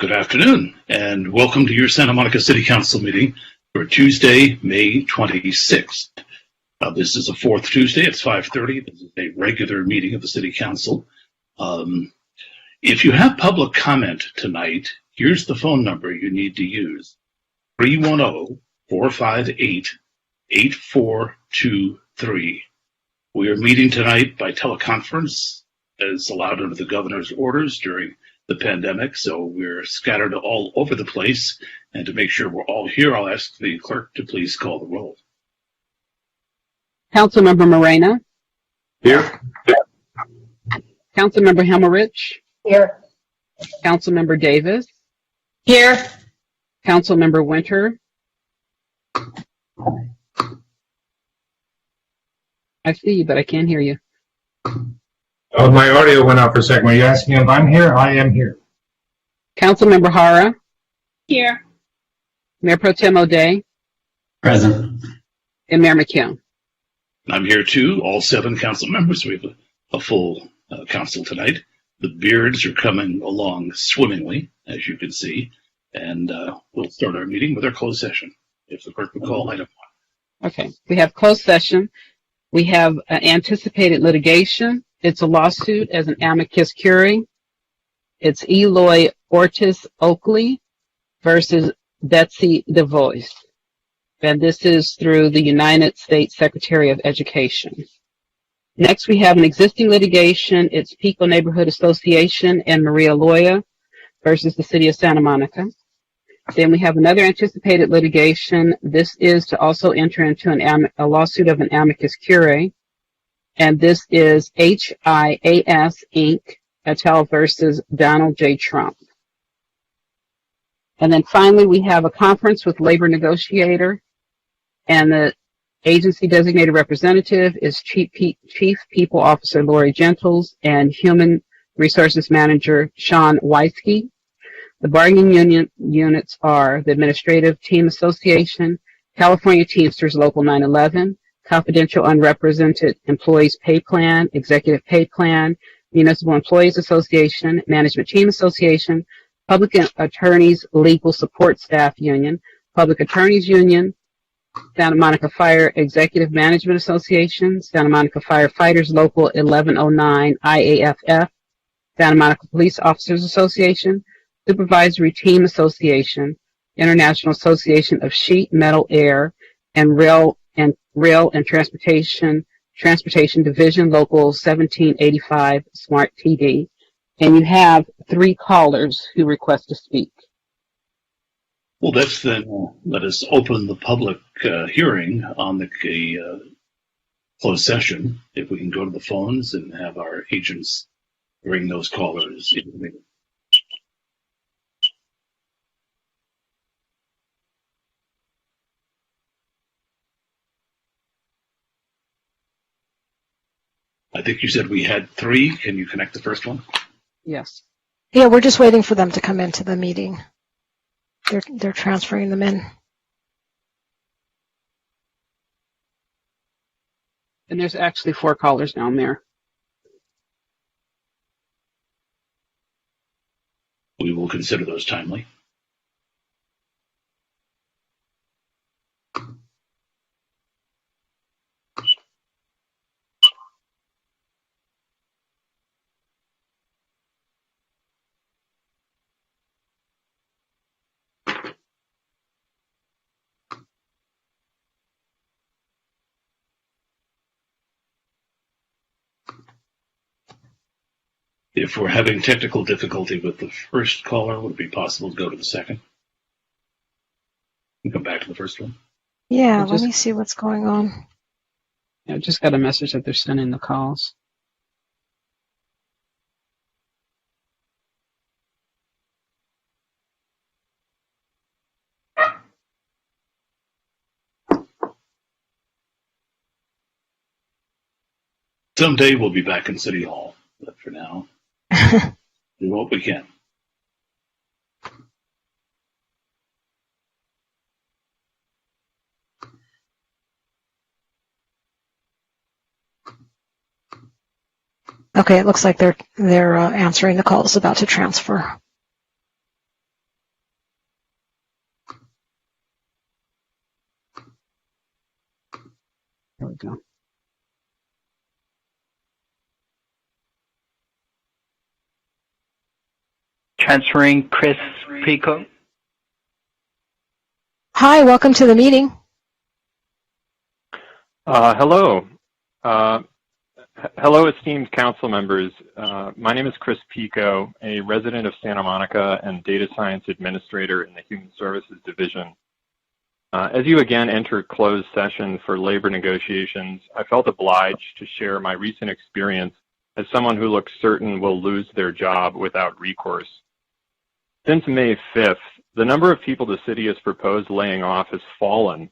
Good afternoon, and welcome to your Santa Monica City Council meeting for Tuesday, May 26th. This is the fourth Tuesday. It's 5:30. This is a regular meeting of the City Council. If you have public comment tonight, here's the phone number you need to use: 310-458-8423. We are meeting tonight by teleconference, as allowed under the governor's orders during the pandemic, so we're scattered all over the place. And to make sure we're all here, I'll ask the clerk to please call the roll. Councilmember Morena. Here. Councilmember Hemmerich. Here. Councilmember Davis. Here. Councilmember Winter. I see you, but I can't hear you. Oh, my audio went out for a second. Were you asking if I'm here? I am here. Councilmember Hara. Here. Mayor Pro Tem O'Day. Present. And Mayor McKeown. I'm here too, all 7 council members. We have a full council tonight. The beards are coming along swimmingly, as you can see, and we'll start our meeting with our closed session. If the clerk would call item 1. Okay, we have closed session. We have anticipated litigation. It's a lawsuit as an amicus curiae. It's Eloy Ortiz Oakley versus Betsy DeVois. And this is through the United States Secretary of Education. Next, we have an existing litigation. It's Pico Neighborhood Association and Maria Loya versus the City of Santa Monica. Then we have another anticipated litigation. This is to also enter into a lawsuit of an amicus curiae. And this is HIAS Inc. et al. Versus Donald J. Trump. And then finally, we have a conference with labor negotiator, and the agency designated representative is Chief People Officer Lori Gentles and Human Resources Manager Sean Weisky. The bargaining units are the Administrative Team Association, California Teamsters Local 911, Confidential Unrepresented Employees Pay Plan, Executive Pay Plan, Municipal Employees Association, Management Team Association, Public Attorneys Legal Support Staff Union, Public Attorneys Union, Santa Monica Fire Executive Management Association, Santa Monica Firefighters Local 1109 IAFF, Santa Monica Police Officers Association, Supervisory Team Association, International Association of Sheet Metal Air and Rail and Transportation Division Local 1785 Smart TD. And you have 3 callers who request to speak. Well, let's then let us open the public hearing on the closed session. If we can go to the phones and have our agents bring those callers into the meeting. I think you said we had 3. Can you connect the first one? Yes. Yeah, we're just waiting for them to come into the meeting. They're transferring them in. And there's actually 4 callers now, Mayor. We will consider those timely. If we're having technical difficulty with the first caller, would it be possible to go to the second? And come back to the first one? Yeah, let me see what's going on. I just got a message that they're sending the calls. Someday we'll be back in City Hall, but for now, do what we can. Okay, it looks like they're answering the call. It's about to transfer. we go. Transferring Chris Pico. Hi, welcome to the meeting. Hello. Hello, esteemed council members. My name is Chris Pico, a resident of Santa Monica and data science administrator in the Human Services Division. As you again enter closed session for labor negotiations, I felt obliged to share my recent experience as someone who looks certain will lose their job without recourse. Since May 5th, the number of people the city has proposed laying off has fallen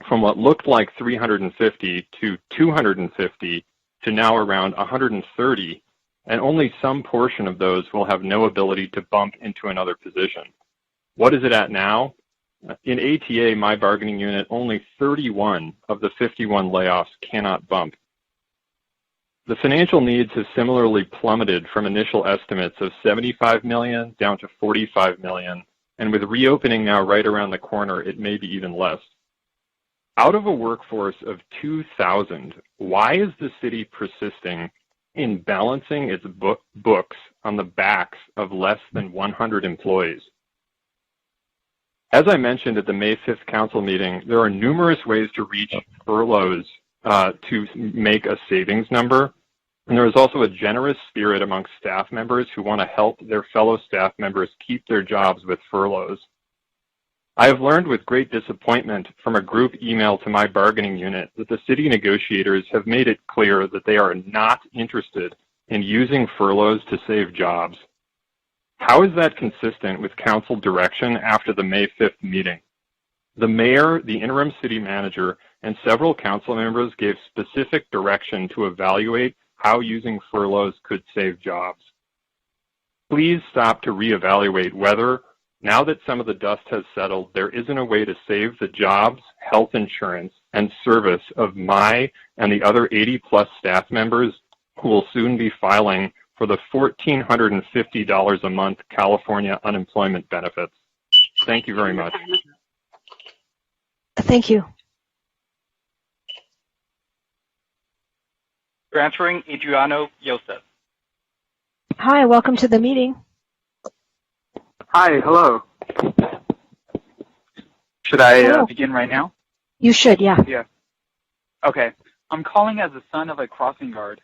from what looked like 350 to 250 to now around 130, and only some portion of those will have no ability to bump into another position. What is it at now? In ATA, my bargaining unit, only 31 of the 51 layoffs cannot bump. The financial needs have similarly plummeted from initial estimates of $75 million down to $45 million, and with reopening now right around the corner, it may be even less. Out of a workforce of 2,000, why is the city persisting in balancing its books on the backs of less than 100 employees? As I mentioned at the May 5th council meeting, there are numerous ways to reach furloughs to make a savings number. And there is also a generous spirit amongst staff members who want to help their fellow staff members keep their jobs with furloughs. I have learned with great disappointment from a group email to my bargaining unit that the city negotiators have made it clear that they are not interested in using furloughs to save jobs. How is that consistent with council direction after the May 5th meeting? The mayor, the interim city manager, and several council members gave specific direction to evaluate how using furloughs could save jobs. Please stop to reevaluate whether, now that some of the dust has settled, there isn't a way to save the jobs, health insurance, and service of my and the other 80-plus staff members who will soon be filing for the $1,450 a month California unemployment benefits. Thank you very much. Thank you. Transferring Adriano Yosef. Hi, welcome to the meeting. Hi, hello. Should I Hello. begin right now? You should, yeah. Yeah. Okay. I'm calling as the son of a crossing guard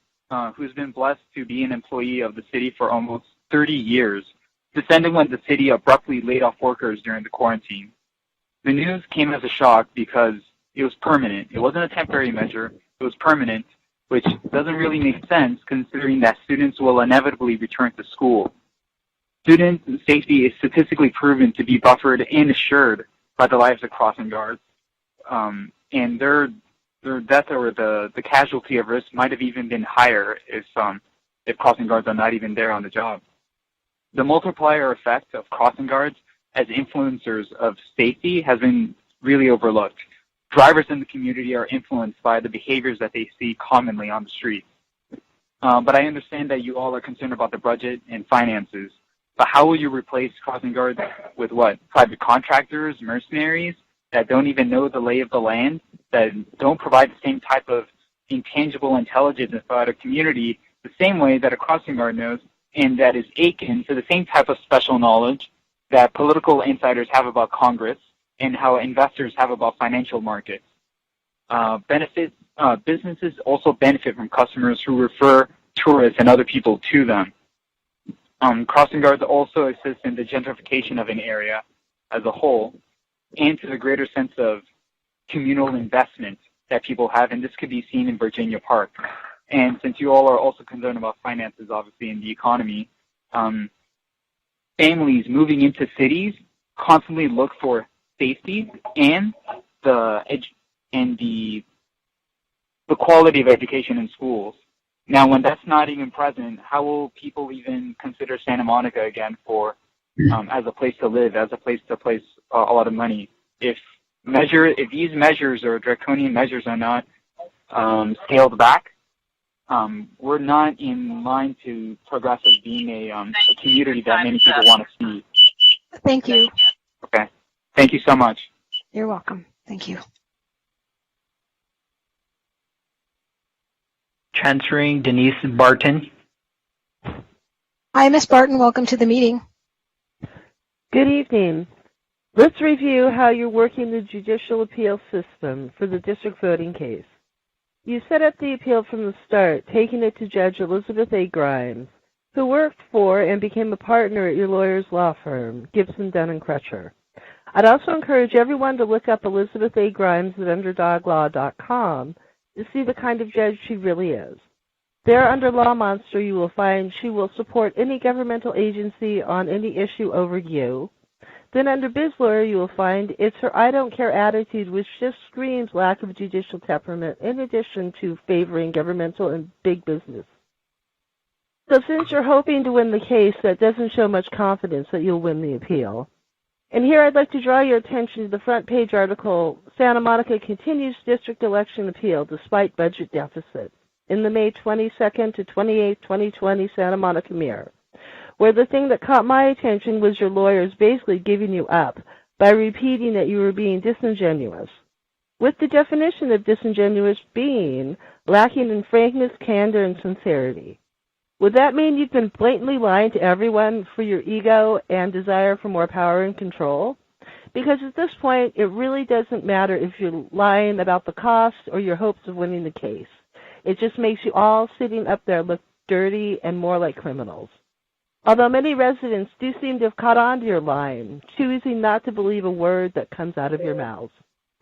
who's been blessed to be an employee of the city for almost 30 years, descending when the city abruptly laid off workers during the quarantine. The news came as a shock because it was permanent. It wasn't a temporary measure. It was permanent, which doesn't really make sense considering that students will inevitably return to school. Student safety is statistically proven to be buffered and assured by the lives of crossing guards, and their death or the casualty of risk might have even been higher if crossing guards are not even there on the job. The multiplier effect of crossing guards as influencers of safety has been really overlooked. Drivers in the community are influenced by the behaviors that they see commonly on the street. But I understand that you all are concerned about the budget and finances. But how will you replace crossing guards with what? Private contractors, mercenaries that don't even know the lay of the land, that don't provide the same type of intangible intelligence about a community the same way that a crossing guard knows, and that is akin to the same type of special knowledge that political insiders have about Congress and how investors have about financial markets. Businesses also benefit from customers who refer tourists and other people to them. Crossing guards also assist in the gentrification of an area as a whole and to the greater sense of communal investment that people have, and this could be seen in Virginia Park. And since you all are also concerned about finances, obviously, in the economy, families moving into cities constantly look for safety and the quality of education in schools. Now, when that's not even present, how will people even consider Santa Monica again for as a place to live, as a place to place a lot of money? If these measures or draconian measures are not scaled back, we're not in line to progress as being a community that many people want to see. Thank you. Okay. Thank you so much. You're welcome. Thank you. Transferring Denise Barton. Hi, Ms. Barton. Welcome to the meeting. Good evening. Let's review how you're working the judicial appeal system for the district voting case. You set up the appeal from the start, taking it to Judge Elizabeth A. Grimes, who worked for and became a partner at your lawyer's law firm, Gibson, Dunn & Crutcher. I'd also encourage everyone to look up Elizabeth A. Grimes at underdoglaw.com to see the kind of judge she really is. There, under Law Monster, you will find she will support any governmental agency on any issue over you. Then under Biz Lawyer, you will find it's her I don't care attitude, which just screams lack of judicial temperament, in addition to favoring governmental and big business. So since you're hoping to win the case, that doesn't show much confidence that you'll win the appeal. And here I'd like to draw your attention to the front page article, Santa Monica Continues District Election Appeal Despite Budget Deficit, in the May 22nd to 28th, 2020 Santa Monica Mirror, where the thing that caught my attention was your lawyers basically giving you up by repeating that you were being disingenuous, with the definition of disingenuous being lacking in frankness, candor, and sincerity. Would that mean you've been blatantly lying to everyone for your ego and desire for more power and control? Because at this point, it really doesn't matter if you're lying about the cost or your hopes of winning the case. It just makes you all sitting up there look dirty and more like criminals. Although many residents do seem to have caught on to your lying, choosing not to believe a word that comes out of your mouths.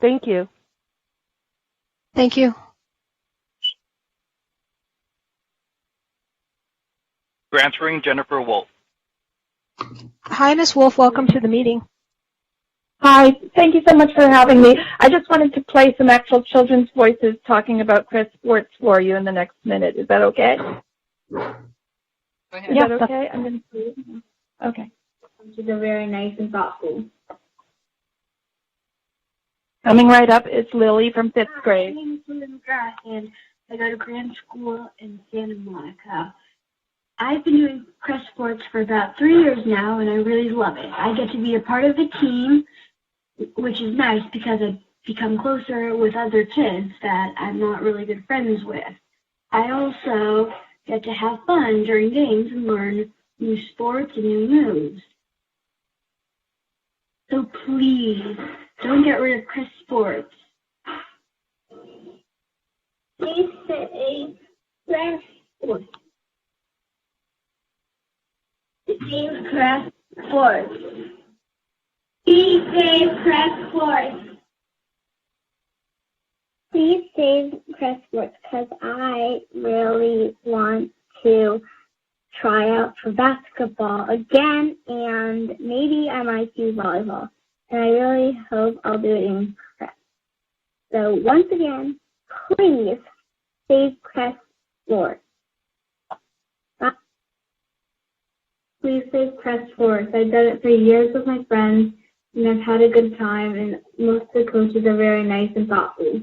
Thank you. Thank you. Transferring Jennifer Wolf. Hi, Ms. Wolf. Welcome to the meeting. Hi, thank you so much for having me. I just wanted to play some actual children's voices talking about Chris Sports for you in the next minute. Is that okay? Is that okay? I'm going to play it. Okay. Which is a very nice and thoughtful. Coming right up is Lily from 5th grade. My name is Lily McGrath, and I go to Grand School in Santa Monica. I've been doing Chris Sports for about 3 years now, and I really love it. I get to be a part of the team, which is nice because I've become closer with other kids that I'm not really good friends with. I also get to have fun during games and learn new sports and new moves. So please, don't get rid of Chris Sports. Please say Chris Sports. Save Chris Sports. Please save Chris Sports. Please save Chris Sports because I really want to try out for basketball again, and maybe I might do volleyball. And I really hope I'll do it in Chris. So once again, please save Chris Sports. Please save Chris Sports. I've done it for years with my friends, and I've had a good time, and most of the coaches are very nice and thoughtful.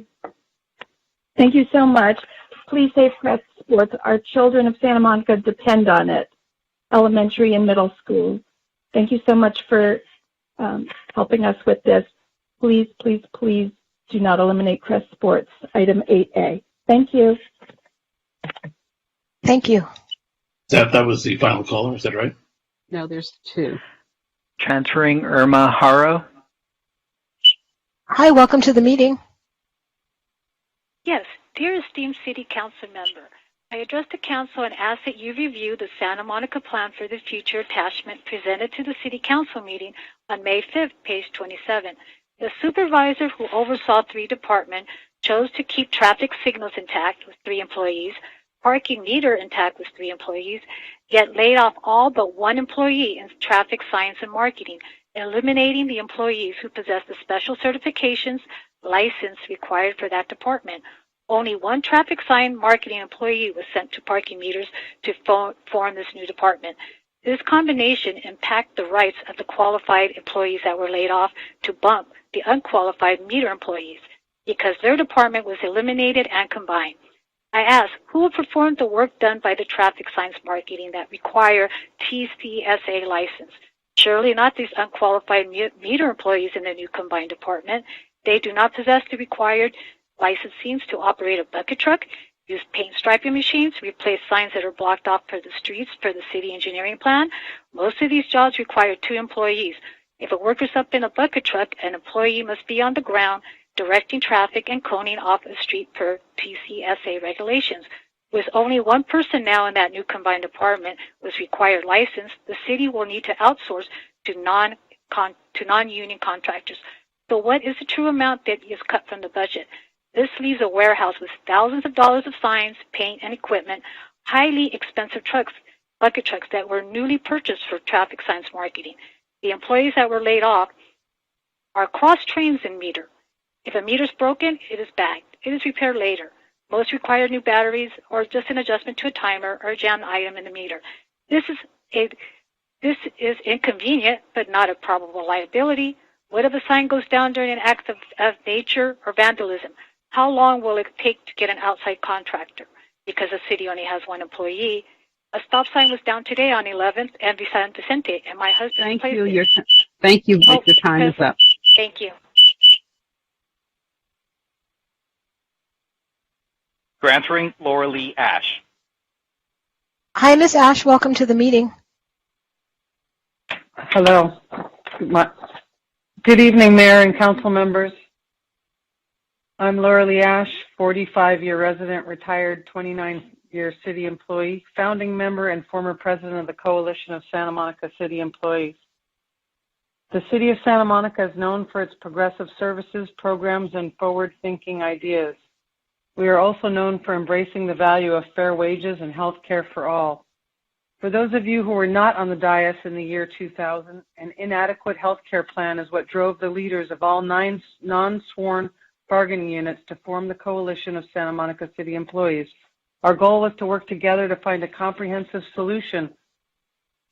Thank you so much. Please save Chris Sports. Our children of Santa Monica depend on it, elementary and middle school. Thank you so much for helping us with this. Please, please, please do not eliminate Chris Sports, item 8A. Thank you. Thank you. That was the final caller, is that right? No, there's two. Transferring Irma Haro. Hi, welcome to the meeting. Yes, dear esteemed City Council member, I address the Council and ask that you review the Santa Monica Plan for the Future attachment presented to the City Council meeting on May 5th, page 27. The supervisor who oversaw 3 departments chose to keep traffic signals intact with 3 employees, parking meter intact with 3 employees, yet laid off all but 1 employee in traffic science and marketing, eliminating the employees who possess the special certifications, license required for that department. Only 1 traffic sign marketing employee was sent to parking meters to form this new department. This combination impacted the rights of the qualified employees that were laid off to bump the unqualified meter employees because their department was eliminated and combined. I ask, who will perform the work done by the traffic signs marketing that require TCSA license? Surely not these unqualified meter employees in the new combined department. They do not possess the required licensings to operate a bucket truck. use paint striping machines, replace signs that are blocked off for the streets per the city engineering plan. Most of these jobs require 2 employees. If a worker's up in a bucket truck, an employee must be on the ground directing traffic and coning off a street per TCSA regulations. With only 1 person now in that new combined department with required license, the city will need to outsource to non-union contractors. So what is the true amount that is cut from the budget? This leaves a warehouse with thousands of dollars of signs, paint, and equipment, highly expensive trucks, bucket trucks that were newly purchased for traffic signs marketing. The employees that were laid off are cross-trained in meter. If a meter is broken, it is bagged. It is repaired later. Most require new batteries or just an adjustment to a timer or a jammed item in the meter. This is inconvenient, but not a probable liability. What if a sign goes down during an act of nature or vandalism? How long will it take to get an outside contractor? Because the city only has 1 employee. A stop sign was down today on 11th and San Vicente, and my husband Thank replaced you. it. Thank you. Your time is up. Thank you. Granting Laura Lee Ash. Hi, Ms. Ash. Welcome to the meeting. Hello. Good evening, Mayor and council members. I'm Laura Lee Ash, 45-year resident, retired 29-year city employee, founding member and former president of the Coalition of Santa Monica City Employees. The city of Santa Monica is known for its progressive services, programs, and forward-thinking ideas. We are also known for embracing the value of fair wages and health care for all. For those of you who were not on the dais in the year 2000, an inadequate health care plan is what drove the leaders of all 9 non-sworn bargaining units to form the Coalition of Santa Monica City Employees. Our goal was to work together to find a comprehensive solution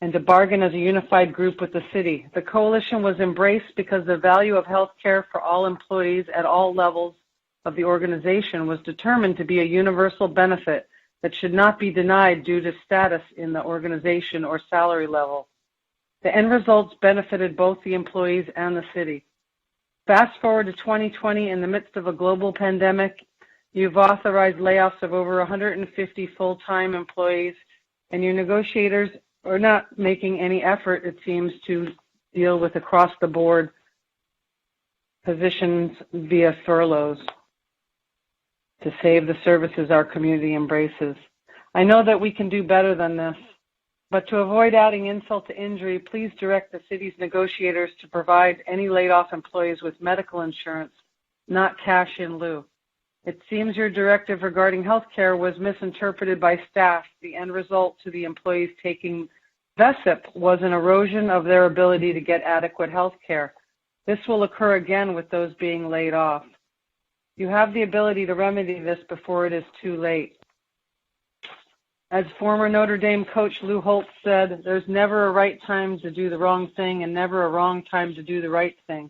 and to bargain as a unified group with the city. The coalition was embraced because the value of health care for all employees at all levels of the organization was determined to be a universal benefit that should not be denied due to status in the organization or salary level. The end results benefited both the employees and the city. Fast forward to 2020, in the midst of a global pandemic, you've authorized layoffs of over 150 full-time employees, and your negotiators are not making any effort, it seems, to deal with across-the-board positions via furloughs to save the services our community embraces. I know that we can do better than this, but to avoid adding insult to injury, please direct the city's negotiators to provide any laid-off employees with medical insurance, not cash in lieu. It seems your directive regarding health care was misinterpreted by staff. The end result to the employees taking VESIP was an erosion of their ability to get adequate health care. This will occur again with those being laid off. You have the ability to remedy this before it is too late. As former Notre Dame coach Lou Holtz said, there's never a right time to do the wrong thing and never a wrong time to do the right thing.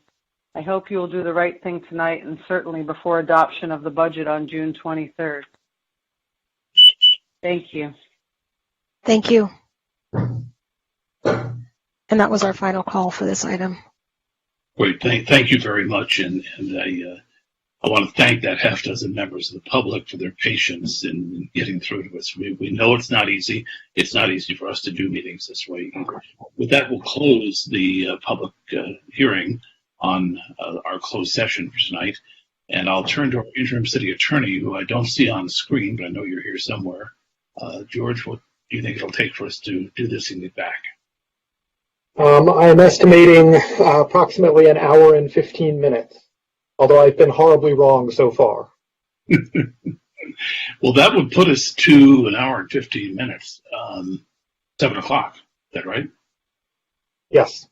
I hope you will do the right thing tonight and certainly before adoption of the budget on June 23rd. Thank you. Thank you. And that was our final call for this item. Great. Thank you very much. And I want to thank that half dozen members of the public for their patience in getting through to us. We know it's not easy. It's not easy for us to do meetings this way either. With that, we'll close the public hearing on our closed session for tonight. And I'll turn to our interim city attorney, who I don't see on the screen, but I know you're here somewhere. George, what do you think it'll take for us to do this and get back? I'm estimating approximately an hour and 15 minutes. Although I've been horribly wrong so far. Well, that would put us to an hour and 15 minutes, 7 o'clock. Is that right? Yes.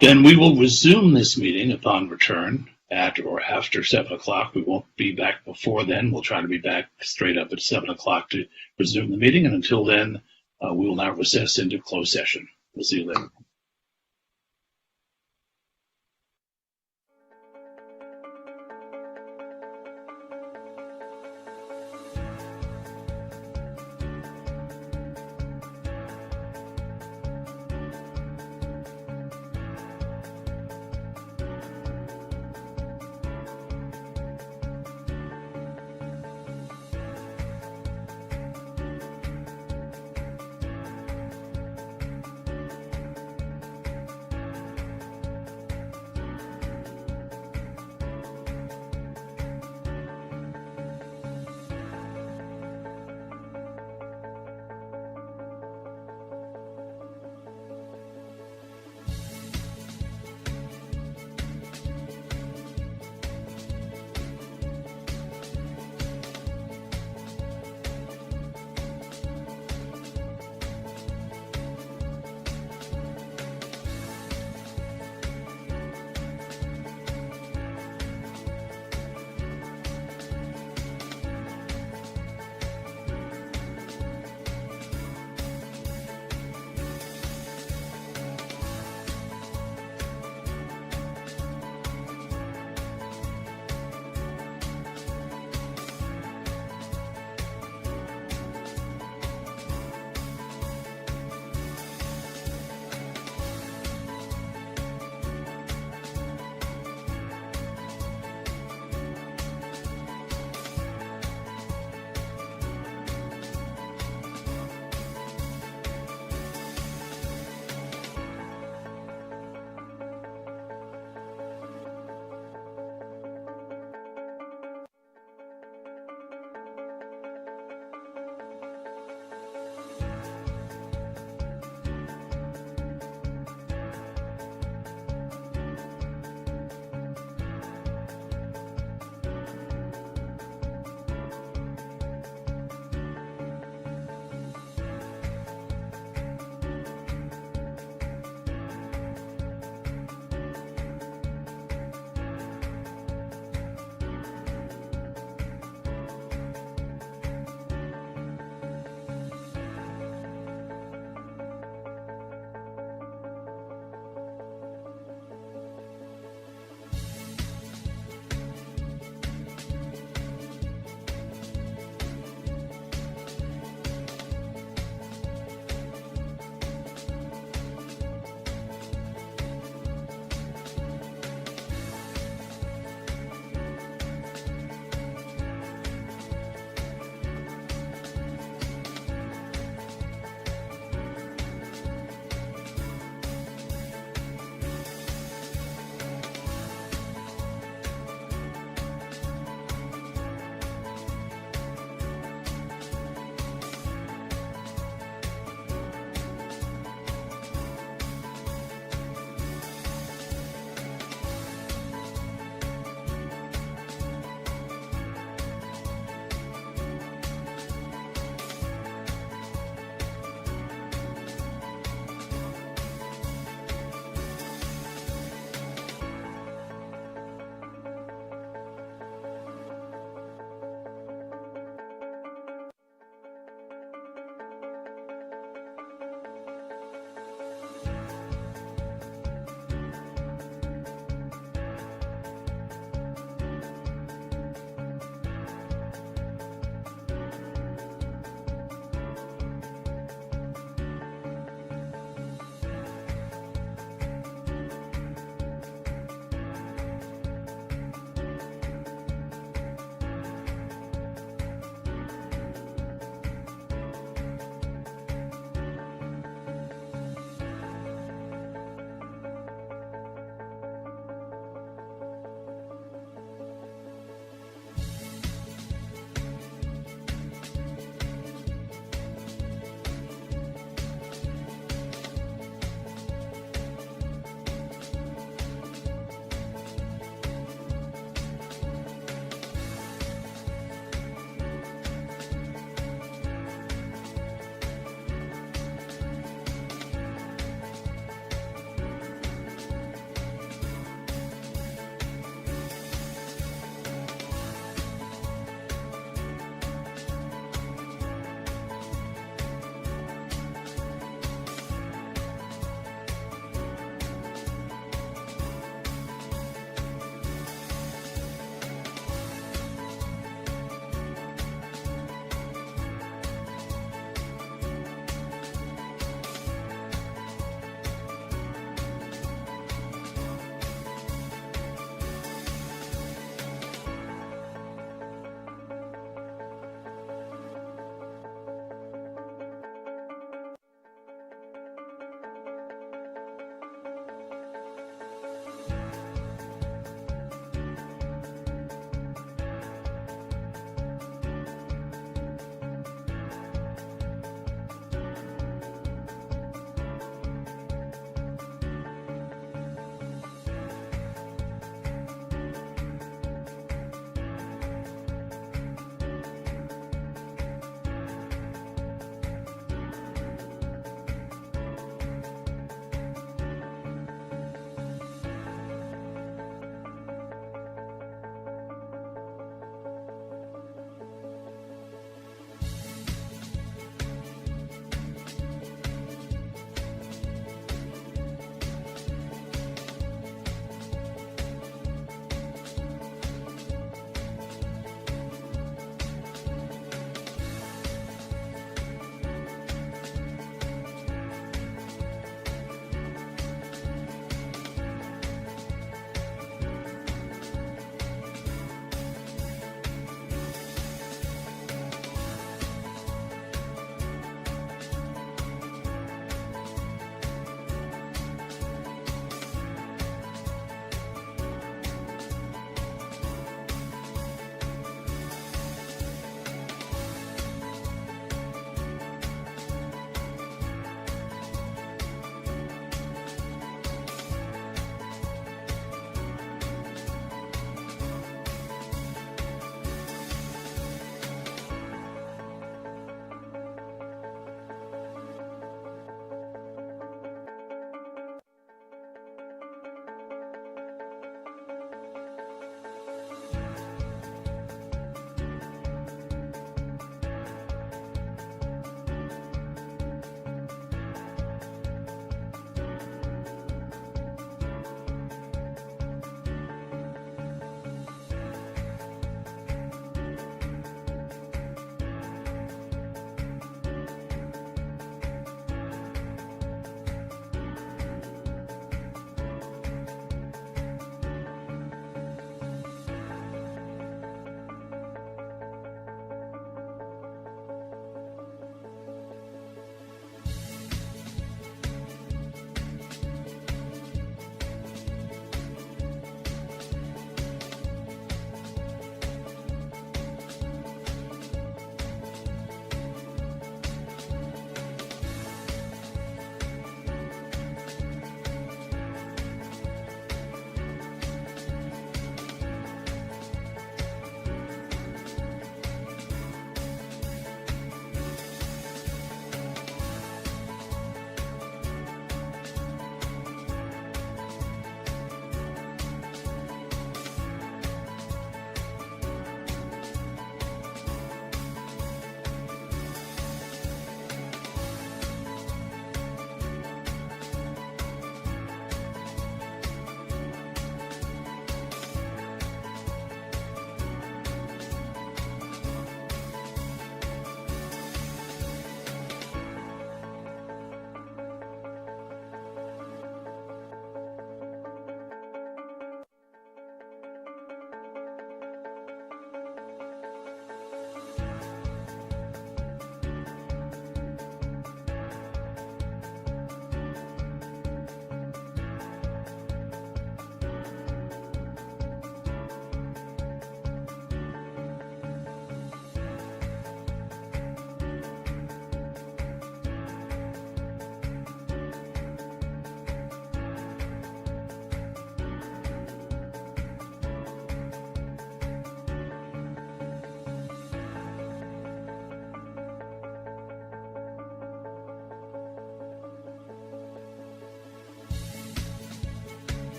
Then we will resume this meeting upon return at or after 7 o'clock. We won't be back before then. We'll try to be back straight up at 7 o'clock to resume the meeting. And until then, we will now recess into closed session. We'll see you later.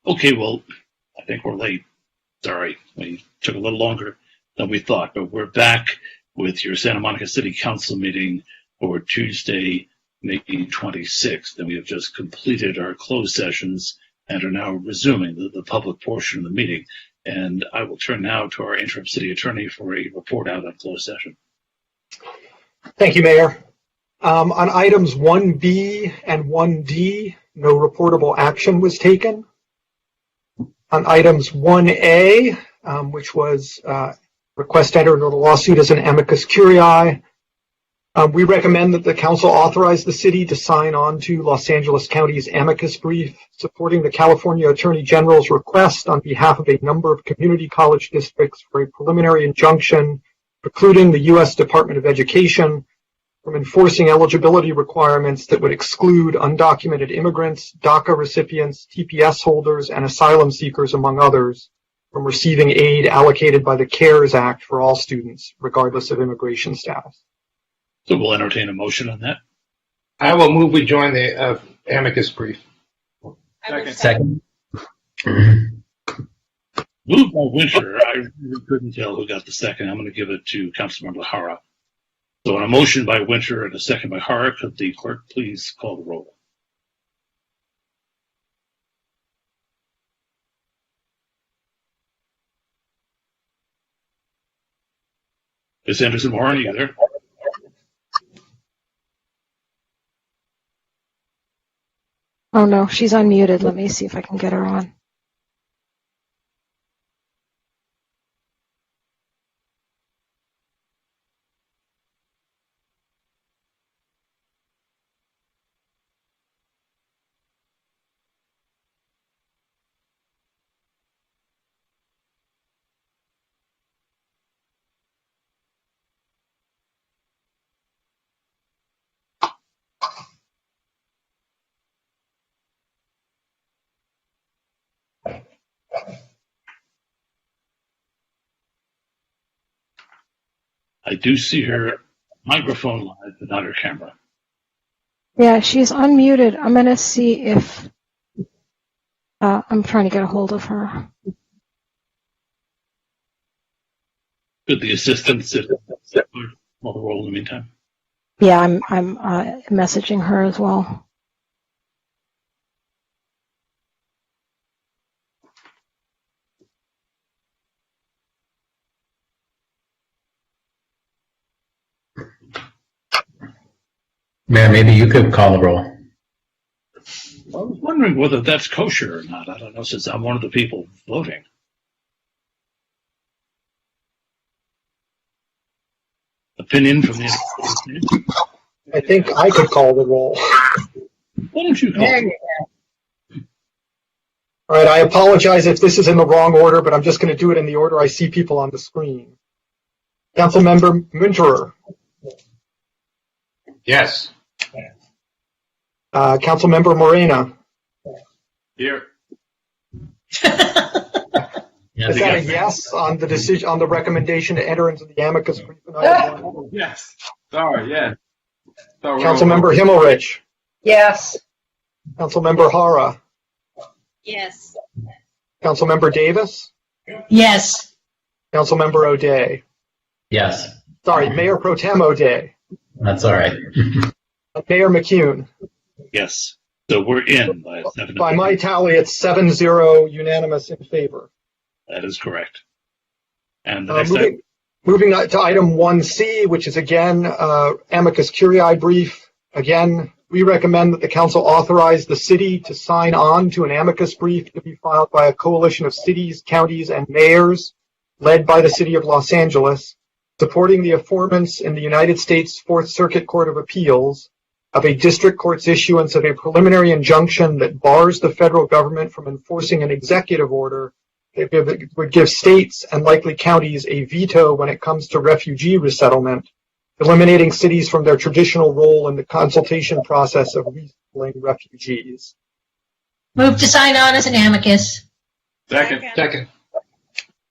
Okay, well, I think we're late. Sorry, we took a little longer than we thought, but we're back with your Santa Monica City Council meeting for Tuesday, May 26th. And we have just completed our closed sessions and are now resuming the public portion of the meeting. And I will turn now to our interim city attorney for a report out on closed session. Thank you, Mayor. On items 1B and 1D, no reportable action was taken. On items 1A, which was request to enter into the lawsuit as an amicus curiae, we recommend that the council authorize the city to sign on to Los Angeles County's amicus brief supporting the California Attorney General's request on behalf of a number of community college districts for a preliminary injunction precluding the U.S. Department of Education from enforcing eligibility requirements that would exclude undocumented immigrants, DACA recipients, TPS holders, and asylum seekers, among others, from receiving aid allocated by the CARES Act for all students, regardless of immigration status. So we'll entertain a motion on that. I will move we join the amicus brief. Second. Moved by Winter. I really couldn't tell who got the second. I'm going to give it to Councilmember Hara. So on a motion by Winter and a second by Hara, could the clerk please call the roll? Ms. Anderson-Warren, are you there? Oh no, she's unmuted. Let me see if I can get her on. I do see her microphone live, but not her camera. Yeah, she's unmuted. I'm going to see if I'm trying to get a hold of her. Could the assistant sit call the roll in the meantime? Yeah, I'm messaging her as well. Mayor, maybe you could call the roll. I was wondering whether that's kosher or not. I don't know, since I'm one of the people voting. Opinion from the I think I could call the roll. Why don't you call it? All right, I apologize if this is in the wrong order, but I'm just going to do it in the order I see people on the screen. Councilmember Munterer. Yes. Councilmember Morena. Here. Is that a yes on the decision, on the recommendation to enter into the amicus brief? Yes. Sorry, yeah. Sorry, Councilmember Himmelrich. Yes. Councilmember Hara. Yes. Councilmember Davis. Yes. Councilmember O'Day. Yes. Sorry, Mayor Pro Tem O'Day. That's all right. Mayor McCune. Yes. So we're in by 7. By my tally, it's 7-0 unanimous in favor. That is correct. And the next item. Moving to item 1C, which is again amicus curiae brief. Again, we recommend that the council authorize the city to sign on to an amicus brief to be filed by a coalition of cities, counties, and mayors led by the city of Los Angeles, supporting the affirmance in the United States Fourth Circuit Court of Appeals of a district court's issuance of a preliminary injunction that bars the federal government from enforcing an executive order that would give states and likely counties a veto when it comes to refugee resettlement, eliminating cities from their traditional role in the consultation process of resettling refugees. Move to sign on as an amicus. Second.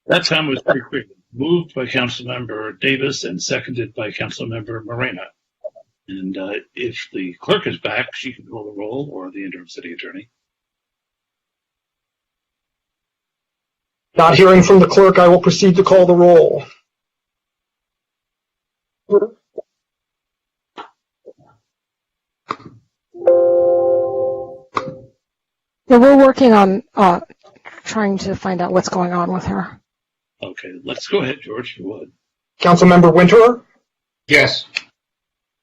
That time was pretty quick. Moved by Councilmember Davis and seconded by Councilmember Morena. And if the clerk is back, she can call the roll, or the interim city attorney. Not hearing from the clerk, I will proceed to call the roll. Yeah, we're working on trying to find out what's going on with her. Okay, let's go ahead, George, if you would. Councilmember Winterer? Yes.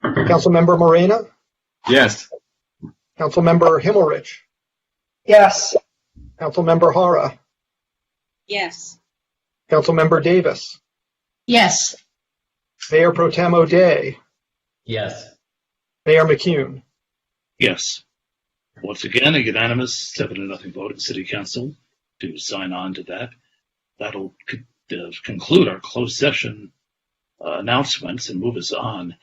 Councilmember Morena? Yes. Councilmember Himmelrich? Yes. Councilmember Hara? Yes. Councilmember Davis? Yes. Mayor Pro Tem O'Day? Yes. Mayor McCune? Yes. Once again, a unanimous 7-0 vote at City Council to sign on to that. That'll conclude our closed session announcements and move us on.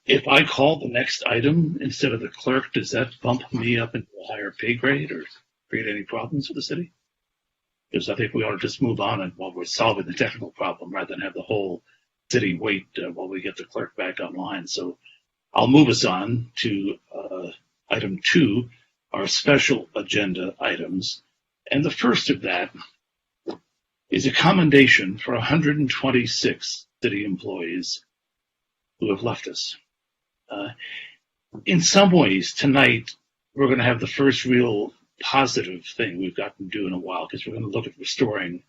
If I call the next item instead of the clerk, does that bump me up into a higher pay grade or create any problems for the city? Because I think we ought to just move on and while we're solving the technical problem rather than have the whole city wait while we get the clerk back online. So I'll move us on to item 2, our special agenda items. And the first of that is a commendation for 126 city employees who have left us. In some ways, tonight, we're going to have the first real positive thing we've gotten to do in a while because we're going to look at restoring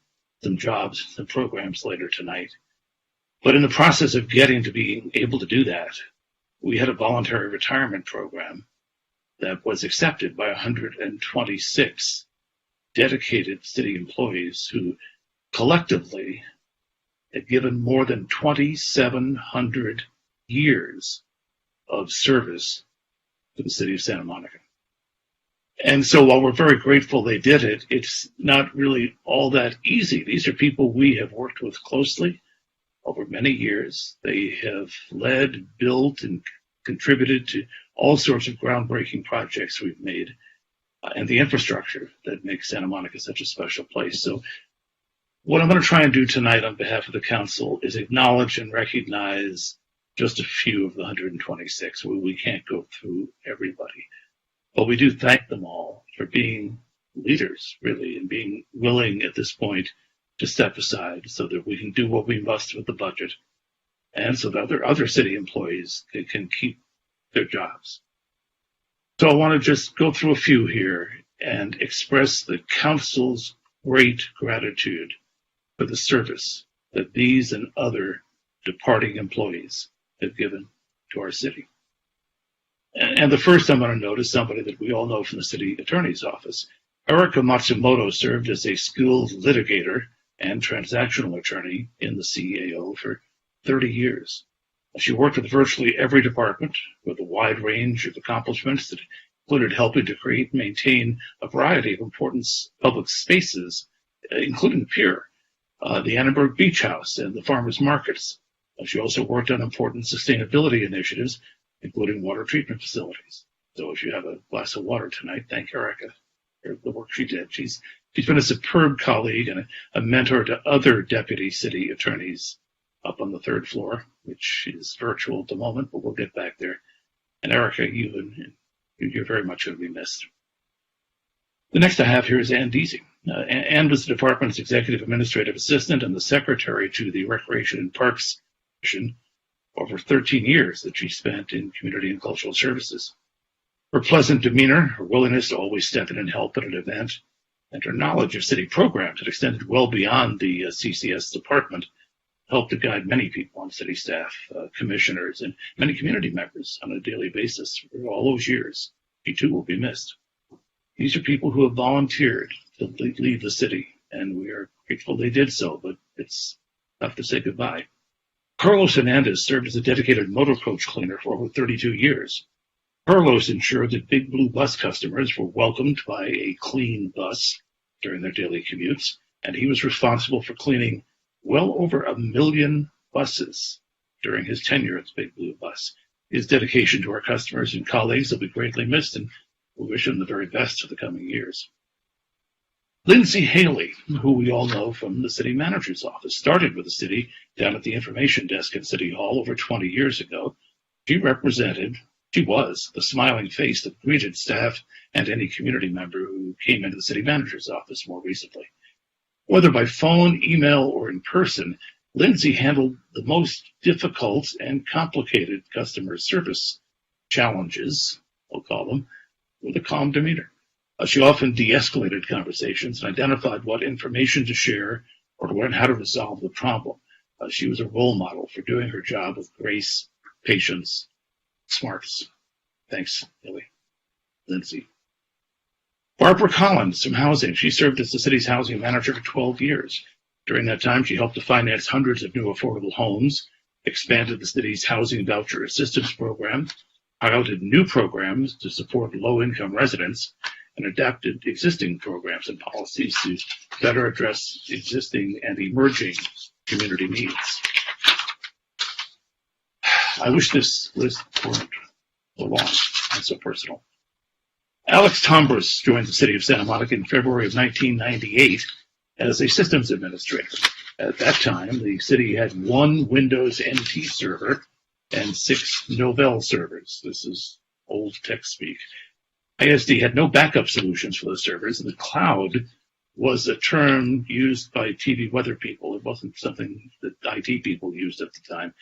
some jobs, some programs later tonight. But in the process of getting to being able to do that, we had a voluntary retirement program that was accepted by 126 dedicated city employees who collectively had given more than 2,700 years of service to the city of Santa Monica. And so while we're very grateful they did it, it's not really all that easy. These are people we have worked with closely over many years. They have led, built, and contributed to all sorts of groundbreaking projects we've made and the infrastructure that makes Santa Monica such a special place. So what I'm going to try and do tonight on behalf of the council is acknowledge and recognize just a few of the 126. We can't go through everybody, but we do thank them all for being leaders, really, and being willing at this point to step aside so that we can do what we must with the budget and so that other city employees can keep their jobs. So I want to just go through a few here and express the council's great gratitude for the service that these and other departing employees have given to our city. And the first I'm going to note is somebody that we all know from the city attorney's office. Erica Matsumoto served as a skilled litigator and transactional attorney in the CAO for 30 years. She worked with virtually every department with a wide range of accomplishments that included helping to create and maintain a variety of important public spaces, including the pier, the Annenberg Beach House, and the farmers markets. She also worked on important sustainability initiatives, including water treatment facilities. So if you have a glass of water tonight, thank Erica for the work she did. She's been a superb colleague and a mentor to other deputy city attorneys up on the 3rd floor, which is virtual at the moment, but we'll get back there. And Erica, you're very much going to be missed. The next I have here is Ann Deasy. Ann was the department's executive administrative assistant and the secretary to the Recreation and Parks Commission over 13 years that she spent in community and cultural services. Her pleasant demeanor, her willingness to always step in and help at an event, and her knowledge of city programs that extended well beyond the CCS department helped to guide many people on city staff, commissioners, and many community members on a daily basis for all those years. She too will be missed. These are people who have volunteered to leave the city, and we are grateful they did so, but it's tough to say goodbye. Carlos Hernandez served as a dedicated motor coach cleaner for over 32 years. Carlos ensured that Big Blue bus customers were welcomed by a clean bus during their daily commutes, and he was responsible for cleaning well over 1 million buses during his tenure at the Big Blue Bus. His dedication to our customers and colleagues will be greatly missed, and we wish him the very best for the coming years. Lindsay Haley, who we all know from the city manager's office, started with the city down at the information desk at City Hall over 20 years ago. She was the smiling face that greeted staff and any community member who came into the city manager's office more recently. Whether by phone, email, or in person, Lindsay handled the most difficult and complicated customer service challenges, we'll call them, with a calm demeanor. She often de-escalated conversations and identified what information to share or to learn how to resolve the problem. She was a role model for doing her job with grace, patience, smarts. Thanks, Lindsay. Barbara Collins from Housing. She served as the city's housing manager for 12 years. During that time, she helped to finance hundreds of new affordable homes, expanded the city's housing voucher assistance program, piloted new programs to support low-income residents, and adapted existing programs and policies to better address existing and emerging community needs. I wish this list weren't so long and so personal. Alex Tombras joined the city of Santa Monica in February of 1998 as a systems administrator. At that time, the city had one Windows NT server and 6 Novell servers. This is old tech speak. ISD had no backup solutions for those servers, and the cloud was a term used by TV weather people. It wasn't something that IT people used at the time.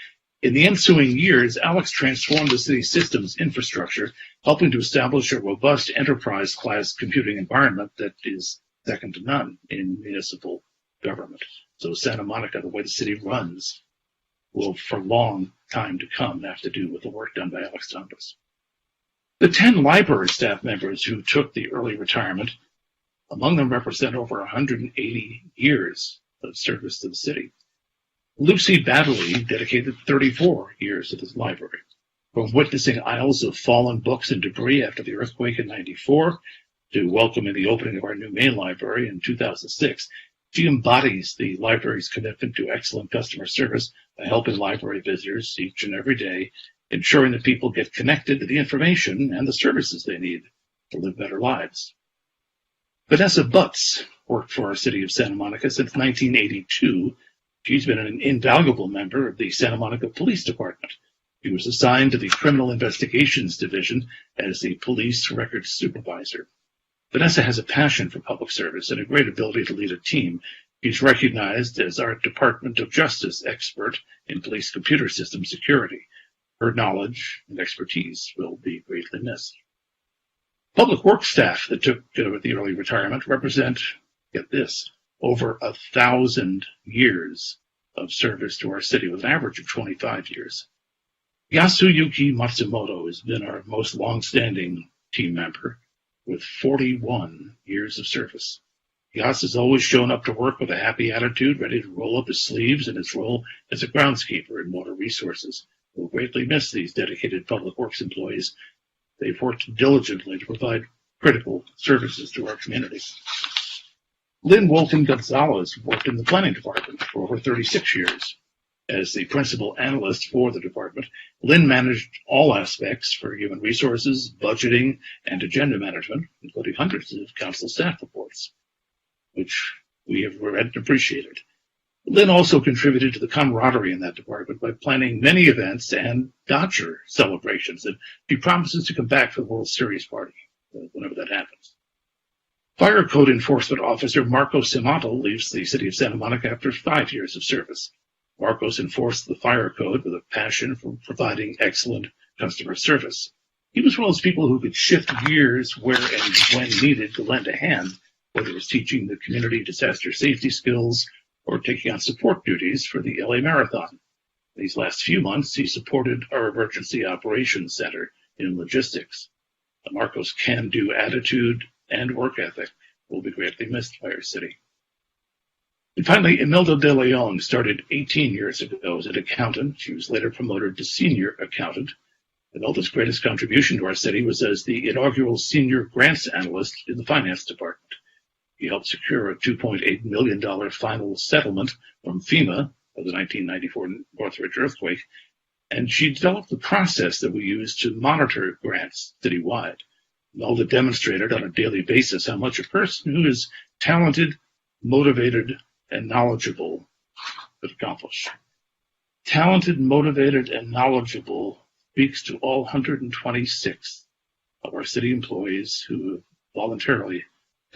In the ensuing years, Alex transformed the city's systems infrastructure, helping to establish a robust enterprise-class computing environment that is second to none in municipal government. So Santa Monica, the way the city runs, will for a long time to come have to do with the work done by Alex Tombras. The 10 library staff members who took the early retirement, among them represent over 180 years of service to the city. Lucy Baddeley dedicated 34 years to this library. From witnessing aisles of fallen books and debris after the earthquake in '94 to welcoming the opening of our new main library in 2006, she embodies the library's commitment to excellent customer service by helping library visitors each and every day, ensuring that people get connected to the information and the services they need to live better lives. Vanessa Butts worked for our city of Santa Monica since 1982. She's been an invaluable member of the Santa Monica Police Department. She was assigned to the Criminal Investigations Division as the Police Records Supervisor. Vanessa has a passion for public service and a great ability to lead a team. She's recognized as our Department of Justice expert in police computer system security. Her knowledge and expertise will be greatly missed. Public works staff that took the early retirement represent, get this, over 1,000 years of service to our city with an average of 25 years. Yasuyuki Matsumoto has been our most long-standing team member with 41 years of service. Yas has always shown up to work with a happy attitude, ready to roll up his sleeves in his role as a groundskeeper in water resources. We'll greatly miss these dedicated public works employees. They've worked diligently to provide critical services to our community. Lynn Walton Gonzalez worked in the planning department for over 36 years. As the principal analyst for the department, Lynn managed all aspects for human resources, budgeting, and agenda management, including hundreds of council staff reports, which we have read and appreciated. Lynn also contributed to the camaraderie in that department by planning many events and Dodger celebrations, and she promises to come back for the World Series party whenever that happens. Fire Code Enforcement Officer Marcos Simato leaves the city of Santa Monica after 5 years of service. Marcos enforced the fire code with a passion for providing excellent customer service. He was one of those people who could shift gears where and when needed to lend a hand, whether it was teaching the community disaster safety skills or taking on support duties for the LA Marathon. These last few months, he supported our Emergency Operations Center in logistics. Marcos' can-do attitude and work ethic will be greatly missed by our city. And finally, Imelda De Leon started 18 years ago as an accountant. She was later promoted to senior accountant. Imelda's greatest contribution to our city was as the inaugural senior grants analyst in the finance department. He helped secure a $2.8 million final settlement from FEMA of the 1994 Northridge earthquake, and she developed the process that we use to monitor grants citywide. Imelda demonstrated on a daily basis how much a person who is talented, motivated, and knowledgeable could accomplish. Talented, motivated, and knowledgeable speaks to all 126 of our city employees who have voluntarily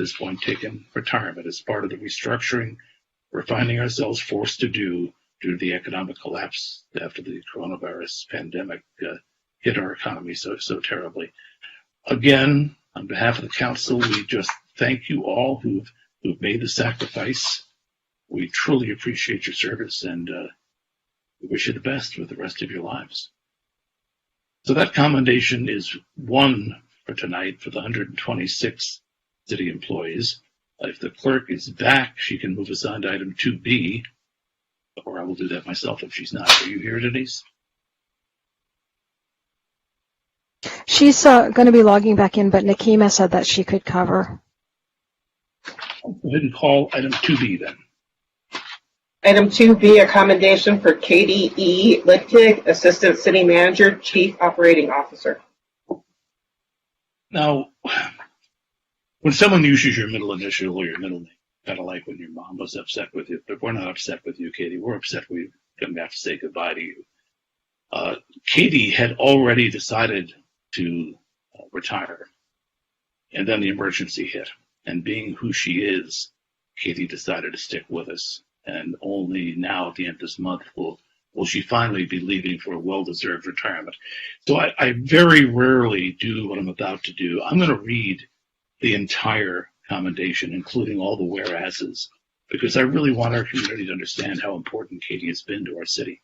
this point taken retirement as part of the restructuring we're finding ourselves forced to do due to the economic collapse after the coronavirus pandemic hit our economy so terribly. Again, on behalf of the council, we just thank you all who've made the sacrifice. We truly appreciate your service, and we wish you the best with the rest of your lives. So that commendation is one for tonight for the 126 city employees. If the clerk is back, she can move us on to item 2B, or I will do that myself if she's not. Are you here, Denise? She's going to be logging back in, but Nikema said that she could cover. Go ahead and call item 2B then. Item 2B, a commendation for Katie E. Lichtig, Assistant City Manager, Chief Operating Officer. Now, when someone uses your middle initial or your middle name, kind of like when your mom was upset with you, but we're not upset with you, Katie. We're upset we're going to have to say goodbye to you. Katie had already decided to retire, and then the emergency hit. And being who she is, Katie decided to stick with us. And only now at the end of this month will she finally be leaving for a well-deserved retirement. So I very rarely do what I'm about to do. I'm going to read the entire commendation, including all the whereases, because I really want our community to understand how important Katie has been to our city.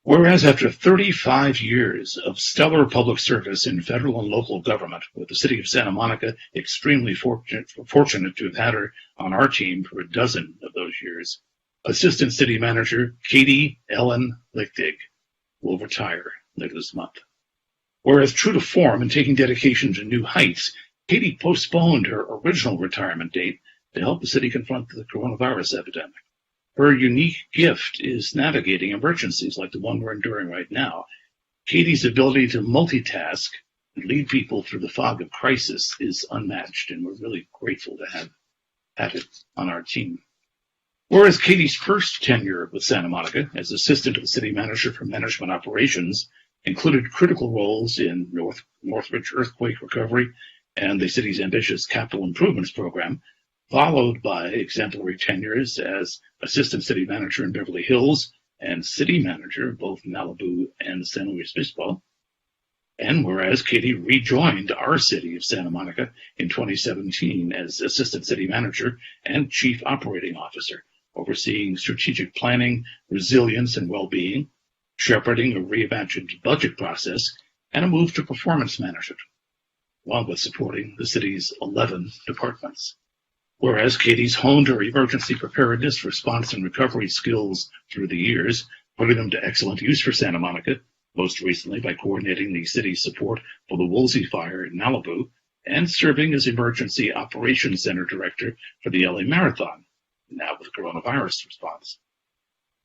Whereas after 35 years of stellar public service in federal and local government, with the city of Santa Monica extremely fortunate to have had her on our team for a dozen of those years, Assistant City Manager Katie Ellen Lichtig will retire later this month. Whereas true to form and taking dedication to new heights, Katie postponed her original retirement date to help the city confront the coronavirus epidemic. Her unique gift is navigating emergencies like the one we're enduring right now. Katie's ability to multitask and lead people through the fog of crisis is unmatched, and we're really grateful to have had it on our team. Whereas Katie's first tenure with Santa Monica as assistant to the city manager for management operations included critical roles in Northridge earthquake recovery and the city's ambitious capital improvements program, followed by exemplary tenures as assistant city manager in Beverly Hills and city manager of both Malibu and San Luis Obispo. And whereas Katie rejoined our city of Santa Monica in 2017 as assistant city manager and chief operating officer, overseeing strategic planning, resilience, and well-being, shepherding a reimagined budget process, and a move to performance management, along with supporting the city's 11 departments. Whereas Katie's honed her emergency preparedness, response, and recovery skills through the years, putting them to excellent use for Santa Monica, most recently by coordinating the city's support for the Woolsey fire in Malibu, and serving as Emergency Operations Center Director for the LA Marathon, now with the coronavirus response.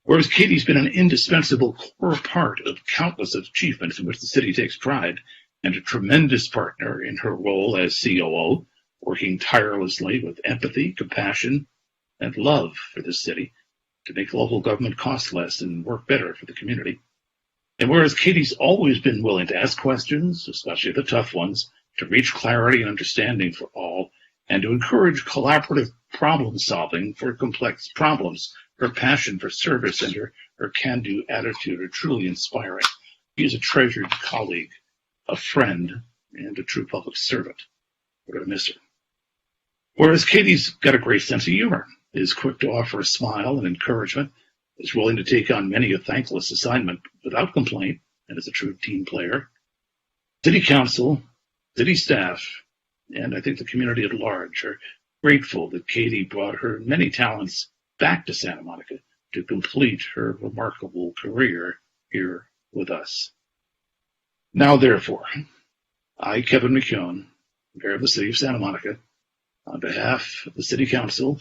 Whereas Katie's been an indispensable core part of countless achievements in which the city takes pride, and a tremendous partner in her role as COO, working tirelessly with empathy, compassion, and love for this city to make local government cost less and work better for the community. And whereas Katie's always been willing to ask questions, especially the tough ones, to reach clarity and understanding for all, and to encourage collaborative problem solving for complex problems, her passion for service and her can-do attitude are truly inspiring. She is a treasured colleague, a friend, and a true public servant. We're going to miss her. Whereas Katie's got a great sense of humor, is quick to offer a smile and encouragement, is willing to take on many a thankless assignment without complaint, and is a true team player. City Council, city staff, and I think the community at large are grateful that Katie brought her many talents back to Santa Monica to complete her remarkable career here with us. Now, therefore, I, Kevin McKeown, Mayor of the City of Santa Monica, on behalf of the City Council,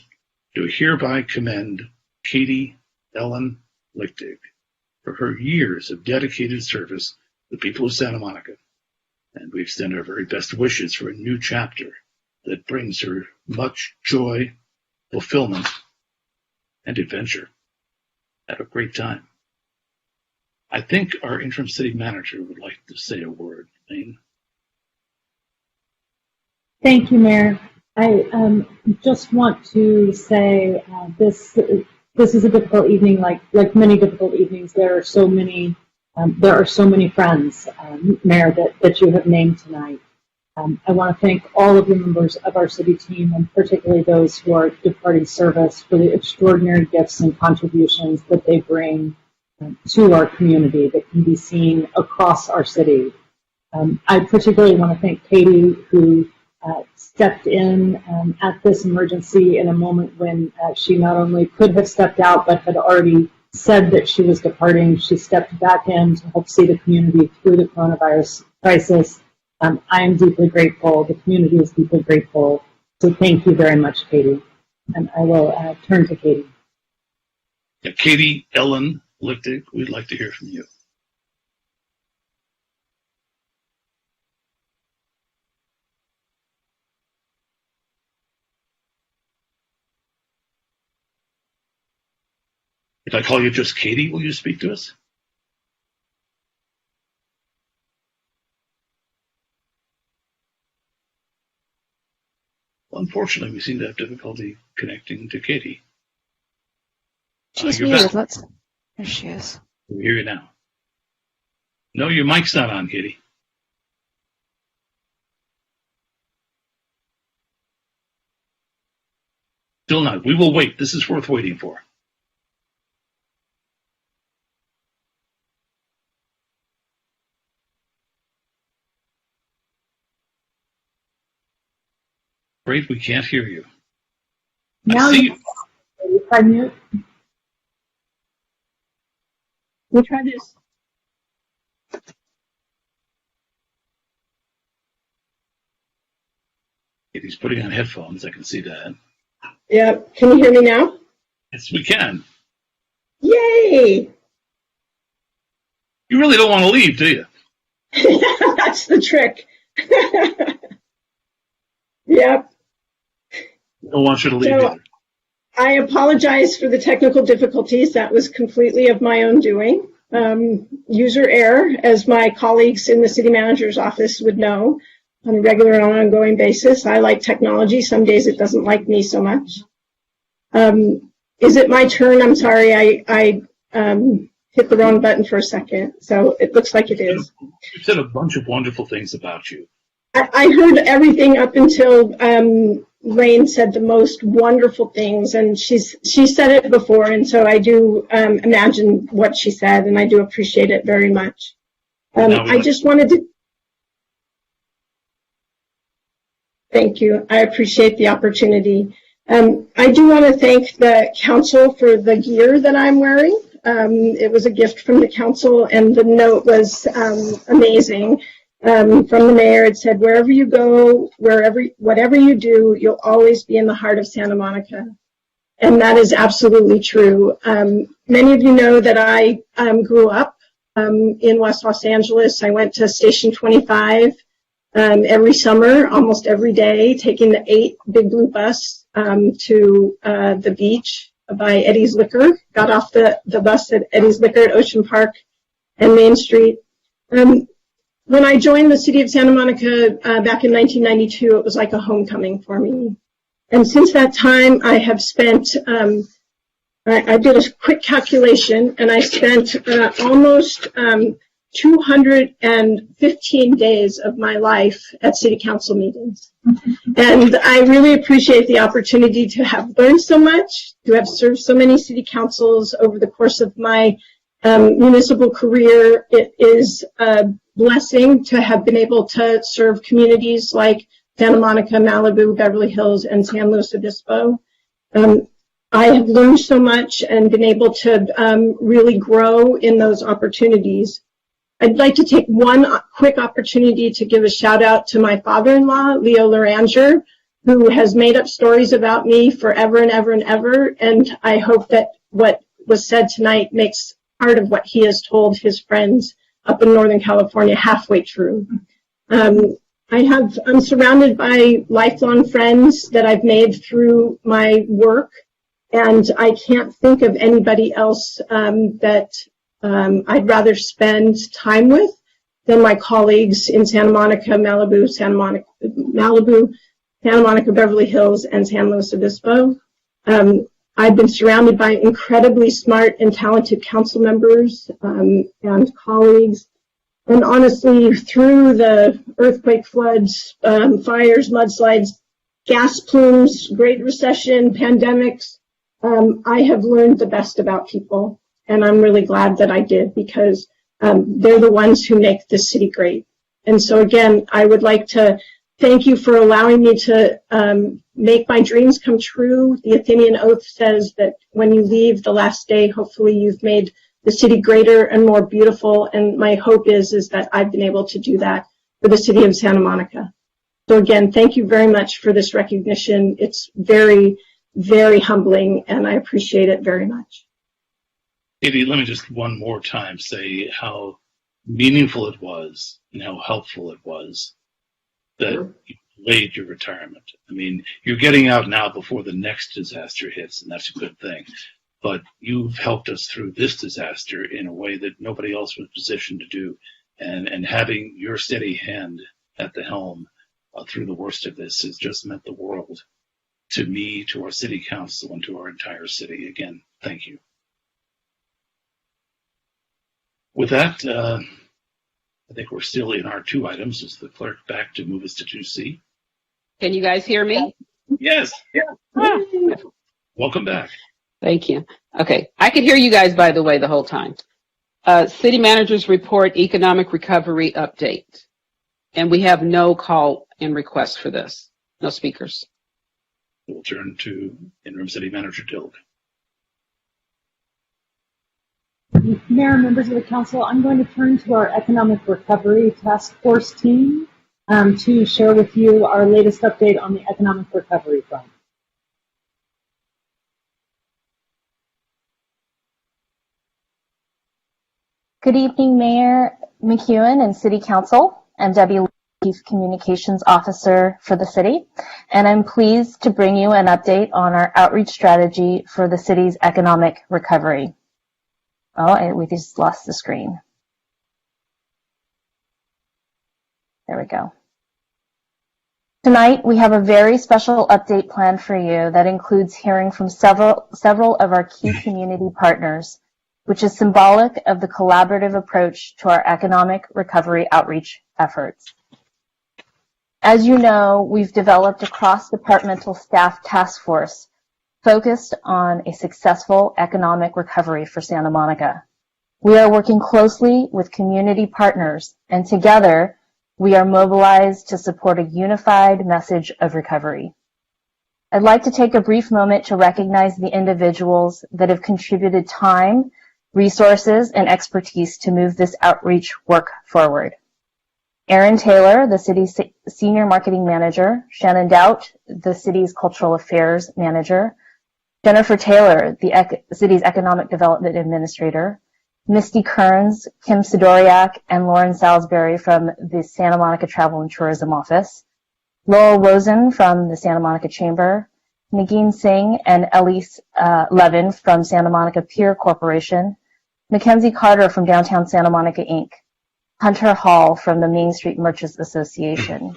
do hereby commend Katie Ellen Lichtig for her years of dedicated service to the people of Santa Monica, and we extend our very best wishes for a new chapter that brings her much joy, fulfillment, and adventure. Have a great time. I think our interim city manager would like to say a word. Lane? Thank you, Mayor. I just want to say this is a difficult evening. Like many difficult evenings, there are so many friends, Mayor, that you have named tonight. I want to thank all of the members of our city team, and particularly those who are departing service, for the extraordinary gifts and contributions that they bring to our community that can be seen across our city. I particularly want to thank Katie, who stepped in at this emergency in a moment when she not only could have stepped out, but had already said that she was departing. She stepped back in to help see the community through the coronavirus crisis. I am deeply grateful. The community is deeply grateful. So thank you very much, Katie. And I will turn to Katie. Yeah, Katie Ellen Lichtig, we'd like to hear from you. If I call you just Katie, will you speak to us? Well, unfortunately, we seem to have difficulty connecting to Katie. She's You're muted. back. There she is. We hear you now. No, your mic's not on, Katie. Still not. We will wait. This is worth waiting for. Great, we can't hear you. Now I see you. Try mute. We'll try this. Katie's putting on headphones. I can see that. Yeah, can you hear me now? Yes, we can. Yay! You really don't want to leave, do you? That's the trick. Yep. I don't want you to leave either. I apologize for the technical difficulties. That was completely of my own doing. User error, as my colleagues in the city manager's office would know on a regular and ongoing basis. I like technology. Some days it doesn't like me so much. Is it my turn? I'm sorry. I hit the wrong button for a second. So it looks like it is. You said a bunch of wonderful things about you. I heard everything up until Lane said the most wonderful things, and she said it before, and so I do imagine what she said, and I do appreciate it very much. I just wanted to thank you. I appreciate the opportunity. I do want to thank the council for the gear that I'm wearing. It was a gift from the council, and the note was amazing. From the mayor, it said, wherever you go, whatever you do, you'll always be in the heart of Santa Monica. And that is absolutely true. Many of you know that I grew up in West Los Angeles. I went to Station 25 every summer, almost every day, taking the 8 Big Blue bus to the beach by Eddie's Liquor. Got off the bus at Eddie's Liquor at Ocean Park and Main Street. When I joined the city of Santa Monica back in 1992, it was like a homecoming for me. And since that time, I have spent, I did a quick calculation, and I spent almost 215 days of my life at city council meetings. And I really appreciate the opportunity to have learned so much, to have served so many city councils over the course of my municipal career. It is a blessing to have been able to serve communities like Santa Monica, Malibu, Beverly Hills, and San Luis Obispo. I have learned so much and been able to really grow in those opportunities. I'd like to take one quick opportunity to give a shout out to my father-in-law, Leo Loranger, who has made up stories about me forever and ever and ever. And I hope that what was said tonight makes part of what he has told his friends up in Northern California halfway true. I'm surrounded by lifelong friends that I've made through my work, and I can't think of anybody else that I'd rather spend time with than my colleagues in Santa Monica, Malibu, Santa Monica, Beverly Hills, and San Luis Obispo. I've been surrounded by incredibly smart and talented council members and colleagues. And honestly, through the earthquake, floods, fires, mudslides, gas plumes, Great Recession, pandemics, I have learned the best about people. And I'm really glad that I did, because they're the ones who make this city great. And so again, I would like to thank you for allowing me to make my dreams come true. The Athenian Oath says that when you leave the last day, hopefully you've made the city greater and more beautiful. And my hope is that I've been able to do that for the city of Santa Monica. So again, thank you very much for this recognition. It's very, very humbling, and I appreciate it very much. Katie, let me just one more time say how meaningful it was and how helpful it was that you delayed your retirement. I mean, you're getting out now before the next disaster hits, and that's a good thing. But you've helped us through this disaster in a way that nobody else was positioned to do. And having your steady hand at the helm through the worst of this has just meant the world to me, to our city council, and to our entire city. Again, thank you. With that, I think we're still in our 2 items. Is the clerk back to move us to 2C? Can you guys hear me? Yes. Welcome back. Thank you. Okay. I could hear you guys, by the way, the whole time. City Manager's Report Economic Recovery Update. And we have no call and request for this. No speakers. We'll turn to Interim City Manager Dilg. Mayor and members of the council, I'm going to turn to our Economic Recovery Task Force team to share with you our latest update on the economic recovery front. Good evening, Mayor McEwen and City Council. I'm Debbie, Chief Communications Officer for the city, and I'm pleased to bring you an update on our outreach strategy for the city's economic recovery. Oh, we just lost the screen. There we go. Tonight, we have a very special update planned for you that includes hearing from several of our key community partners, which is symbolic of the collaborative approach to our economic recovery outreach efforts. As you know, we've developed a cross-departmental staff task force focused on a successful economic recovery for Santa Monica. We are working closely with community partners, and together we are mobilized to support a unified message of recovery. I'd like to take a brief moment to recognize the individuals that have contributed time, resources, and expertise to move this outreach work forward. Erin Taylor, the city's Senior Marketing Manager, Shannon Doubt, the city's Cultural Affairs Manager, Jennifer Taylor, the city's Economic Development Administrator, Misty Kearns, Kim Sidoriak, and Lauren Salisbury from the Santa Monica Travel and Tourism Office, Laurel Rosen from the Santa Monica Chamber, Nagin Singh and Elise Levin from Santa Monica Pier Corporation, Mackenzie Carter from Downtown Santa Monica, Inc., Hunter Hall from the Main Street Merchants Association,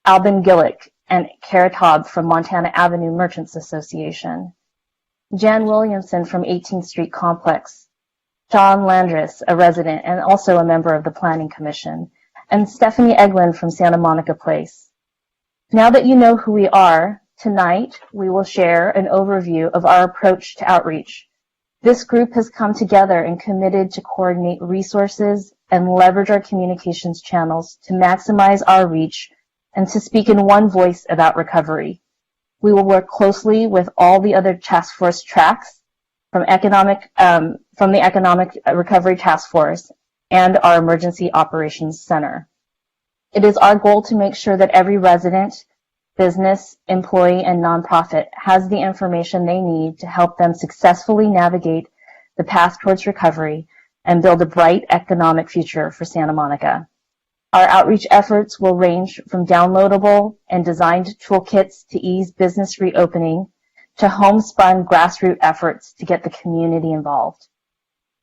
Albin Gillick and Kara Taub from Montana Avenue Merchants Association, Jan Williamson from 18th Street Complex, John Landris, a resident and also a member of the Planning Commission, and Stephanie Eglin from Santa Monica Place. Now that you know who we are, tonight we will share an overview of our approach to outreach. This group has come together and committed to coordinate resources and leverage our communications channels to maximize our reach and to speak in one voice about recovery. We will work closely with all the other task force tracks from the Economic Recovery Task Force and our Emergency Operations Center. It is our goal to make sure that every resident, business, employee, and nonprofit has the information they need to help them successfully navigate the path towards recovery and build a bright economic future for Santa Monica. Our outreach efforts will range from downloadable and designed toolkits to ease business reopening to homespun grassroots efforts to get the community involved.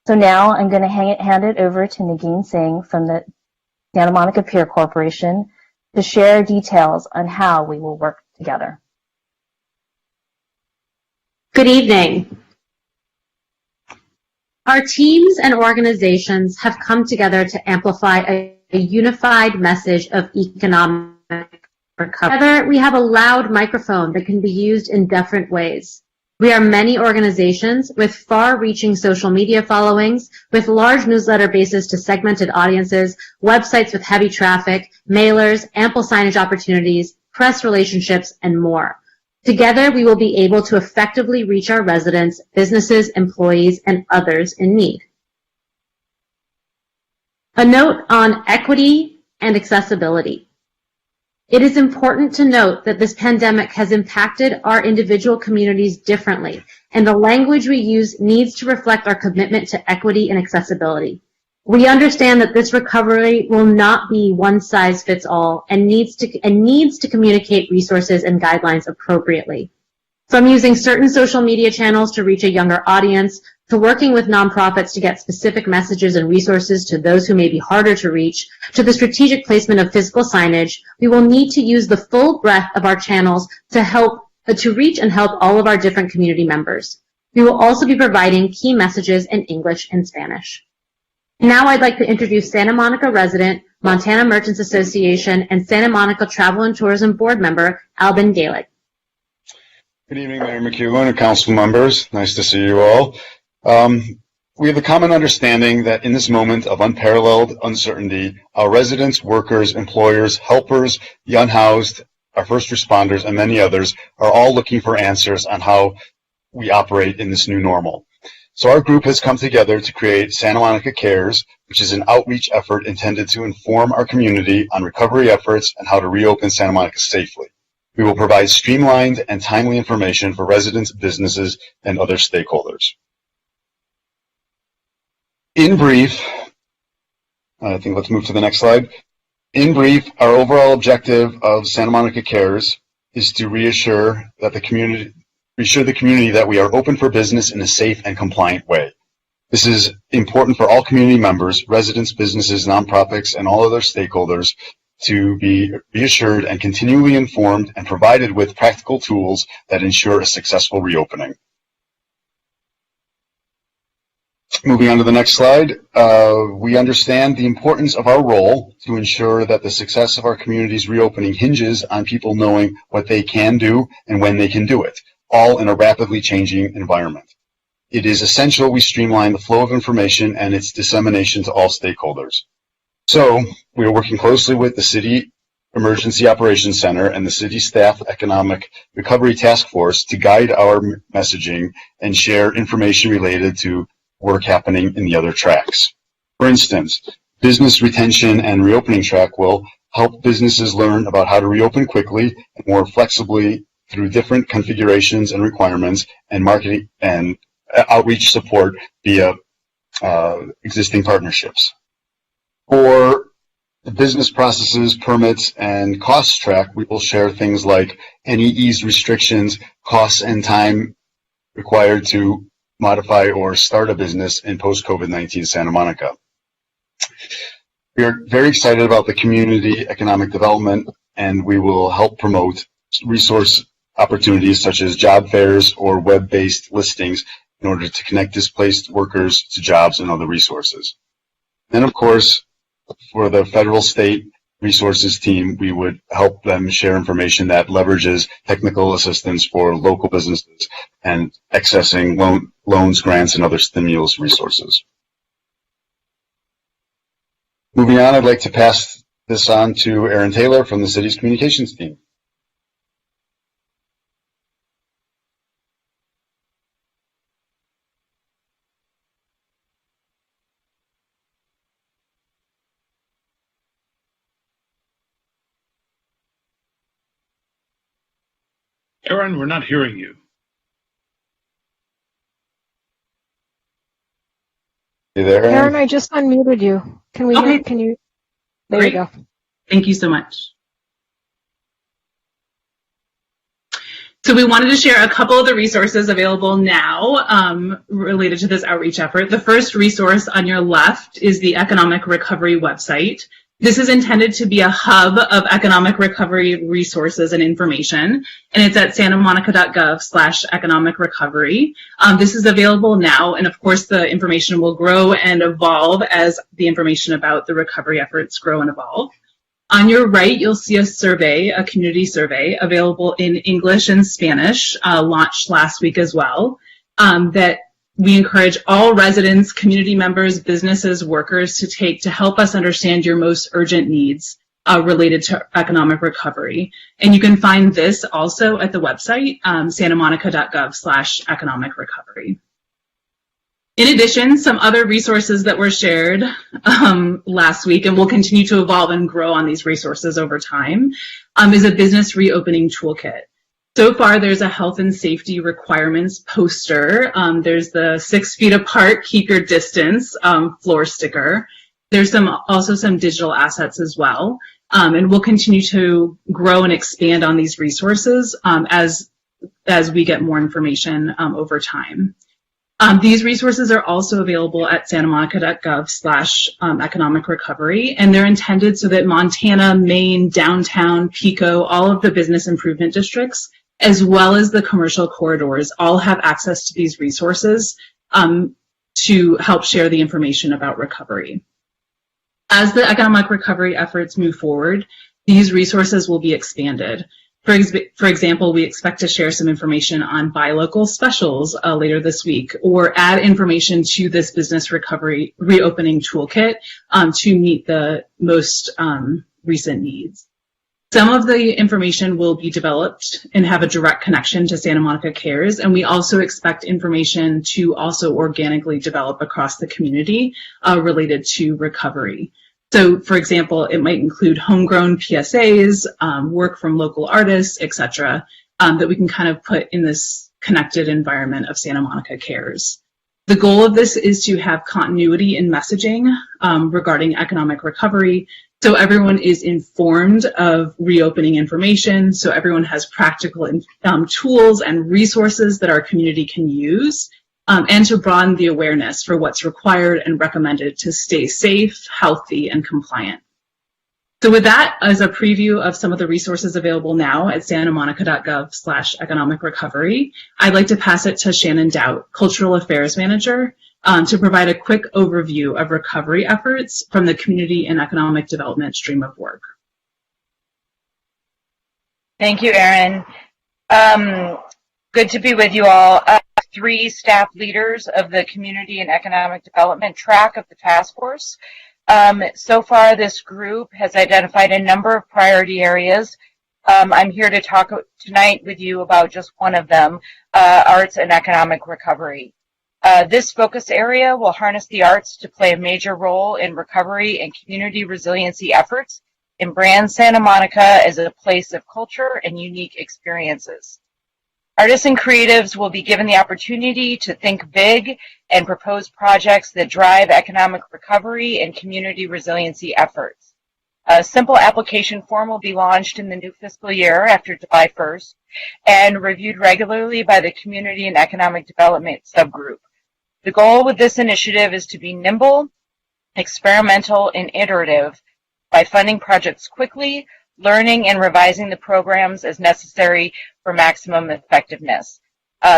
So now I'm going to hand it over to Nagin Singh from the Santa Monica Pier Corporation to share details on how we will work together. Good evening. Our teams and organizations have come together to amplify a unified message of economic recovery. Together, we have a loud microphone that can be used in different ways. We are many organizations with far-reaching social media followings, with large newsletter bases to segmented audiences, websites with heavy traffic, mailers, ample signage opportunities, press relationships, and more. Together, we will be able to effectively reach our residents, businesses, employees, and others in need. A note on equity and accessibility. It is important to note that this pandemic has impacted our individual communities differently, and the language we use needs to reflect our commitment to equity and accessibility. We understand that this recovery will not be one size fits all and needs to communicate resources and guidelines appropriately. From using certain social media channels to reach a younger audience, to working with nonprofits to get specific messages and resources to those who may be harder to reach, to the strategic placement of physical signage, we will need to use the full breadth of our channels to reach and help all of our different community members. We will also be providing key messages in English and Spanish. Now I'd like to introduce Santa Monica resident, Montana Merchants Association, and Santa Monica Travel and Tourism Board member, Albin Gaelic. Good evening, Mayor McEwen and council members. Nice to see you all. We have a common understanding that in this moment of unparalleled uncertainty, our residents, workers, employers, helpers, the unhoused, our first responders, and many others are all looking for answers on how we operate in this new normal. So our group has come together to create Santa Monica Cares, which is an outreach effort intended to inform our community on recovery efforts and how to reopen Santa Monica safely. We will provide streamlined and timely information for residents, businesses, and other stakeholders. In brief, I think let's move to the next slide. In brief, our overall objective of Santa Monica Cares is to reassure the community that we are open for business in a safe and compliant way. This is important for all community members, residents, businesses, nonprofits, and all other stakeholders to be reassured and continually informed and provided with practical tools that ensure a successful reopening. Moving on to the next slide, we understand the importance of our role to ensure that the success of our community's reopening hinges on people knowing what they can do and when they can do it, all in a rapidly changing environment. It is essential we streamline the flow of information and its dissemination to all stakeholders. So, we are working closely with the City Emergency Operations Center and the City Staff Economic Recovery Task Force to guide our messaging and share information related to work happening in the other tracks. For instance, Business Retention and Reopening track will help businesses learn about how to reopen quickly and more flexibly through different configurations and requirements, and marketing and outreach support via existing partnerships. For the business processes, permits, and costs track, we will share things like any ease restrictions, costs, and time required to modify or start a business in post-COVID-19 Santa Monica. We are very excited about the community economic development, and we will help promote resource opportunities such as job fairs or web-based listings in order to connect displaced workers to jobs and other resources. Then, of course, for the federal state resources team, we would help them share information that leverages technical assistance for local businesses and accessing loans, grants, and other stimulus resources. Moving on, I'd like to pass this on to Aaron Taylor from the city's communications team. Aaron, we're not hearing you. You there, Aaron? Aaron, I just unmuted you. Can we? Okay. Can you? There Great. you go. Thank you so much. So we wanted to share a couple of the resources available now related to this outreach effort. The first resource on your left is the Economic Recovery website. This is intended to be a hub of economic recovery resources and information, and it's at santamonica.gov/economic recovery. This is available now, and of course the information will grow and evolve as the information about the recovery efforts grow and evolve. On your right, you'll see a survey, a community survey, available in English and Spanish, launched last week as well, that we encourage all residents, community members, businesses, workers to take to help us understand your most urgent needs related to economic recovery. And you can find this also at the website, santamonica.gov/economic recovery. In addition, some other resources that were shared last week and will continue to evolve and grow on these resources over time is a business reopening toolkit. So far, there's a health and safety requirements poster. There's the 6 feet apart, keep your distance floor sticker. There's also some digital assets as well. And we'll continue to grow and expand on these resources as we get more information over time. These resources are also available at santamonica.gov/economic recovery, and they're intended so that Montana, Maine, downtown, Pico, all of the business improvement districts, as well as the commercial corridors, all have access to these resources to help share the information about recovery. As the economic recovery efforts move forward, these resources will be expanded. For example, we expect to share some information on buy local specials later this week, or add information to this business recovery reopening toolkit to meet the most recent needs. Some of the information will be developed and have a direct connection to Santa Monica Cares, and we also expect information to also organically develop across the community related to recovery. So, for example, it might include homegrown PSAs, work from local artists, etc., that we can kind of put in this connected environment of Santa Monica Cares. The goal of this is to have continuity in messaging regarding economic recovery, so everyone is informed of reopening information, so everyone has practical tools and resources that our community can use, and to broaden the awareness for what's required and recommended to stay safe, healthy, and compliant. So with that, as a preview of some of the resources available now at santamonica.gov/economic recovery, I'd like to pass it to Shannon Doubt, Cultural Affairs Manager, to provide a quick overview of recovery efforts from the community and economic development stream of work. Thank you, Erin. Good to be with you all. 3 staff leaders of the Community and Economic Development track of the task force. So far, this group has identified a number of priority areas. I'm here to talk tonight with you about just one of them, arts and economic recovery. This focus area will harness the arts to play a major role in recovery and community resiliency efforts and brand Santa Monica as a place of culture and unique experiences. Artists and creatives will be given the opportunity to think big and propose projects that drive economic recovery and community resiliency efforts. A simple application form will be launched in the new fiscal year after July 1st and reviewed regularly by the Community and Economic Development subgroup. The goal with this initiative is to be nimble, experimental, and iterative by funding projects quickly, learning and revising the programs as necessary for maximum effectiveness.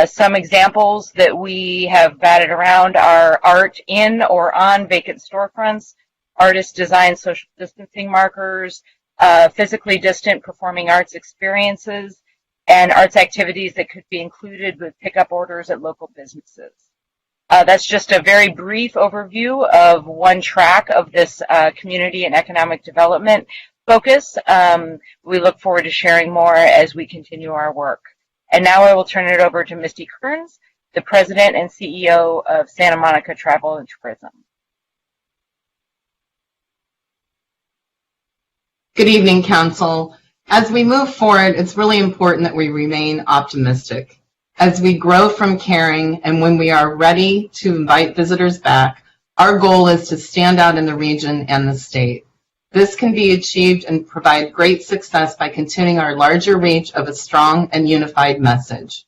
Some examples that we have batted around are art in or on vacant storefronts, artists design social distancing markers, physically distant performing arts experiences, and arts activities that could be included with pickup orders at local businesses. That's just a very brief overview of one track of this community and economic development focus. We look forward to sharing more as we continue our work. And now I will turn it over to Misty Kearns, the President and CEO of Santa Monica Travel and Tourism. Good evening, Council. As we move forward, it's really important that we remain optimistic. As we grow from caring and when we are ready to invite visitors back, our goal is to stand out in the region and the state. This can be achieved and provide great success by continuing our larger reach of a strong and unified message.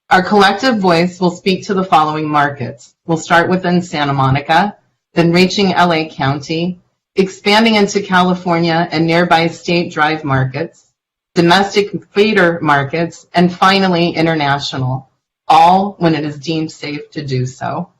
Our collective voice will speak to the following markets. We'll start within Santa Monica, then reaching LA County, expanding into California and nearby state drive markets, domestic feeder markets, and finally international, all when it is deemed safe to do so.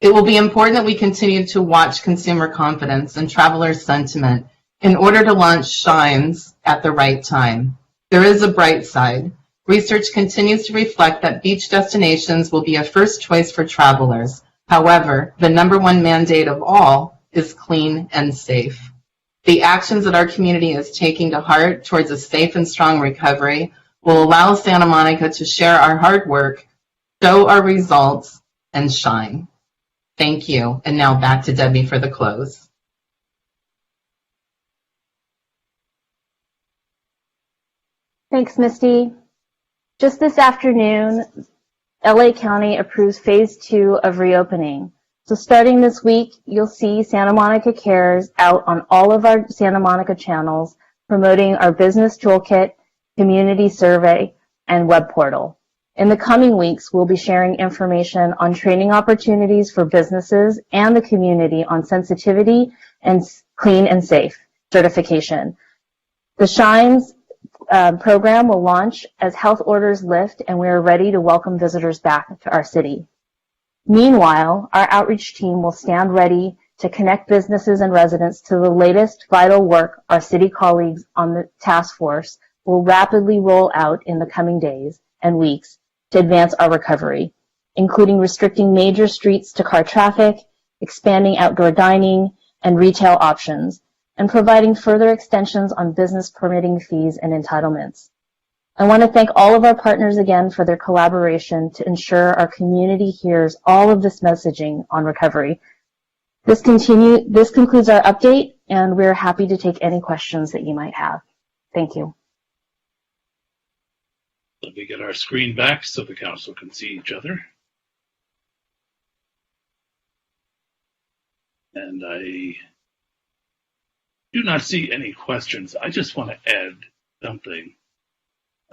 It will be important that we continue to watch consumer confidence and traveler sentiment in order to launch Shines at the right time. There is a bright side. Research continues to reflect that beach destinations will be a first choice for travelers. However, the #1 mandate of all is clean and safe. The actions that our community is taking to heart towards a safe and strong recovery will allow Santa Monica to share our hard work, show our results, and shine. Thank you. And now back to Debbie for the close. Thanks, Misty. Just this afternoon, LA County approves Phase 2 of reopening. So starting this week, you'll see Santa Monica Cares out on all of our Santa Monica channels promoting our business toolkit, community survey, and web portal. In the coming weeks, we'll be sharing information on training opportunities for businesses and the community on sensitivity and clean and safe certification. The Shines program will launch as health orders lift, and we are ready to welcome visitors back to our city. Meanwhile, our outreach team will stand ready to connect businesses and residents to the latest vital work our city colleagues on the task force will rapidly roll out in the coming days and weeks to advance our recovery, including restricting major streets to car traffic, expanding outdoor dining and retail options, and providing further extensions on business permitting fees and entitlements. I want to thank all of our partners again for their collaboration to ensure our community hears all of this messaging on recovery. This concludes our update, and we're happy to take any questions that you might have. Thank you. Let me get our screen back so the council can see each other. And I do not see any questions. I just want to add something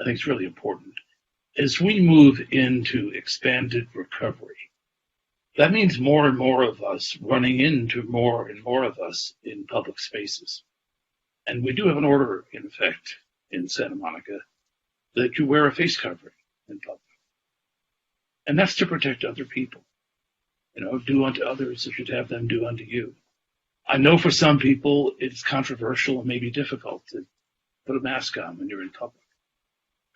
I think it's really important. As we move into expanded recovery, that means more and more of us running into more and more of us in public spaces. And we do have an order in effect in Santa Monica that you wear a face covering in public. And that's to protect other people. You know, do unto others as you'd have them do unto you. I know for some people it's controversial and maybe difficult to put a mask on when you're in public.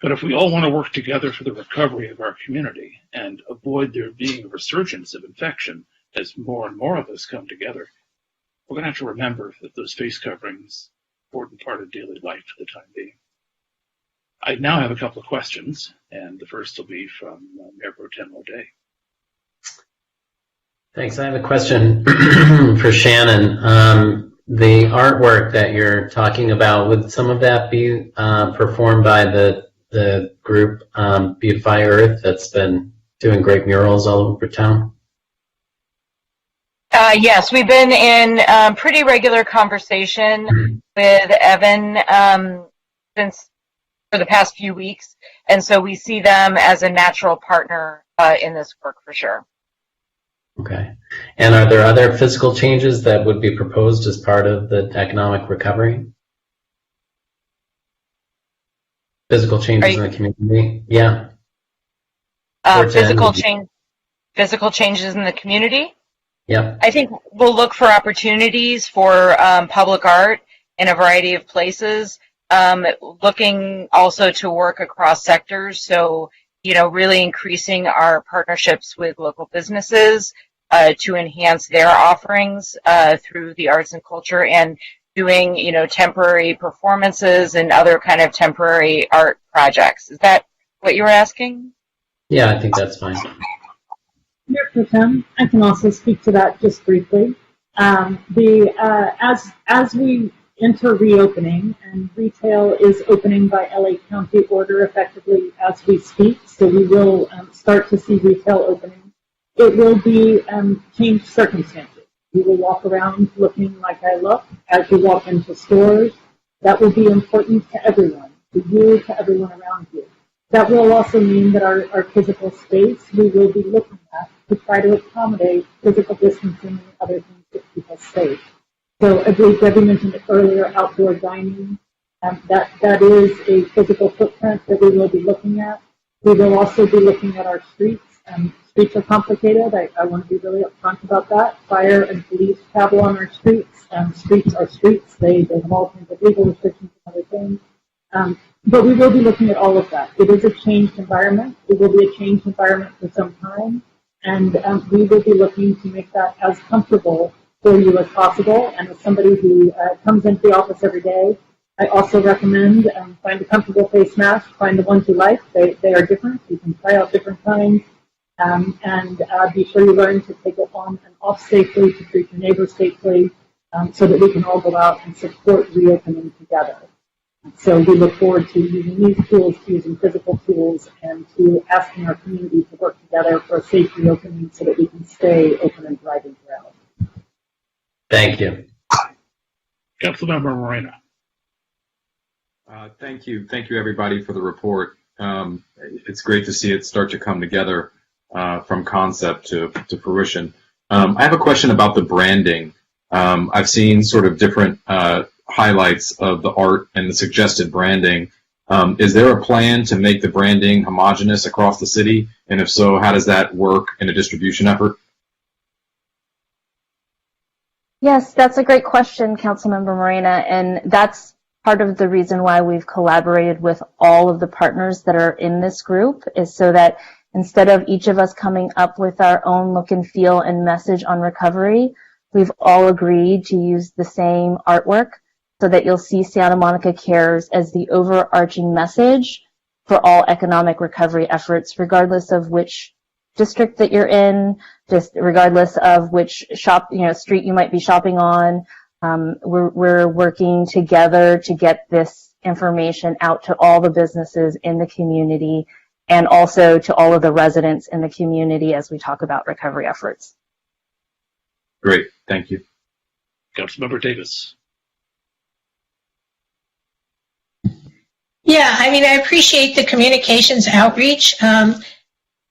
But if we all want to work together for the recovery of our community and avoid there being a resurgence of infection as more and more of us come together, we're going to have to remember that those face coverings are an important part of daily life for the time being. I now have a couple of questions, and the first will be from Mayor Pro Tem O'Day. Thanks. I have a question for Shannon. The artwork that you're talking about, would some of that be performed by the group Beautify Earth that's been doing great murals all over town? Yes, we've been in pretty regular conversation with Evan since for the past few weeks, and so we see them as a natural partner in this work for sure. Okay. And are there other physical changes that would be proposed as part of the economic recovery? Physical changes in the community? Yeah. Physical changes in the community? Yeah. I think we'll look for opportunities for public art in a variety of places, looking also to work across sectors. So, you know, really increasing our partnerships with local businesses to enhance their offerings through the arts and culture, and doing, you know, temporary performances and other kind of temporary art projects. Is that what you were asking? Yeah, I think that's fine. Mayor Pro Tem, I can also speak to that just briefly. As we enter reopening, and retail is opening by LA County order effectively as we speak, so we will start to see retail opening. It will be changed circumstances. You will walk around looking like I look as you walk into stores. That will be important to everyone, to you, to everyone around you. That will also mean that our physical space, we will be looking at to try to accommodate physical distancing and other things that keep us safe. So I believe Debbie mentioned it earlier, outdoor dining. That is a physical footprint that we will be looking at. We will also be looking at our streets. Streets are complicated. I want to be really upfront about that. Fire and police travel on our streets. Streets are streets. They have all kinds of legal restrictions and other things. But we will be looking at all of that. It is a changed environment. It will be a changed environment for some time. And we will be looking to make that as comfortable for you as possible. And as somebody who comes into the office every day, I also recommend find a comfortable face mask, find the ones you like. They are different. You can try out different kinds. And be sure you learn to take it on and off safely, to treat your neighbors safely, so that we can all go out and support reopening together. So we look forward to using these tools, to using physical tools, and to asking our community to work together for a safe reopening so that we can stay open and thriving throughout. Thank you. Councilmember Moreno. Thank you. Thank you, everybody, for the report. It's great to see it start to come together from concept to fruition. I have a question about the branding. I've seen sort of different highlights of the art and the suggested branding. Is there a plan to make the branding homogeneous across the city? And if so, how does that work in a distribution effort? Yes, that's a great question, Councilmember Morena, and that's part of the reason why we've collaborated with all of the partners that are in this group, is so that instead of each of us coming up with our own look and feel and message on recovery, we've all agreed to use the same artwork so that you'll see Santa Monica Cares as the overarching message for all economic recovery efforts, regardless of which district that you're in, just regardless of which street you might be shopping on. We're working together to get this information out to all the businesses in the community and also to all of the residents in the community as we talk about recovery efforts. Great, thank you. Councilmember Davis. Yeah, I mean, I appreciate the communications outreach. I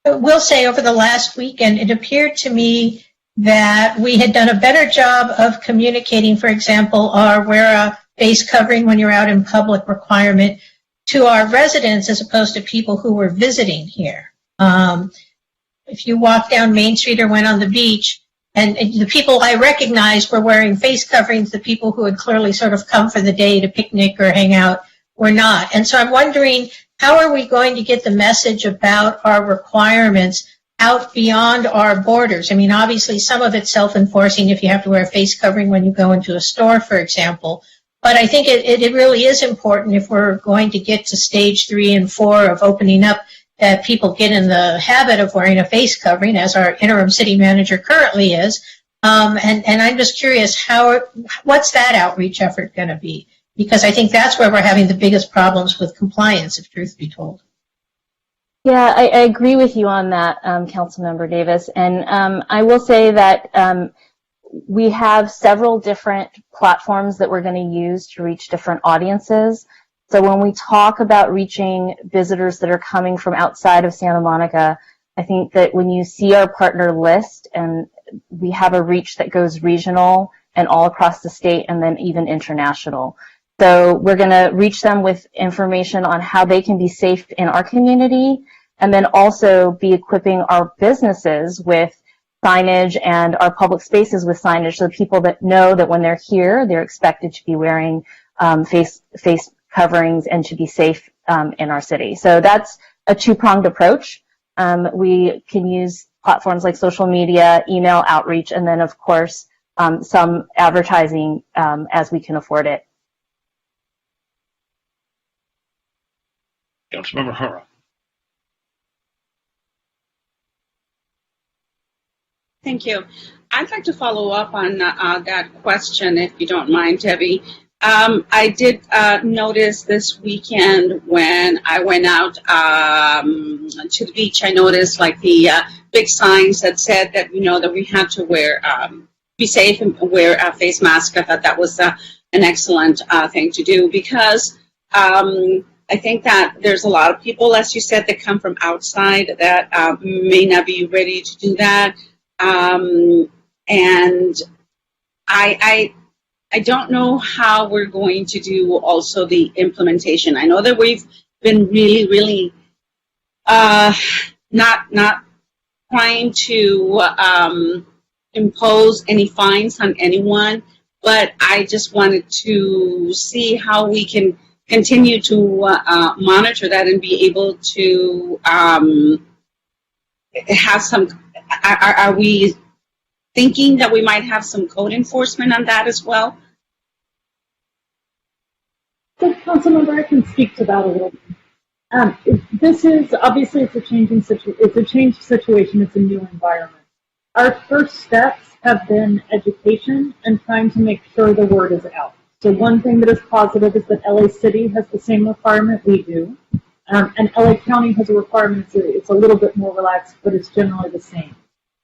will say over the last weekend, it appeared to me that we had done a better job of communicating, for example, our wear a face covering when you're out in public requirement to our residents as opposed to people who were visiting here. If you walk down Main Street or went on the beach, and the people I recognized were wearing face coverings, the people who had clearly sort of come for the day to picnic or hang out were not. And so I'm wondering, how are we going to get the message about our requirements out beyond our borders? I mean, obviously, some of it's self-enforcing if you have to wear a face covering when you go into a store, for example. But I think it really is important if we're going to get to stage 3 and 4 of opening up that people get in the habit of wearing a face covering, as our interim city manager currently is. And I'm just curious, what's that outreach effort going to be? Because I think that's where we're having the biggest problems with compliance, if truth be told. Yeah, I agree with you on that, Councilmember Davis. And I will say that we have several different platforms that we're going to use to reach different audiences. So when we talk about reaching visitors that are coming from outside of Santa Monica, I think that when you see our partner list, and we have a reach that goes regional and all across the state and then even international. So we're going to reach them with information on how they can be safe in our community, and then also be equipping our businesses with signage and our public spaces with signage, so people that know that when they're here, they're expected to be wearing face coverings and to be safe in our city. So that's a two-pronged approach. We can use platforms like social media, email outreach, and then, of course, some advertising as we can afford it. Councilmember Hara. Thank you. I'd like to follow up on that question, if you don't mind, Debbie. I did notice this weekend when I went out to the beach, I noticed like the big signs that said that, that we had to wear, be safe and wear a face mask. I thought that was an excellent thing to do, because I think that there's a lot of people, as you said, that come from outside that may not be ready to do that. And I I don't know how we're going to do also the implementation. I know that we've been really, really not trying to impose any fines on anyone, but I just wanted to see how we can continue to monitor that and be able to have some. Are we thinking that we might have some code enforcement on that as well? So, Councilmember, I can speak to that a little bit. This is obviously it's a changed situation. It's a new environment. Our first steps have been education and trying to make sure the word is out. So one thing that is positive is that LA City has the same requirement we do, and LA County has a requirement. It's a little bit more relaxed, but it's generally the same.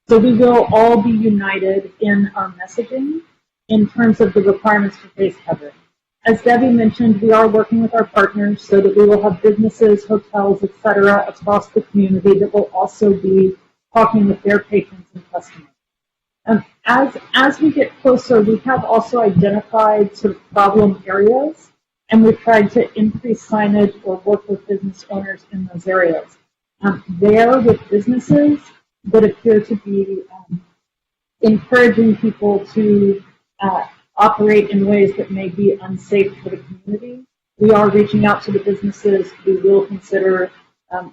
So we will all be united in our messaging in terms of the requirements for face covering. As Debbie mentioned, we are working with our partners so that we will have businesses, hotels, etc., across the community that will also be talking with their patrons and customers. As we get closer, we have also identified sort of problem areas, and we've tried to increase signage or work with business owners in those areas. There, with businesses that appear to be encouraging people to operate in ways that may be unsafe for the community, we are reaching out to the businesses. We will consider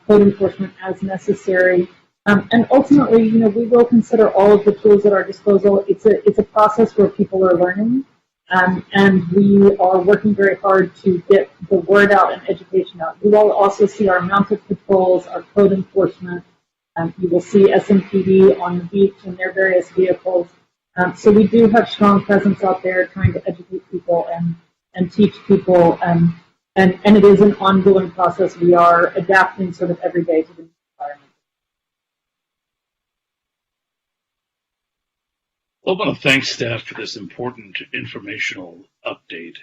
code enforcement as necessary. And ultimately, we will consider all of the tools at our disposal. It's a process where people are learning, and we are working very hard to get the word out and education out. You will also see our mounted patrols, our code enforcement. You will see SMPD on the beach in their various vehicles. So we do have strong presence out there trying to educate people and teach people, and it is an ongoing process. We are adapting sort of every day to the new environment. I want to thank staff for this important informational update.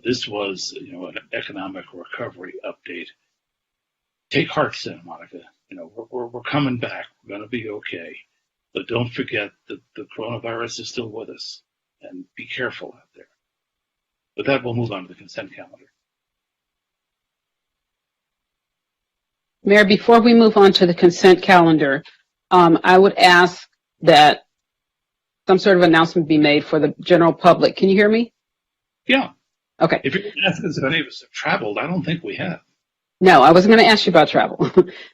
This was, an economic recovery update. Take heart, Santa Monica. We're coming back. We're going to be okay. But don't forget that the coronavirus is still with us, and be careful out there. With that, we'll move on to the consent calendar. Mayor, before we move on to the consent calendar, I would ask that some sort of announcement be made for the general public. Can you hear me? Yeah. Okay. If you're going to ask us if any of us have traveled, I don't think we have. No, I wasn't going to ask you about travel.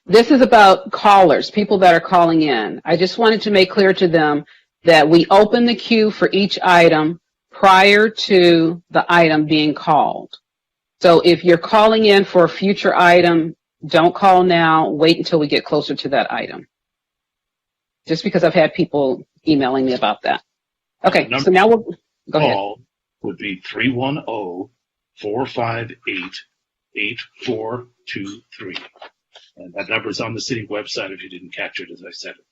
This is about callers, people that are calling in. I just wanted to make clear to them that we open the queue for each item prior to the item being called. So if you're calling in for a future item, don't call now. Wait until we get closer to that item. Just because I've had people emailing me about that. Okay, so now we'll go ahead. Call would be 310-458-8423. And that number is on the city website if you didn't catch it as I said it.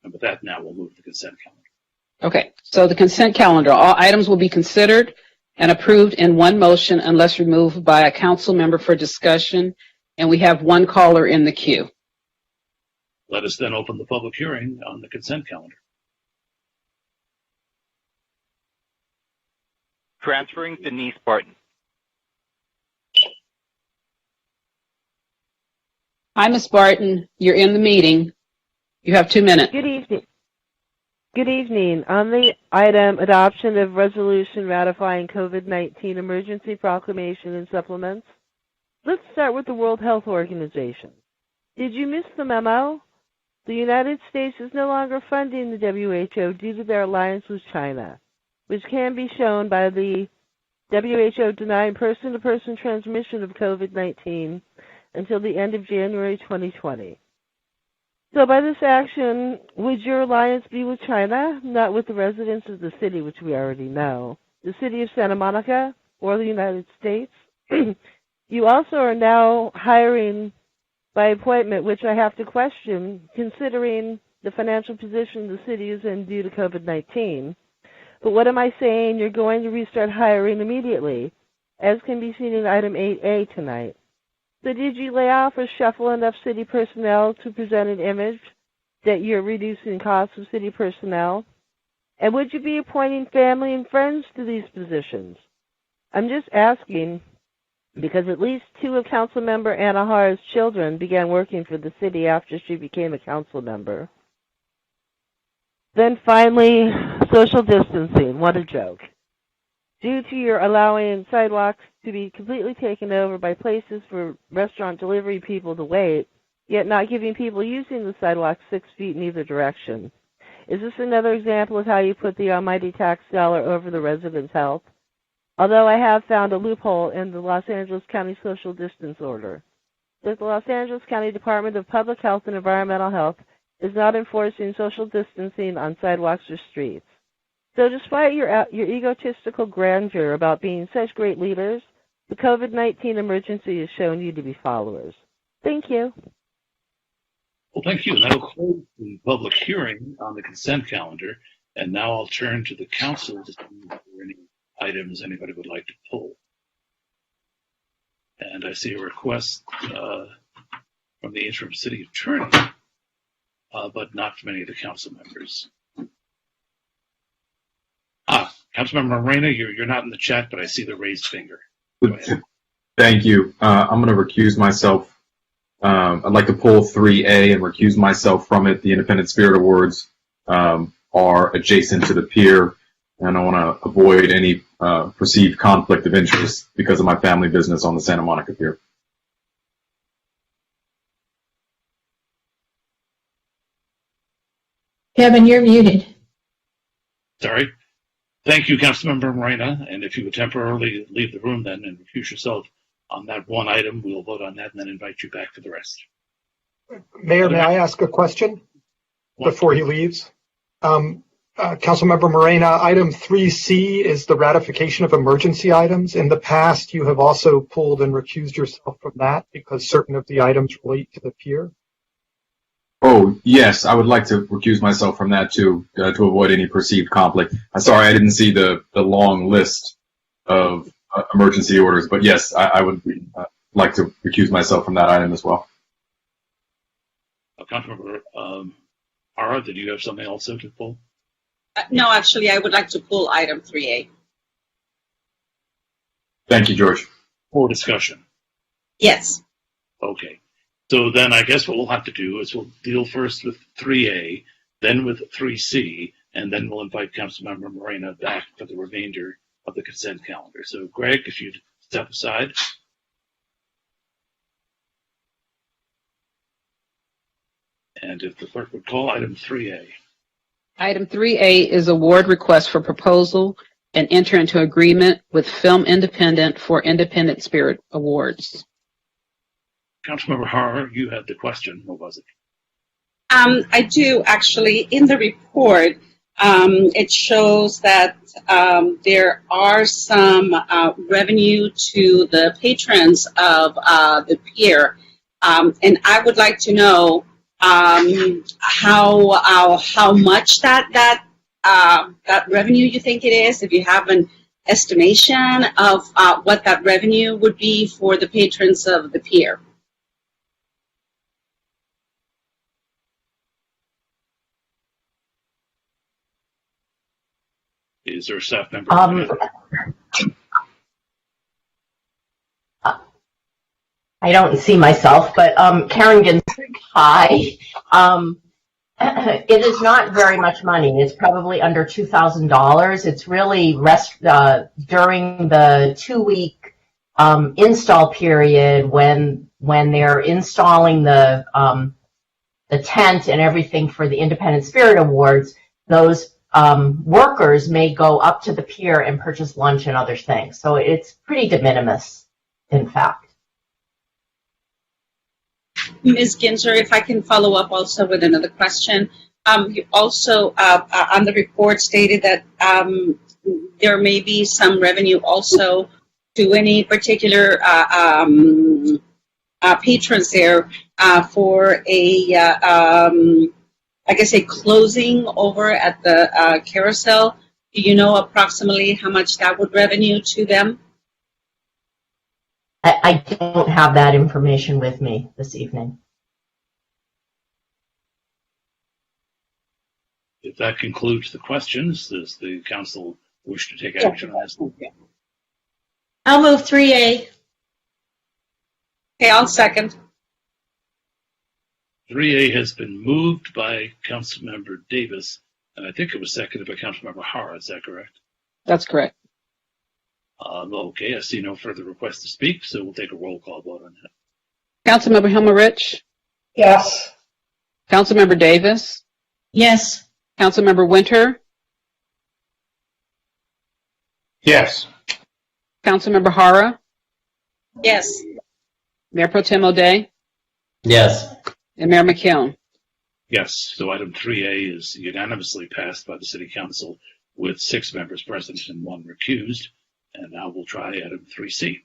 And with that, now we'll move to the consent calendar. Okay, so the consent calendar, all items will be considered and approved in one motion unless removed by a council member for discussion, and we have one caller in the queue. Let us then open the public hearing on the consent calendar. Transferring Denise Barton. Hi, Ms. Barton. You're in the meeting. You have 2 minutes. Good evening. Good evening. On the item, adoption of resolution ratifying COVID-19 emergency proclamation and supplements, let's start with the World Health Organization. Did you miss the memo? The United States is no longer funding the WHO due to their alliance with China, which can be shown by the WHO denying person-to-person transmission of COVID-19 until the end of January 2020. So by this action, would your alliance be with China, not with the residents of the city, which we already know, the city of Santa Monica, or the United States? You also are now hiring by appointment, which I have to question, considering the financial position the city is in due to COVID-19. But what am I saying? You're going to restart hiring immediately, as can be seen in item 8A tonight. So did you lay off or shuffle enough city personnel to present an image that you're reducing costs of city personnel? And would you be appointing family and friends to these positions? I'm just asking because at least 2 of Councilmember Anna Hara's children began working for the city after she became a council member. Then finally, social distancing. What a joke. Due to your allowing sidewalks to be completely taken over by places for restaurant delivery people to wait, yet not giving people using the sidewalk 6 feet in either direction. Is this another example of how you put the almighty tax dollar over the residents' health? Although I have found a loophole in the Los Angeles County Social Distance Order. The Los Angeles County Department of Public Health and Environmental Health is not enforcing social distancing on sidewalks or streets. So despite your egotistical grandeur about being such great leaders, the COVID-19 emergency has shown you to be followers. Thank you. Well, thank you. And that'll close the public hearing on the consent calendar. And now I'll turn to the council to see if there are any items anybody would like to pull. And I see a request from the interim city attorney, but not from any of the council members. Councilmember Moreno, you're not in the chat, but I see the raised finger. Go ahead. Thank you. I'm going to recuse myself. I'd like to pull 3A and recuse myself from it. The Independent Spirit Awards are adjacent to the pier, and I want to avoid any perceived conflict of interest because of my family business on the Santa Monica Pier. Kevin, you're muted. Sorry. Thank you, Councilmember Moreno. And if you would temporarily leave the room then and recuse yourself on that one item, we'll vote on that and then invite you back for the rest. Mayor, may I ask a question before he leaves? Councilmember Moreno, item 3C is the ratification of emergency items. In the past, you have also pulled and recused yourself from that because certain of the items relate to the pier. Oh, yes, I would like to recuse myself from that too, to avoid any perceived conflict. I'm sorry, I didn't see the long list of emergency orders, but yes, I would like to recuse myself from that item as well. Councilmember Hara, did you have something also to pull? No, actually, I would like to pull item 3A. Thank you, George. For discussion. Yes. Okay. So then I guess what we'll have to do is we'll deal first with 3A, then with 3C, and then we'll invite Councilmember Moreno back for the remainder of the consent calendar. So Greg, if you'd step aside. And if the clerk would call item 3A. Item 3A is award request for proposal and enter into agreement with Film Independent for Independent Spirit Awards. Councilmember Hara, you had the question. What was it? I do, actually. In the report, it shows that there are some revenue to the patrons of the pier. And I would like to know how much that revenue you think it is, if you have an estimation of what that revenue would be for the patrons of the pier. Is there a staff member? I don't see myself, but Karen Ginsburg, hi. It is not very much money. It's probably under $2,000. It's really during the 2-week install period when they're installing the tent and everything for the Independent Spirit Awards. Those workers may go up to the pier and purchase lunch and other things. So it's pretty de minimis, in fact. Ms. Ginzer, if I can follow up also with another question. You also, on the report, stated that there may be some revenue also to any particular patrons there for I guess a closing over at the carousel. Do you know approximately how much that would revenue to them? I don't have that information with me this evening. If that concludes the questions, does the council wish to take action on this? I'll move 3A. Okay, I'll second. 3A has been moved by Councilmember Davis, and I think it was seconded by Councilmember Hara. Is that correct? That's correct. Okay, I see no further requests to speak, so we'll take a roll call vote on that. Councilmember Himmerich? Yes. Councilmember Davis? Yes. Councilmember Winter? Yes. Councilmember Hara? Yes. Mayor Pro Tem O'Day? Yes. And Mayor McKeown? Yes, so item 3A is unanimously passed by the City Council with 6 members present and 1 recused. And now we'll try item 3C.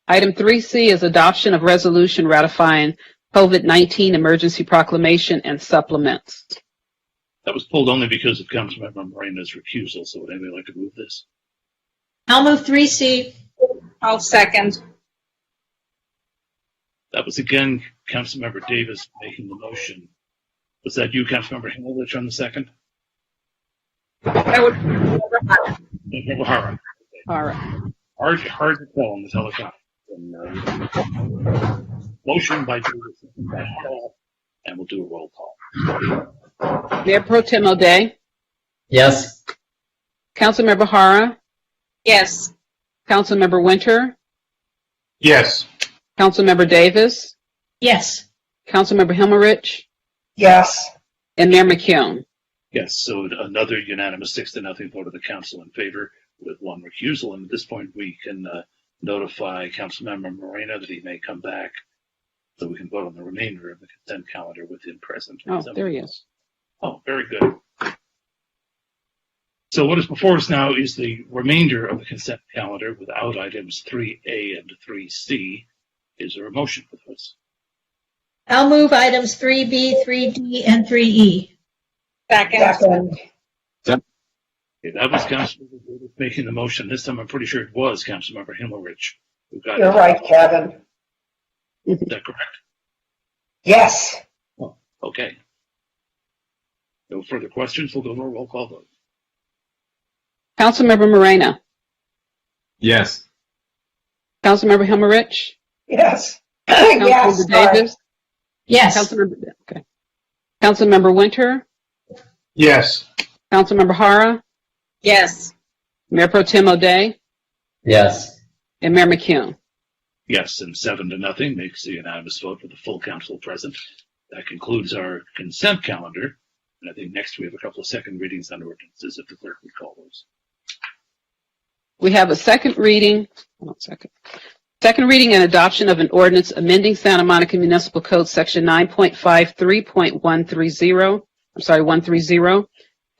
Item 3C is adoption of resolution ratifying COVID-19 emergency proclamation and supplements. That was pulled only because of Councilmember Moreno's recusal, so would anybody like to move this? I'll move 3C. I'll second. That was again Councilmember Davis making the motion. Was that you, Councilmember Himmelrich, on the second? That would be Councilmember Hara. All right. Hard to tell on the telecom. Motion by Davis, and we'll do a roll call. Mayor Pro Tem O'Day? Yes. Councilmember Hara? Yes. Councilmember Winter? Yes. Councilmember Davis? Yes. Councilmember Himmerich? Yes. And Mayor McKeown? Yes, so another unanimous 6-0 vote of the council in favor with 1 recusal. And at this point, we can notify Councilmember Moreno that he may come back so we can vote on the remainder of the consent calendar with him present. Oh, there he is. Oh, very good. So what is before us now is the remainder of the consent calendar without items 3A and 3C. Is there a motion for those? I'll move items 3B, 3D, and 3E. Second. Okay, that was Councilmember Davis making the motion. This time I'm pretty sure it was Councilmember Himmelrich who got You're it. right, Kevin. Is that correct? Yes. Oh, okay. No further questions. We'll go to a roll call vote. Councilmember Moreno? Yes. Councilmember Himmerich? Yes. Councilmember Yes. Davis? Yes. Okay. Councilmember Winter? Yes. Councilmember Hara? Yes. Mayor Pro Tem O'Day? Yes. And Mayor McKeown? Yes, and 7-0 makes the unanimous vote with the full council present. That concludes our consent calendar. And I think next we have a couple of second readings on ordinances, if the clerk would call those. We have a second reading. Second reading and adoption of an ordinance amending Santa Monica Municipal Code Section 9.53.130,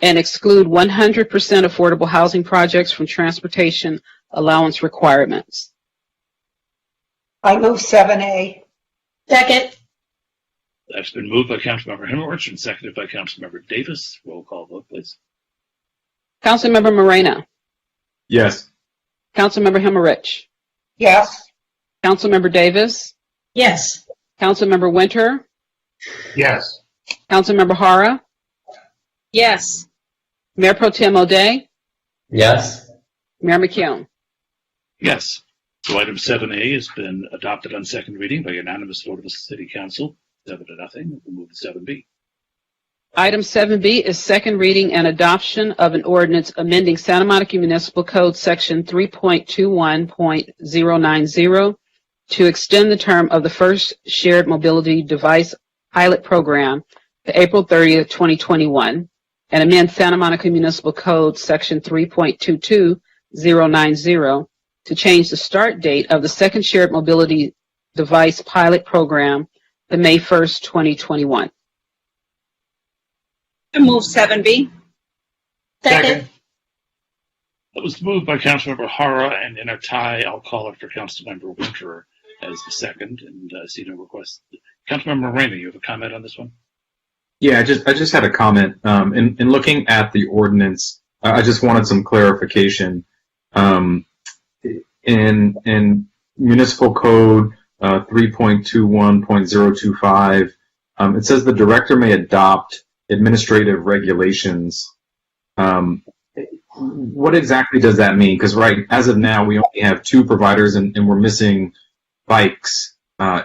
and exclude 100% affordable housing projects from transportation allowance requirements. I move 7A. Second. That's been moved by Councilmember Himmelrich and seconded by Councilmember Davis. Roll call vote, please. Councilmember Moreno? Yes. Councilmember Himmerich? Yes. Councilmember Davis? Yes. Councilmember Winter? Yes. Councilmember Hara? Yes. Mayor Pro Tem O'Day? Yes. Mayor McKeown? Yes. So item 7A has been adopted on second reading by unanimous vote of the City Council, 7-0. We'll move to 7B. Item 7B is second reading and adoption of an ordinance amending Santa Monica Municipal Code Section 3.21.090 to extend the term of the first shared mobility device pilot program to April 30th, 2021, and amend Santa Monica Municipal Code Section 3.22090 to change the start date of the second shared mobility device pilot program to May 1st, 2021. I move 7B. Second. That was moved by Councilmember Hara, and in a tie, I'll call it for Councilmember Winter as the second, and see no request. Councilmember Moreno, you have a comment on this one? Yeah, I just had a comment. In looking at the ordinance, I just wanted some clarification. In Municipal Code 3.21.025, it says the director may adopt administrative regulations. What exactly does that mean? Because as of now, we only have 2 providers, and we're missing bikes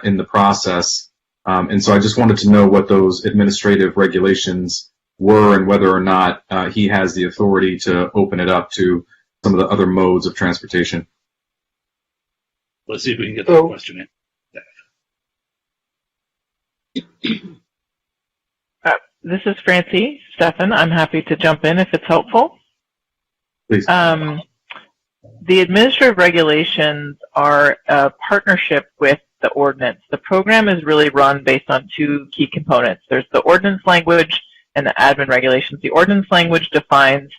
in the process. And so I just wanted to know what those administrative regulations were and whether or not he has the authority to open it up to some of the other modes of transportation. Let's see if we can get that question in. This is Francie Stefan. I'm happy to jump in if it's helpful. Please. The administrative regulations are a partnership with the ordinance. The program is really run based on 2 key components. There's the ordinance language and the admin regulations. The ordinance language defines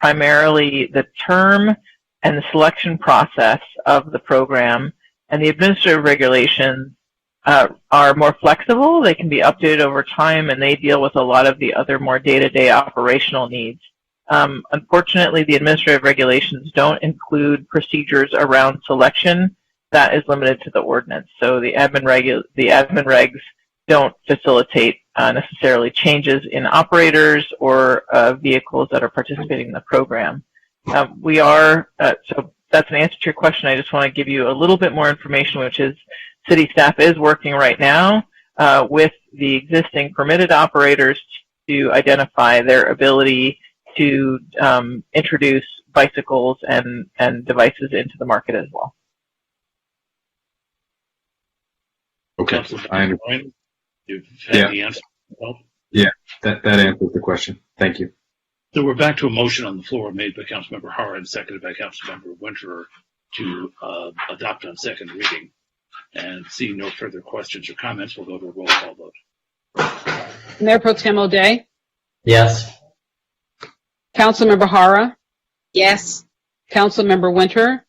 primarily the term and the selection process of the program, and the administrative regulations are more flexible. They can be updated over time, and they deal with a lot of the other more day-to-day operational needs. Unfortunately, the administrative regulations don't include procedures around selection. That is limited to the ordinance. So the admin regs don't facilitate necessarily changes in operators or vehicles that are participating in the program. So that's an answer to your question. I just want to give you a little bit more information, which is city staff is working right now with the existing permitted operators to identify their ability to introduce bicycles and devices into the market as well. Okay. I understand. You've had the answer. Well, yeah, that answers the question. Thank you. So we're back to a motion on the floor made by Councilmember Hara and seconded by Councilmember Winterer to adopt on second reading. And seeing no further questions or comments, we'll go to a roll call vote. Mayor Pro Tem O'Day? Yes. Councilmember Hara? Yes. Councilmember Winter?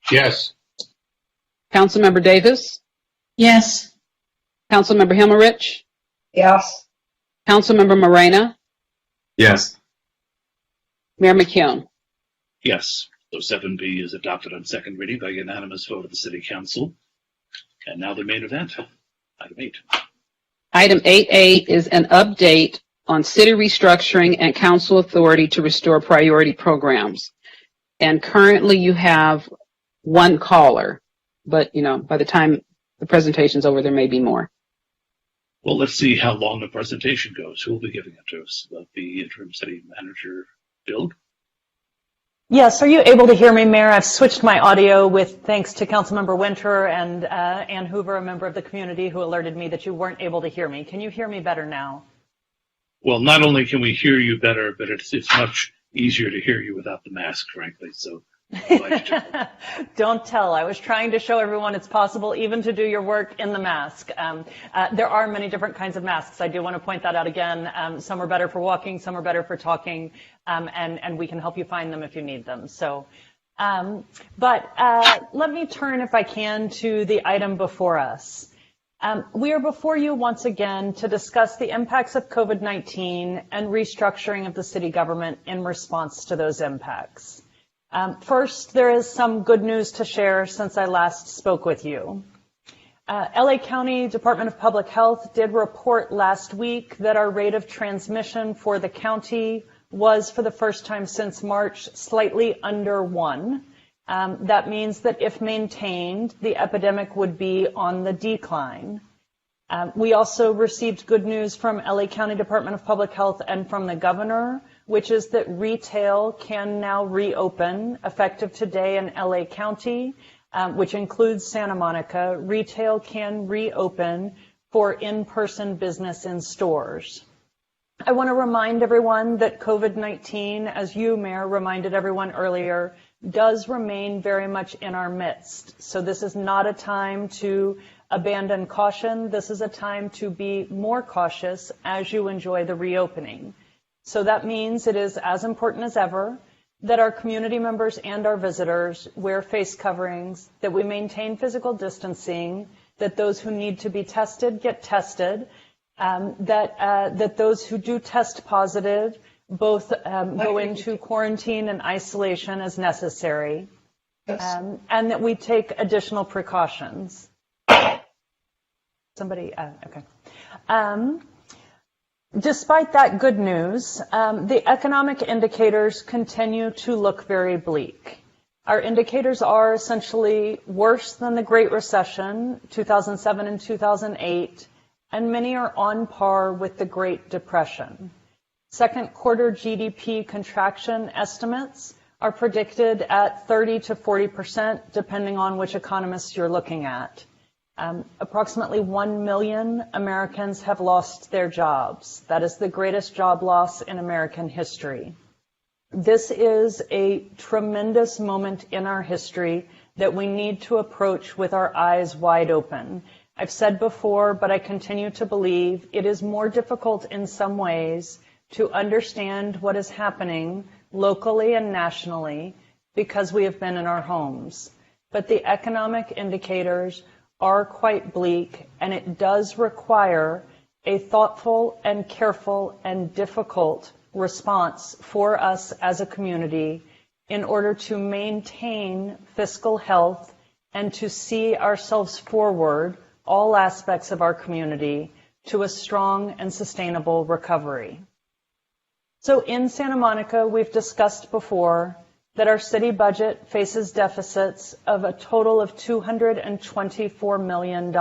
Yes. Councilmember Davis? Yes. Councilmember Himmerich? Yes. Councilmember Morena? Yes. Mayor McKeown? Yes. So 7B is adopted on second reading by unanimous vote of the City Council. And now the main event, item 8. Item 8A is an update on city restructuring and council authority to restore priority programs. And currently you have 1 caller, but by the time the presentation's over, there may be more. Well, let's see how long the presentation goes. Who will be giving it to us? The interim city manager, Bill? Yes, are you able to hear me, Mayor? I've switched my audio with thanks to Councilmember Winter and Ann Hoover, a member of the community, who alerted me that you weren't able to hear me. Can you hear me better now? Well, not only can we hear you better, but it's much easier to hear you without the mask, frankly. So Don't tell. I was trying to show everyone it's possible even to do your work in the mask. There are many different kinds of masks. I do want to point that out again. Some are better for walking, some are better for talking, and we can help you find them if you need them. So, but let me turn, if I can, to the item before us. We are before you once again to discuss the impacts of COVID-19 and restructuring of the city government in response to those impacts. First, there is some good news to share since I last spoke with you. LA County Department of Public Health did report last week that our rate of transmission for the county was, for the first time since March, slightly under 1. That means that if maintained, the epidemic would be on the decline. We also received good news from LA County Department of Public Health and from the governor, which is that retail can now reopen effective today in LA County, which includes Santa Monica. Retail can reopen for in-person business in stores. I want to remind everyone that COVID-19, as you, Mayor, reminded everyone earlier, does remain very much in our midst. So this is not a time to abandon caution. This is a time to be more cautious as you enjoy the reopening. So that means it is as important as ever that our community members and our visitors wear face coverings, that we maintain physical distancing, that those who need to be tested get tested, that those who do test positive both go into quarantine and isolation as necessary, and that we take additional precautions. Okay. Despite that good news, the economic indicators continue to look very bleak. Our indicators are essentially worse than the Great Recession, 2007 and 2008, and many are on par with the Great Depression. Second quarter GDP contraction estimates are predicted at 30 to 40%, depending on which economist you're looking at. Approximately 1 million Americans have lost their jobs. That is the greatest job loss in American history. This is a tremendous moment in our history that we need to approach with our eyes wide open. I've said before, but I continue to believe it is more difficult in some ways to understand what is happening locally and nationally because we have been in our homes. But the economic indicators are quite bleak, and it does require a thoughtful and careful and difficult response for us as a community in order to maintain fiscal health and to see ourselves forward, all aspects of our community, to a strong and sustainable recovery. So in Santa Monica, we've discussed before that our city budget faces deficits of a total of $224 million.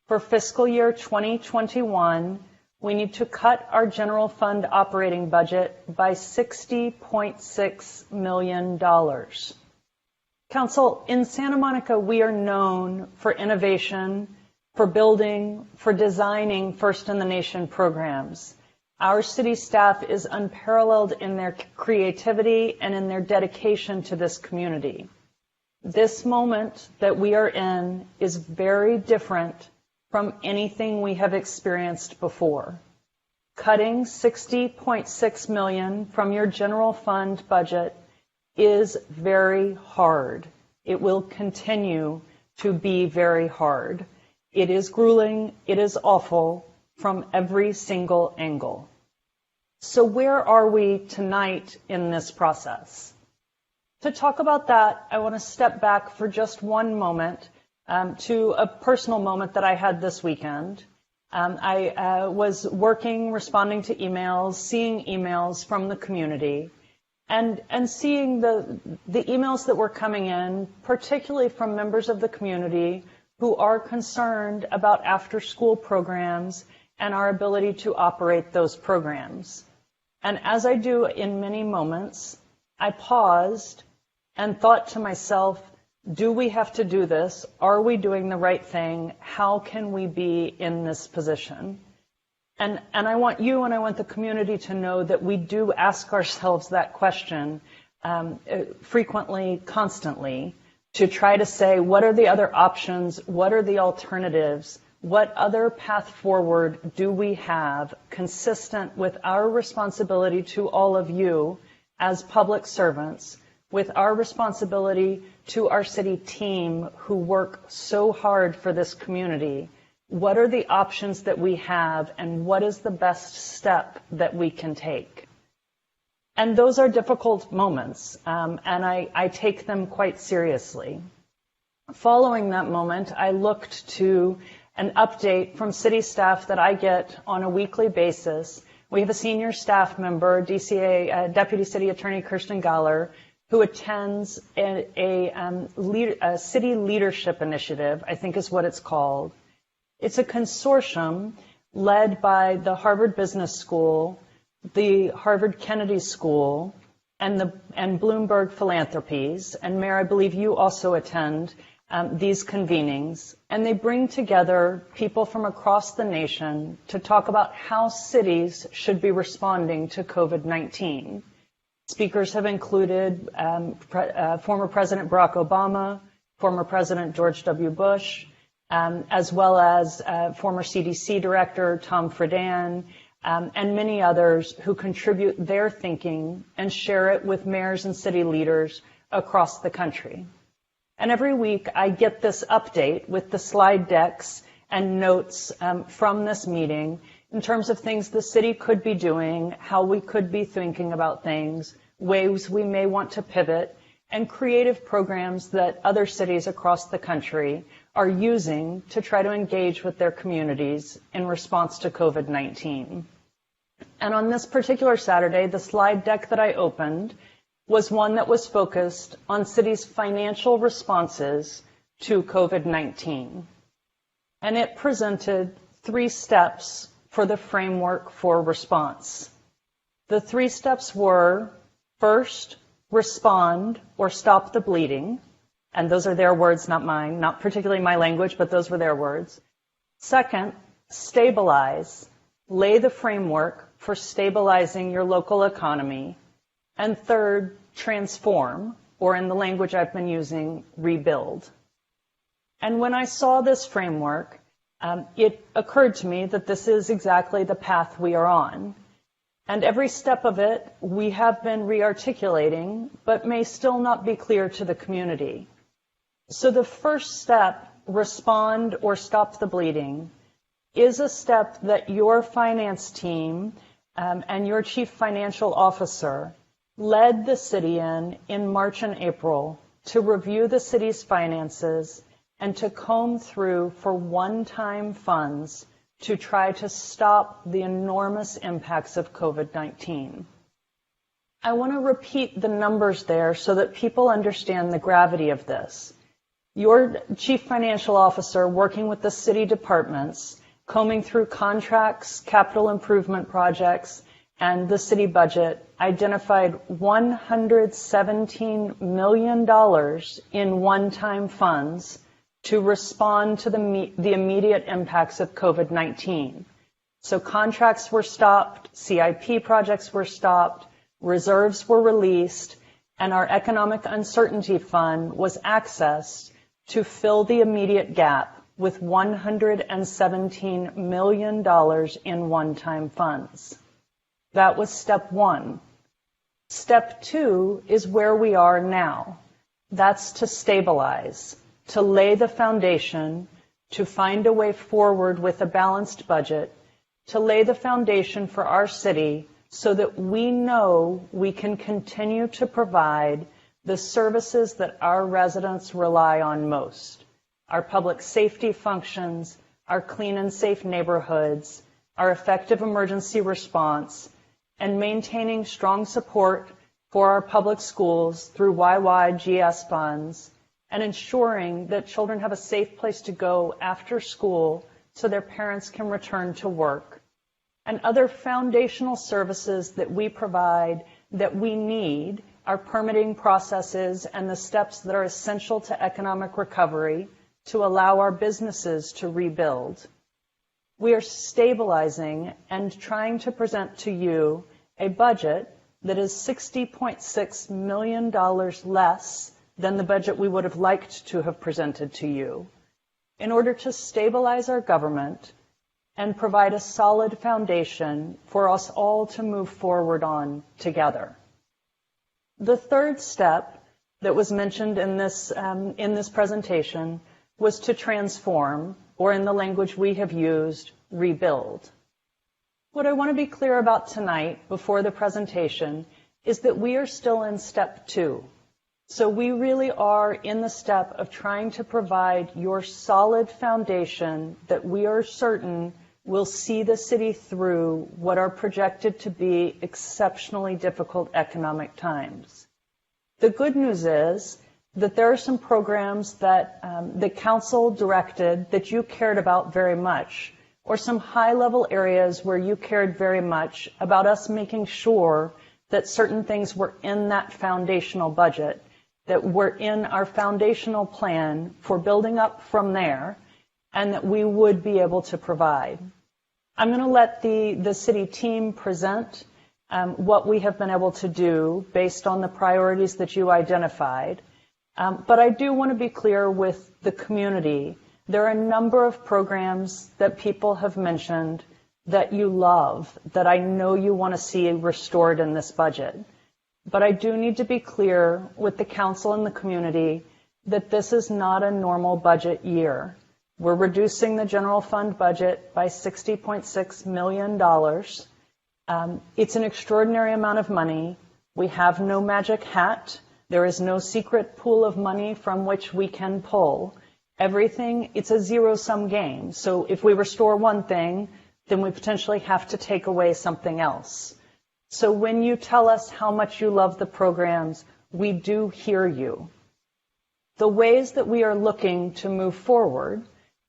For fiscal year 2021, we need to cut our general fund operating budget by $60.6 million. Council, in Santa Monica, we are known for innovation, for building, for designing first-in-the-nation programs. Our city staff is unparalleled in their creativity and in their dedication to this community. This moment that we are in is very different from anything we have experienced before. Cutting $60.6 million from your general fund budget is very hard. It will continue to be very hard. It is grueling, it is awful from every single angle. So where are we tonight in this process? To talk about that, I want to step back for just one moment to a personal moment that I had this weekend. I was working, responding to emails, seeing emails from the community, and seeing the emails that were coming in, particularly from members of the community who are concerned about after-school programs and our ability to operate those programs. And as I do in many moments, I paused and thought to myself, do we have to do this? Are we doing the right thing? How can we be in this position? And I want you and I want the community to know that we do ask ourselves that question frequently, constantly, to try to say, what are the other options? What are the alternatives? What other path forward do we have consistent with our responsibility to all of you as public servants, with our responsibility to our city team who work so hard for this community? What are the options that we have, and what is the best step that we can take? And those are difficult moments, and I take them quite seriously. Following that moment, I looked to an update from city staff that I get on a weekly basis. We have a senior staff member, DCA Deputy City Attorney Kirsten Galler, who attends a city leadership initiative, I think is what it's called. It's a consortium led by the Harvard Business School, the Harvard Kennedy School, and Bloomberg Philanthropies. And Mayor, I believe you also attend these convenings. And they bring together people from across the nation to talk about how cities should be responding to COVID-19. Speakers have included former President Barack Obama, former President George W. Bush, as well as former CDC Director Tom Friedan, and many others who contribute their thinking and share it with mayors and city leaders across the country. And every week I get this update with the slide decks and notes from this meeting in terms of things the city could be doing, how we could be thinking about things, ways we may want to pivot, and creative programs that other cities across the country are using to try to engage with their communities in response to COVID-19. And on this particular Saturday, the slide deck that I opened was one that was focused on cities' financial responses to COVID-19. And it presented 3 steps for the framework for response. The 3 steps were, first, respond or stop the bleeding. And those are their words, not mine, not particularly my language, but those were their words. Second, stabilize, lay the framework for stabilizing your local economy. And third, transform, or in the language I've been using, rebuild. And when I saw this framework, it occurred to me that this is exactly the path we are on. And every step of it we have been re-articulating, but may still not be clear to the community. So the first step, respond or stop the bleeding, is a step that your finance team and your chief financial officer led the city in March and April to review the city's finances and to comb through for one-time funds to try to stop the enormous impacts of COVID-19. I want to repeat the numbers there so that people understand the gravity of this. Your chief financial officer, working with the city departments, combing through contracts, capital improvement projects, and the city budget, identified $117 million in one-time funds to respond to the immediate impacts of COVID-19. So contracts were stopped, CIP projects were stopped, reserves were released, and our Economic Uncertainty Fund was accessed to fill the immediate gap with $117 million in one-time funds. That was step 1. Step 2 is where we are now. That's to stabilize, to lay the foundation, to find a way forward with a balanced budget, to lay the foundation for our city so that we know we can continue to provide the services that our residents rely on most. Our public safety functions, our clean and safe neighborhoods, our effective emergency response, and maintaining strong support for our public schools through YYGS funds, and ensuring that children have a safe place to go after school so their parents can return to work, and other foundational services that we provide that we need, our permitting processes and the steps that are essential to economic recovery to allow our businesses to rebuild. We are stabilizing and trying to present to you a budget that is $60.6 million less than the budget we would have liked to have presented to you in order to stabilize our government and provide a solid foundation for us all to move forward on together. The third step that was mentioned in this presentation was to transform, or in the language we have used, rebuild. What I want to be clear about tonight before the presentation is that we are still in step 2. So we really are in the step of trying to provide your solid foundation that we are certain will see the city through what are projected to be exceptionally difficult economic times. The good news is that there are some programs that the council directed that you cared about very much, or some high-level areas where you cared very much about us making sure that certain things were in that foundational budget, that were in our foundational plan for building up from there, and that we would be able to provide. I'm going to let the city team present what we have been able to do based on the priorities that you identified. But I do want to be clear with the community. There are a number of programs that people have mentioned that you love, that I know you want to see restored in this budget. But I do need to be clear with the council and the community that this is not a normal budget year. We're reducing the general fund budget by $60.6 million. It's an extraordinary amount of money. We have no magic hat. There is no secret pool of money from which we can pull. Everything, it's a zero-sum game. So if we restore one thing, then we potentially have to take away something else. So when you tell us how much you love the programs, we do hear you. The ways that we are looking to move forward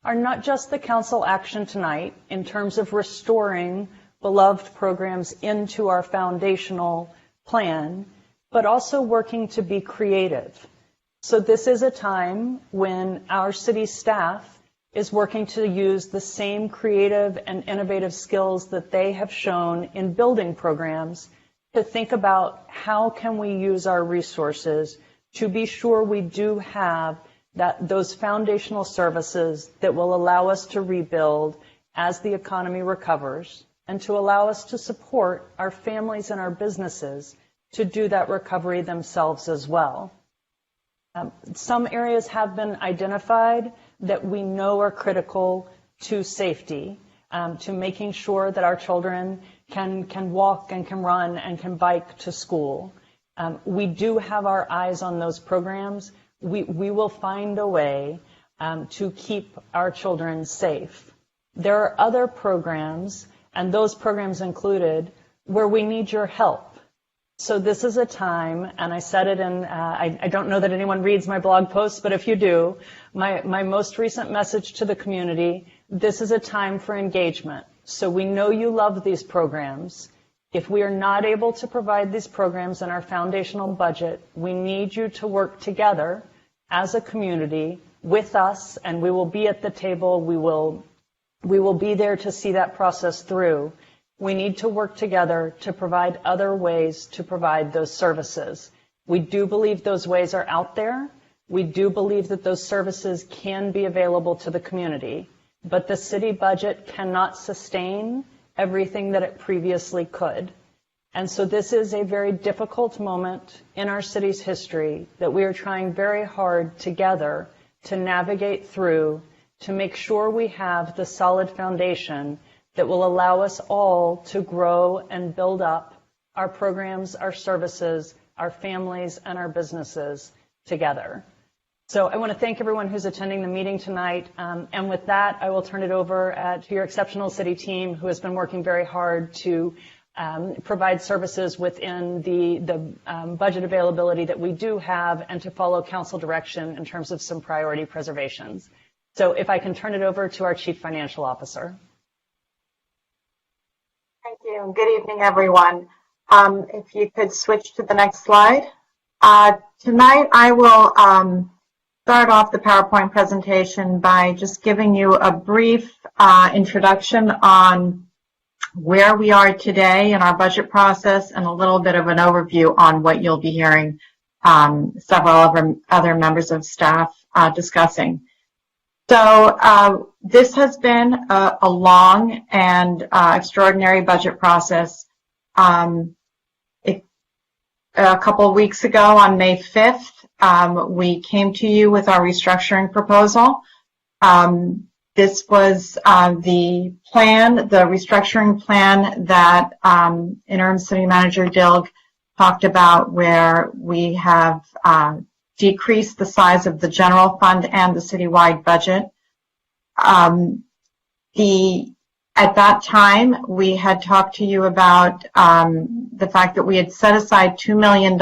are not just the council action tonight in terms of restoring beloved programs into our foundational plan, but also working to be creative. So this is a time when our city staff is working to use the same creative and innovative skills that they have shown in building programs to think about how can we use our resources to be sure we do have those foundational services that will allow us to rebuild as the economy recovers and to allow us to support our families and our businesses to do that recovery themselves as well. Some areas have been identified that we know are critical to safety, to making sure that our children can walk and can run and can bike to school. We do have our eyes on those programs. We will find a way to keep our children safe. There are other programs, and those programs included, where we need your help. So this is a time, and I said it in, I don't know that anyone reads my blog posts, but if you do, my most recent message to the community, this is a time for engagement. So we know you love these programs. If we are not able to provide these programs in our foundational budget, we need you to work together as a community with us, and we will be at the table. We will be there to see that process through. We need to work together to provide other ways to provide those services. We do believe those ways are out there. We do believe that those services can be available to the community, but the city budget cannot sustain everything that it previously could. And so this is a very difficult moment in our city's history that we are trying very hard together to navigate through to make sure we have the solid foundation that will allow us all to grow and build up our programs, our services, our families, and our businesses together. So I want to thank everyone who's attending the meeting tonight. And with that, I will turn it over to your exceptional city team who has been working very hard to provide services within the budget availability that we do have and to follow council direction in terms of some priority preservations. So if I can turn it over to our Chief Financial Officer. Thank you. Good evening, everyone. If you could switch to the next slide. Tonight, I will start off the PowerPoint presentation by just giving you a brief introduction on where we are today in our budget process and a little bit of an overview on what you'll be hearing several other members of staff discussing. So this has been a long and extraordinary budget process. A couple of weeks ago on May 5th, we came to you with our restructuring proposal. This was the plan, the restructuring plan that Interim City Manager Dilg talked about, where we have decrease the size of the general fund and the citywide budget. At that time, we had talked to you about the fact that we had set aside $2 million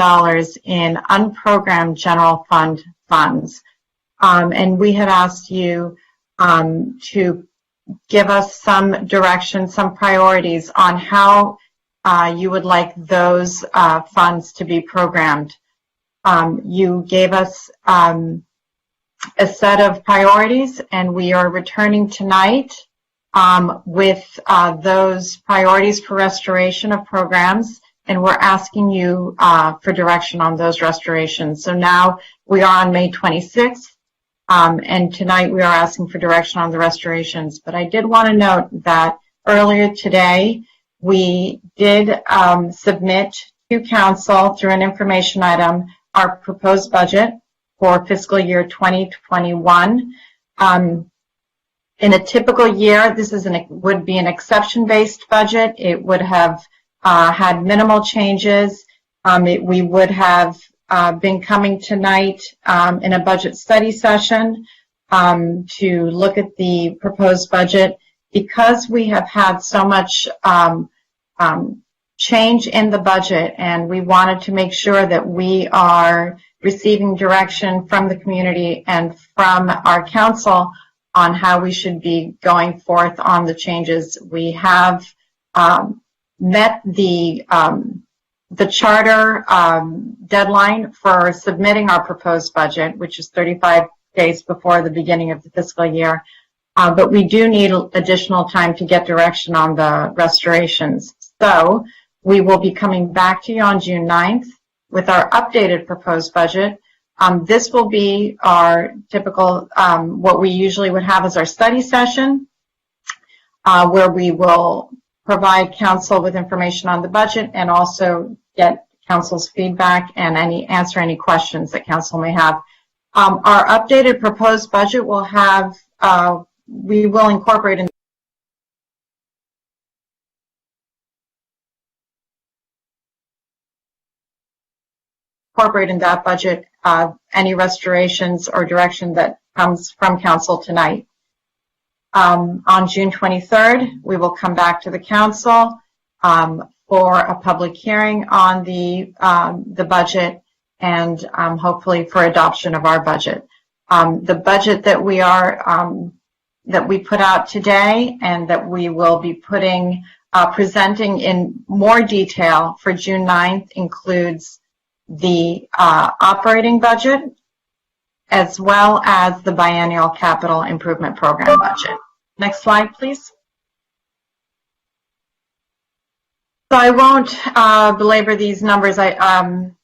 in unprogrammed general fund funds. And we had asked you to give us some direction, some priorities on how you would like those funds to be programmed. You gave us a set of priorities, and we are returning tonight with those priorities for restoration of programs, and we're asking you for direction on those restorations. So now we are on May 26th, and tonight we are asking for direction on the restorations. But I did want to note that earlier today, we did submit to council through an information item our proposed budget for fiscal year 2021. In a typical year, this would be an exception-based budget. It would have had minimal changes. We would have been coming tonight in a budget study session. to look at the proposed budget. Because we have had so much change in the budget, and we wanted to make sure that we are receiving direction from the community and from our council on how we should be going forth on the changes. We have met the charter deadline for submitting our proposed budget, which is 35 days before the beginning of the fiscal year. But we do need additional time to get direction on the restorations. So we will be coming back to you on June 9th with our updated proposed budget. This will be our typical, what we usually would have as our study session, where we will provide council with information on the budget and also get council's feedback and answer any questions that council may have. Our updated proposed budget will have, we will incorporate in that budget any restorations or direction that comes from council tonight. On June 23rd, we will come back to the council for a public hearing on the budget and hopefully for adoption of our budget. The budget that we are that we put out today and that we will be presenting in more detail for June 9th includes the operating budget as well as the biennial capital improvement program budget. Next slide, please. So I won't belabor these numbers. Interim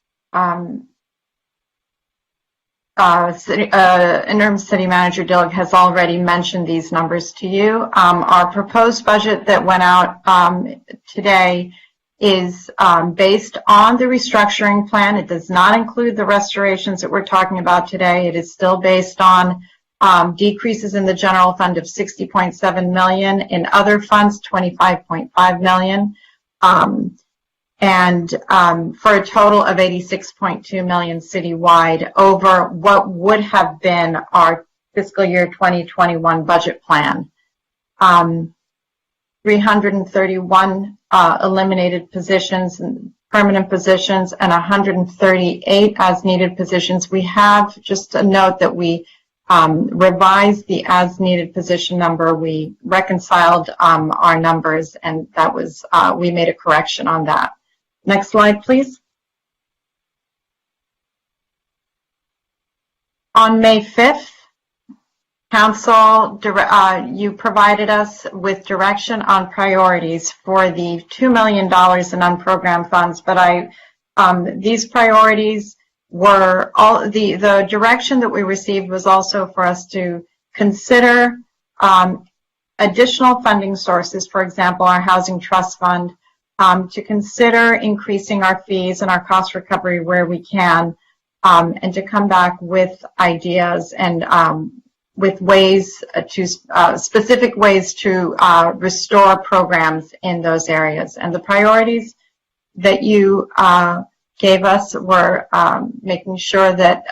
City Manager Dillig has already mentioned these numbers to you. Our proposed budget that went out today is based on the restructuring plan. It does not include the restorations that we're talking about today. It is still based on decreases in the general fund of $60.7 million, in other funds $25.5 million, and for a total of $86.2 million citywide over what would have been our fiscal year 2021 budget plan. 331 eliminated positions, and permanent positions, and 138 as-needed positions. We have just a note that we revised the as-needed position number. We reconciled our numbers, and that was we made a correction on that. Next slide, please. On May 5th, Council, you provided us with direction on priorities for the $2 million in unprogrammed funds, but these priorities were all the direction that we received was also for us to consider additional funding sources, for example, our Housing Trust Fund, to consider increasing our fees and our cost recovery where we can, and to come back with ideas and with ways to specific ways to restore programs in those areas. And the priorities that you gave us were making sure that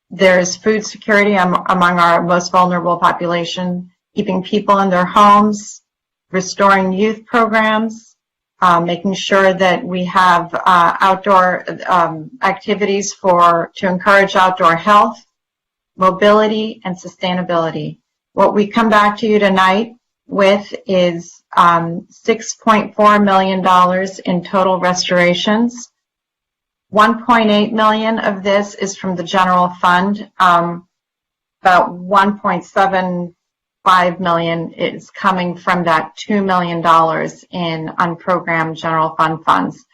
there's food security among our most vulnerable population, keeping people in their homes, restoring youth programs, making sure that we have outdoor activities to encourage outdoor health, mobility, and sustainability. What we come back to you tonight with is $6.4 million in total restorations. $1.8 million of this is from the general fund. About $1.75 million is coming from that $2 million in unprogrammed general fund funds.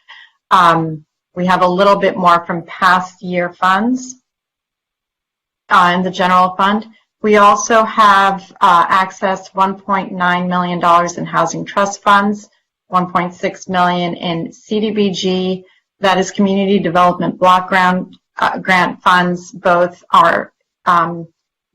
We have a little bit more from past year funds in the general fund. We also have accessed $1.9 million in housing trust funds, $1.6 million in CDBG, that is Community Development Block Grant funds. Both are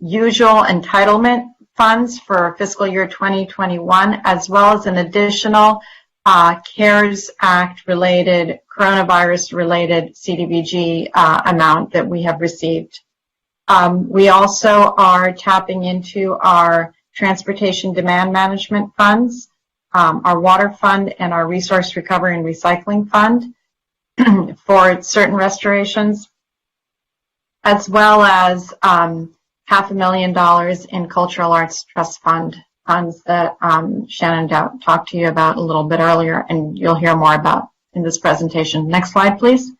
usual entitlement funds for fiscal year 2021, as well as an additional CARES Act related, coronavirus related CDBG amount that we have received. We also are tapping into our transportation demand management funds, our water fund, and our resource recovery and recycling fund for certain restorations, as well as $500,000 in cultural arts trust funds that Shannon talked to you about a little bit earlier, and you'll hear more about in this presentation. Next slide, please.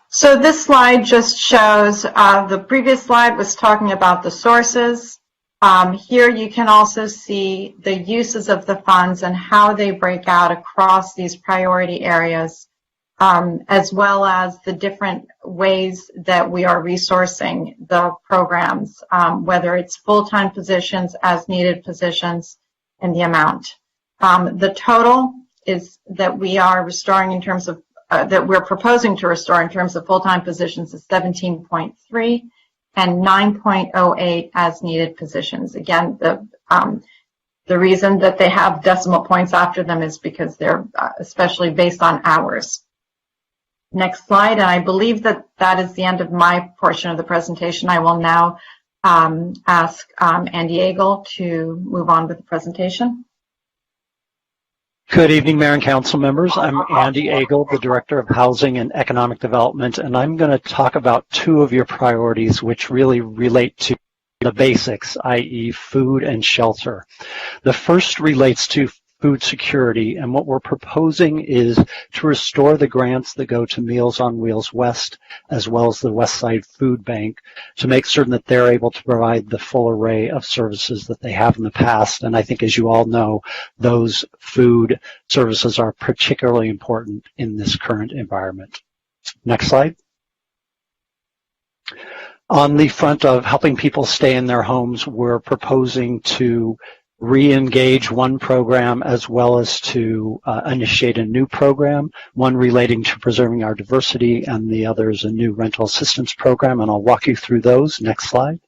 So this slide just shows, the previous slide was talking about the sources. Here you can also see the uses of the funds and how they break out across these priority areas, as well as the different ways that we are resourcing the programs, whether it's full-time positions, as needed positions, and the amount. The total is that we are restoring in terms of, that we're proposing to restore in terms of full-time positions is 17.3 and 9.08 as needed positions. Again, the reason that they have decimal points after them is because they're especially based on hours. Next slide, and I believe that that is the end of my portion of the presentation. I will now ask Andy Agel to move on with the presentation. Good evening, Mayor and Council members. I'm Andy Agel, the Director of Housing and Economic Development, and I'm going to talk about two of your priorities which really relate to the basics, i.e. food and shelter. The first relates to food security, and what we're proposing is to restore the grants that go to Meals on Wheels West, as well as the West Side Food Bank, to make certain that they're able to provide the full array of services that they have in the past. And I think, as you all know, those food services are particularly important in this current environment. Next slide. On the front of helping people stay in their homes, we're proposing to re-engage one program as well as to initiate a new program, one relating to preserving our diversity and the other is a new rental assistance program, and I'll walk you through those. Next slide.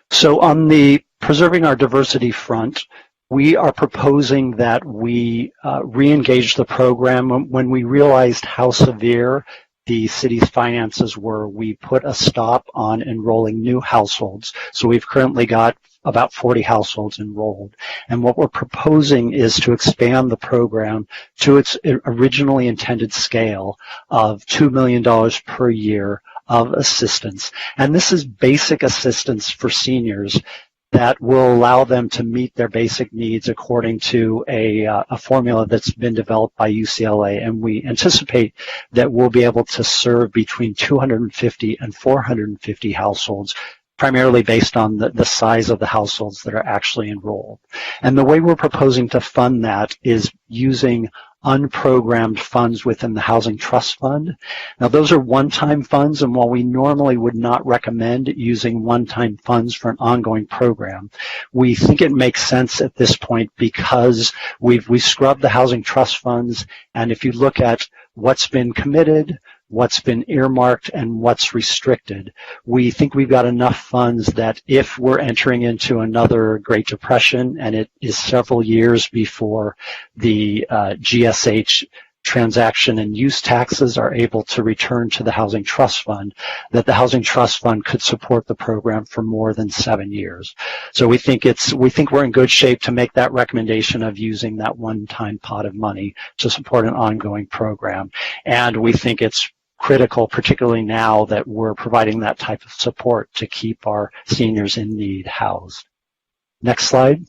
So on the preserving our diversity front, we are proposing that we re-engage the program. When we realized how severe the city's finances were, we put a stop on enrolling new households. So we've currently got about 40 households enrolled. And what we're proposing is to expand the program to its originally intended scale of $2 million per year of assistance. And this is basic assistance for seniors that will allow them to meet their basic needs according to a formula that's been developed by UCLA. And we anticipate that we'll be able to serve between 250 and 450 households, primarily based on the size of the households that are actually enrolled. And the way we're proposing to fund that is using unprogrammed funds within the Housing Trust Fund. Now, those are one-time funds, and while we normally would not recommend using one-time funds for an ongoing program, we think it makes sense at this point because we scrubbed the Housing Trust Funds, and if you look at what's been committed, what's been earmarked, and what's restricted, we think we've got enough funds that if we're entering into another Great Depression, and it is several years before the GSH transaction and use taxes are able to return to the Housing Trust Fund, that the Housing Trust Fund could support the program for more than 7 years. So we think we're in good shape to make that recommendation of using that one-time pot of money to support an ongoing program. And we think it's critical, particularly now that we're providing that type of support to keep our seniors in need housed. Next slide.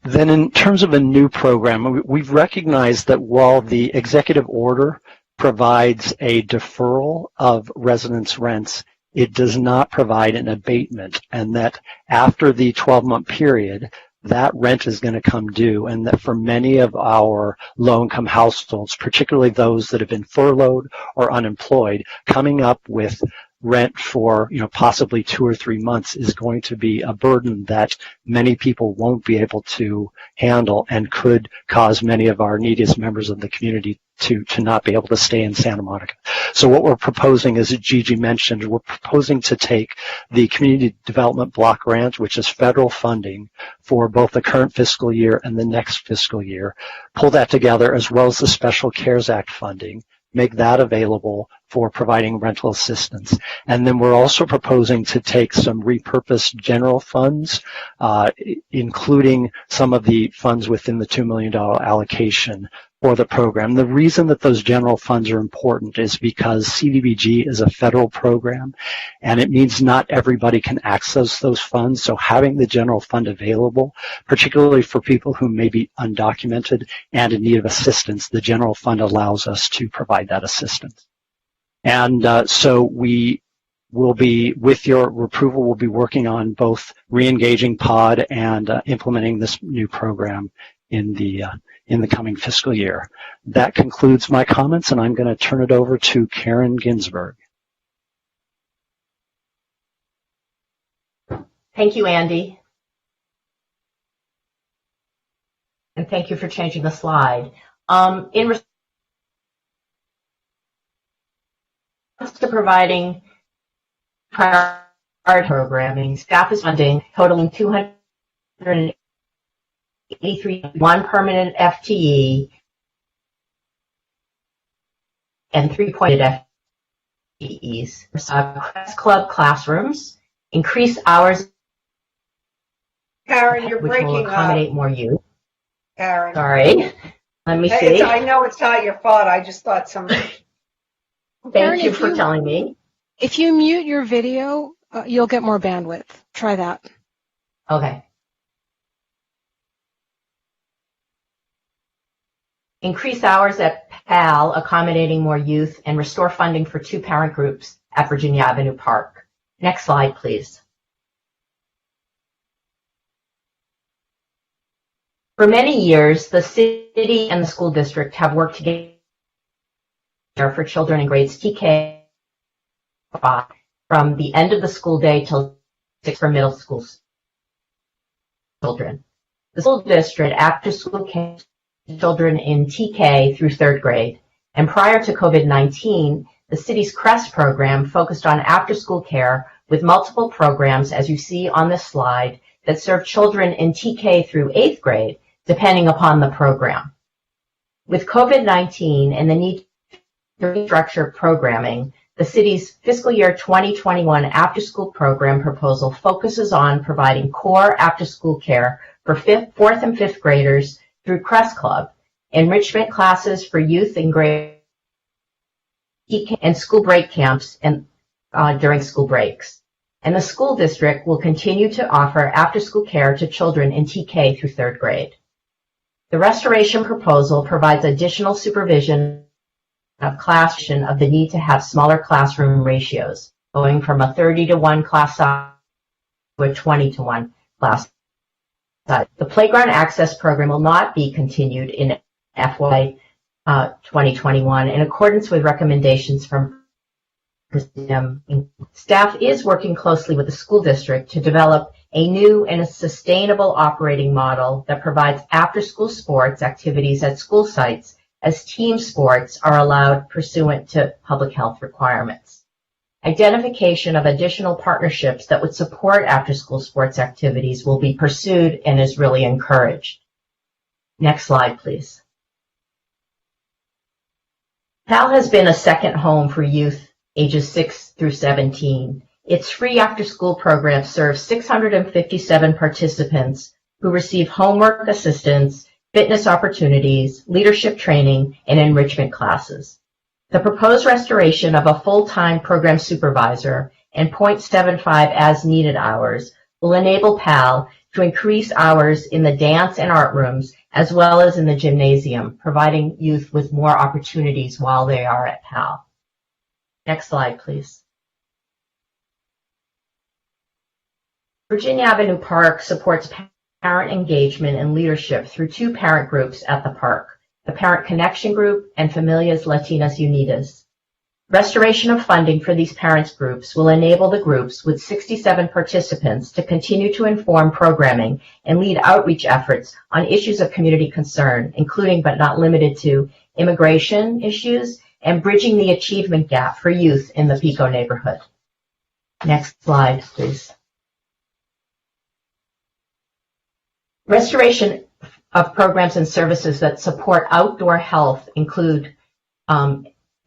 Then in terms of a new program, we've recognized that while the executive order provides a deferral of residents' rents, it does not provide an abatement, and that after the 12-month period, that rent is going to come due, and that for many of our low-income households, particularly those that have been furloughed or unemployed, coming up with rent for, possibly 2 or 3 months is going to be a burden that many people won't be able to handle and could cause many of our neediest members of the community to not be able to stay in Santa Monica. So what we're proposing, as Gigi mentioned, we're proposing to take the Community Development Block Grant, which is federal funding for both the current fiscal year and the next fiscal year, pull that together as well as the Special CARES Act funding, make that available for providing rental assistance. And then we're also proposing to take some repurposed general funds, including some of the funds within the $2 million allocation for the program. The reason that those general funds are important is because CDBG is a federal program, and it means not everybody can access those funds. So having the general fund available, particularly for people who may be undocumented and in need of assistance, the general fund allows us to provide that assistance. And so we will be, with your approval, we'll be working on both re-engaging POD and implementing this new program in the coming fiscal year. That concludes my comments, and I'm going to turn it over to Karen Ginsberg. Thank you, Andy. And thank you for changing the slide. In response to providing prior programming, staff is funding totaling 283, one permanent FTE, and 3 pointed FTEs. Crest Club classrooms, increase hours, Karen, you're which breaking will accommodate up. more youth. Karen. Sorry. Let me see. I know it's not your fault. I just thought something. Thank you for telling me. If you mute your video, you'll get more bandwidth. Try that. Okay. Increase hours at PAL, accommodating more youth, and restore funding for 2 parent groups at Virginia Avenue Park. Next slide, please. For many years, the city and the school district have worked together for children in grades TK from the end of the school day till 6 for middle school children. The school district after school care children in TK through 3rd grade, and prior to COVID-19, the city's CREST program focused on after-school care with multiple programs, as you see on this slide, that serve children in TK through 8th grade, depending upon the program. With COVID-19 and the need to restructure programming, the city's fiscal year 2021 after-school program proposal focuses on providing core after-school care for 4th and 5th graders through CREST Club, enrichment classes for youth in grade and school break camps and during school breaks. And the school district will continue to offer after-school care to children in TK through 3rd grade. The restoration proposal provides additional supervision of class of the need to have smaller classroom ratios, going from a 30-to-1 class size to a 20-to-1 class size. The playground access program will not be continued in FY 2021 in accordance with recommendations from staff is working closely with the school district to develop a new and a sustainable operating model that provides after-school sports activities at school sites as team sports are allowed pursuant to public health requirements. Identification of additional partnerships that would support after-school sports activities will be pursued and is really encouraged. Next slide, please. PAL has been a second home for youth ages 6 through 17. Its free after-school program serves 657 participants who receive homework assistance, fitness opportunities, leadership training, and enrichment classes. The proposed restoration of a full-time program supervisor and 0.75 as-needed hours will enable PAL to increase hours in the dance and art rooms as well as in the gymnasium, providing youth with more opportunities while they are at PAL. Next slide, please. Virginia Avenue Park supports parent engagement and leadership through 2 parent groups at the park, the Parent Connection Group and Familias Latinas Unidas. Restoration of funding for these parents groups will enable the groups with 67 participants to continue to inform programming and lead outreach efforts on issues of community concern, including but not limited to immigration issues and bridging the achievement gap for youth in the Pico neighborhood. Next slide, please. Restoration of programs and services that support outdoor health include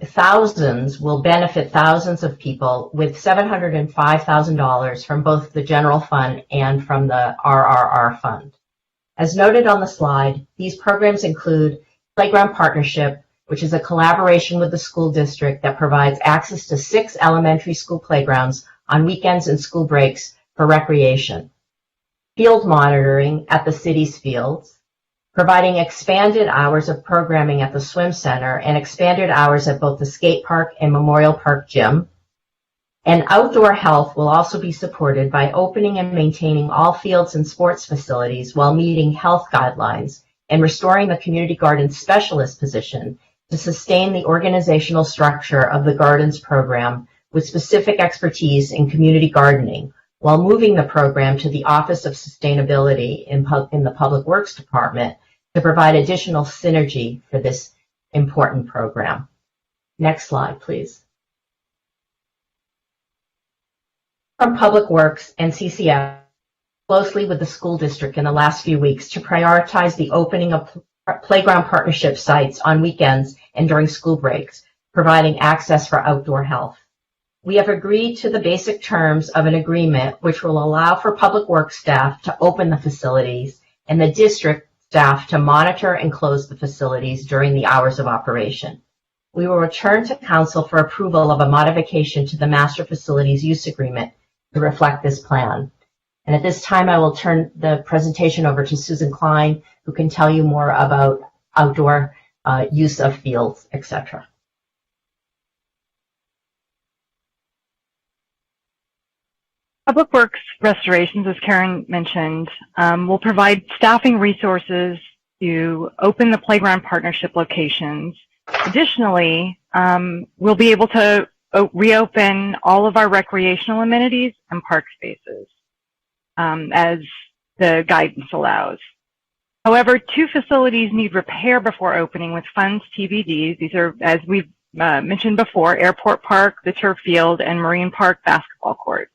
thousands will benefit thousands of people with $705,000 from both the general fund and from the RRR fund. As noted on the slide, these programs include Playground Partnership, which is a collaboration with the school district that provides access to 6 elementary school playgrounds on weekends and school breaks for recreation. Field monitoring at the city's fields, providing expanded hours of programming at the swim center and expanded hours at both the skate park and Memorial Park gym. And outdoor health will also be supported by opening and maintaining all fields and sports facilities while meeting health guidelines and restoring the community garden specialist position to sustain the organizational structure of the gardens program with specific expertise in community gardening, while moving the program to the Office of Sustainability in the Public Works Department to provide additional synergy for this important program. Next slide, please. From Public Works and CCF closely with the school district in the last few weeks to prioritize the opening of playground partnership sites on weekends and during school breaks, providing access for outdoor health. We have agreed to the basic terms of an agreement which will allow for Public Works staff to open the facilities and the district staff to monitor and close the facilities during the hours of operation. We will return to Council for approval of a modification to the Master Facilities Use Agreement to reflect this plan. And at this time, I will turn the presentation over to Susan Klein, who can tell you more about outdoor use of fields, etc. Public Works restorations, as Karen mentioned, will provide staffing resources to open the playground partnership locations. Additionally, we'll be able to reopen all of our recreational amenities and park spaces as the guidance allows. However, 2 facilities need repair before opening with funds TBDs. These are, as we've mentioned before, Airport Park, the turf field, and Marine Park basketball courts.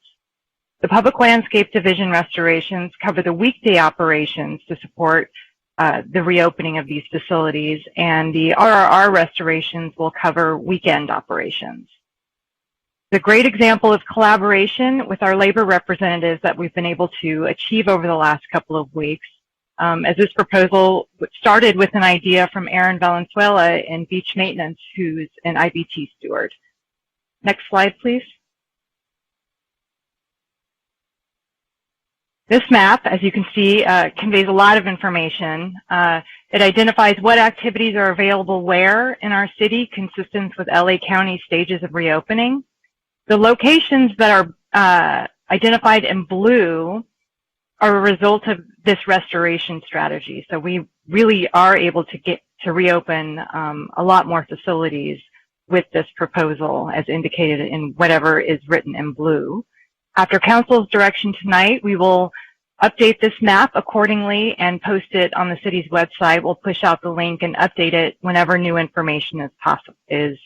The Public Landscape Division restorations cover the weekday operations to support the reopening of these facilities, and the RRR restorations will cover weekend operations. The great example of collaboration with our labor representatives that we've been able to achieve over the last couple of weeks, as this proposal started with an idea from Aaron Valenzuela in Beach Maintenance, who's an IBT steward. Next slide, please. This map, as you can see, conveys a lot of information. It identifies what activities are available where in our city, consistent with LA County stages of reopening. The locations that are identified in blue are a result of this restoration strategy. So we really are able to get to reopen a lot more facilities with this proposal, as indicated in whatever is written in blue. After Council's direction tonight, we will update this map accordingly and post it on the city's website. We'll push out the link and update it whenever new information is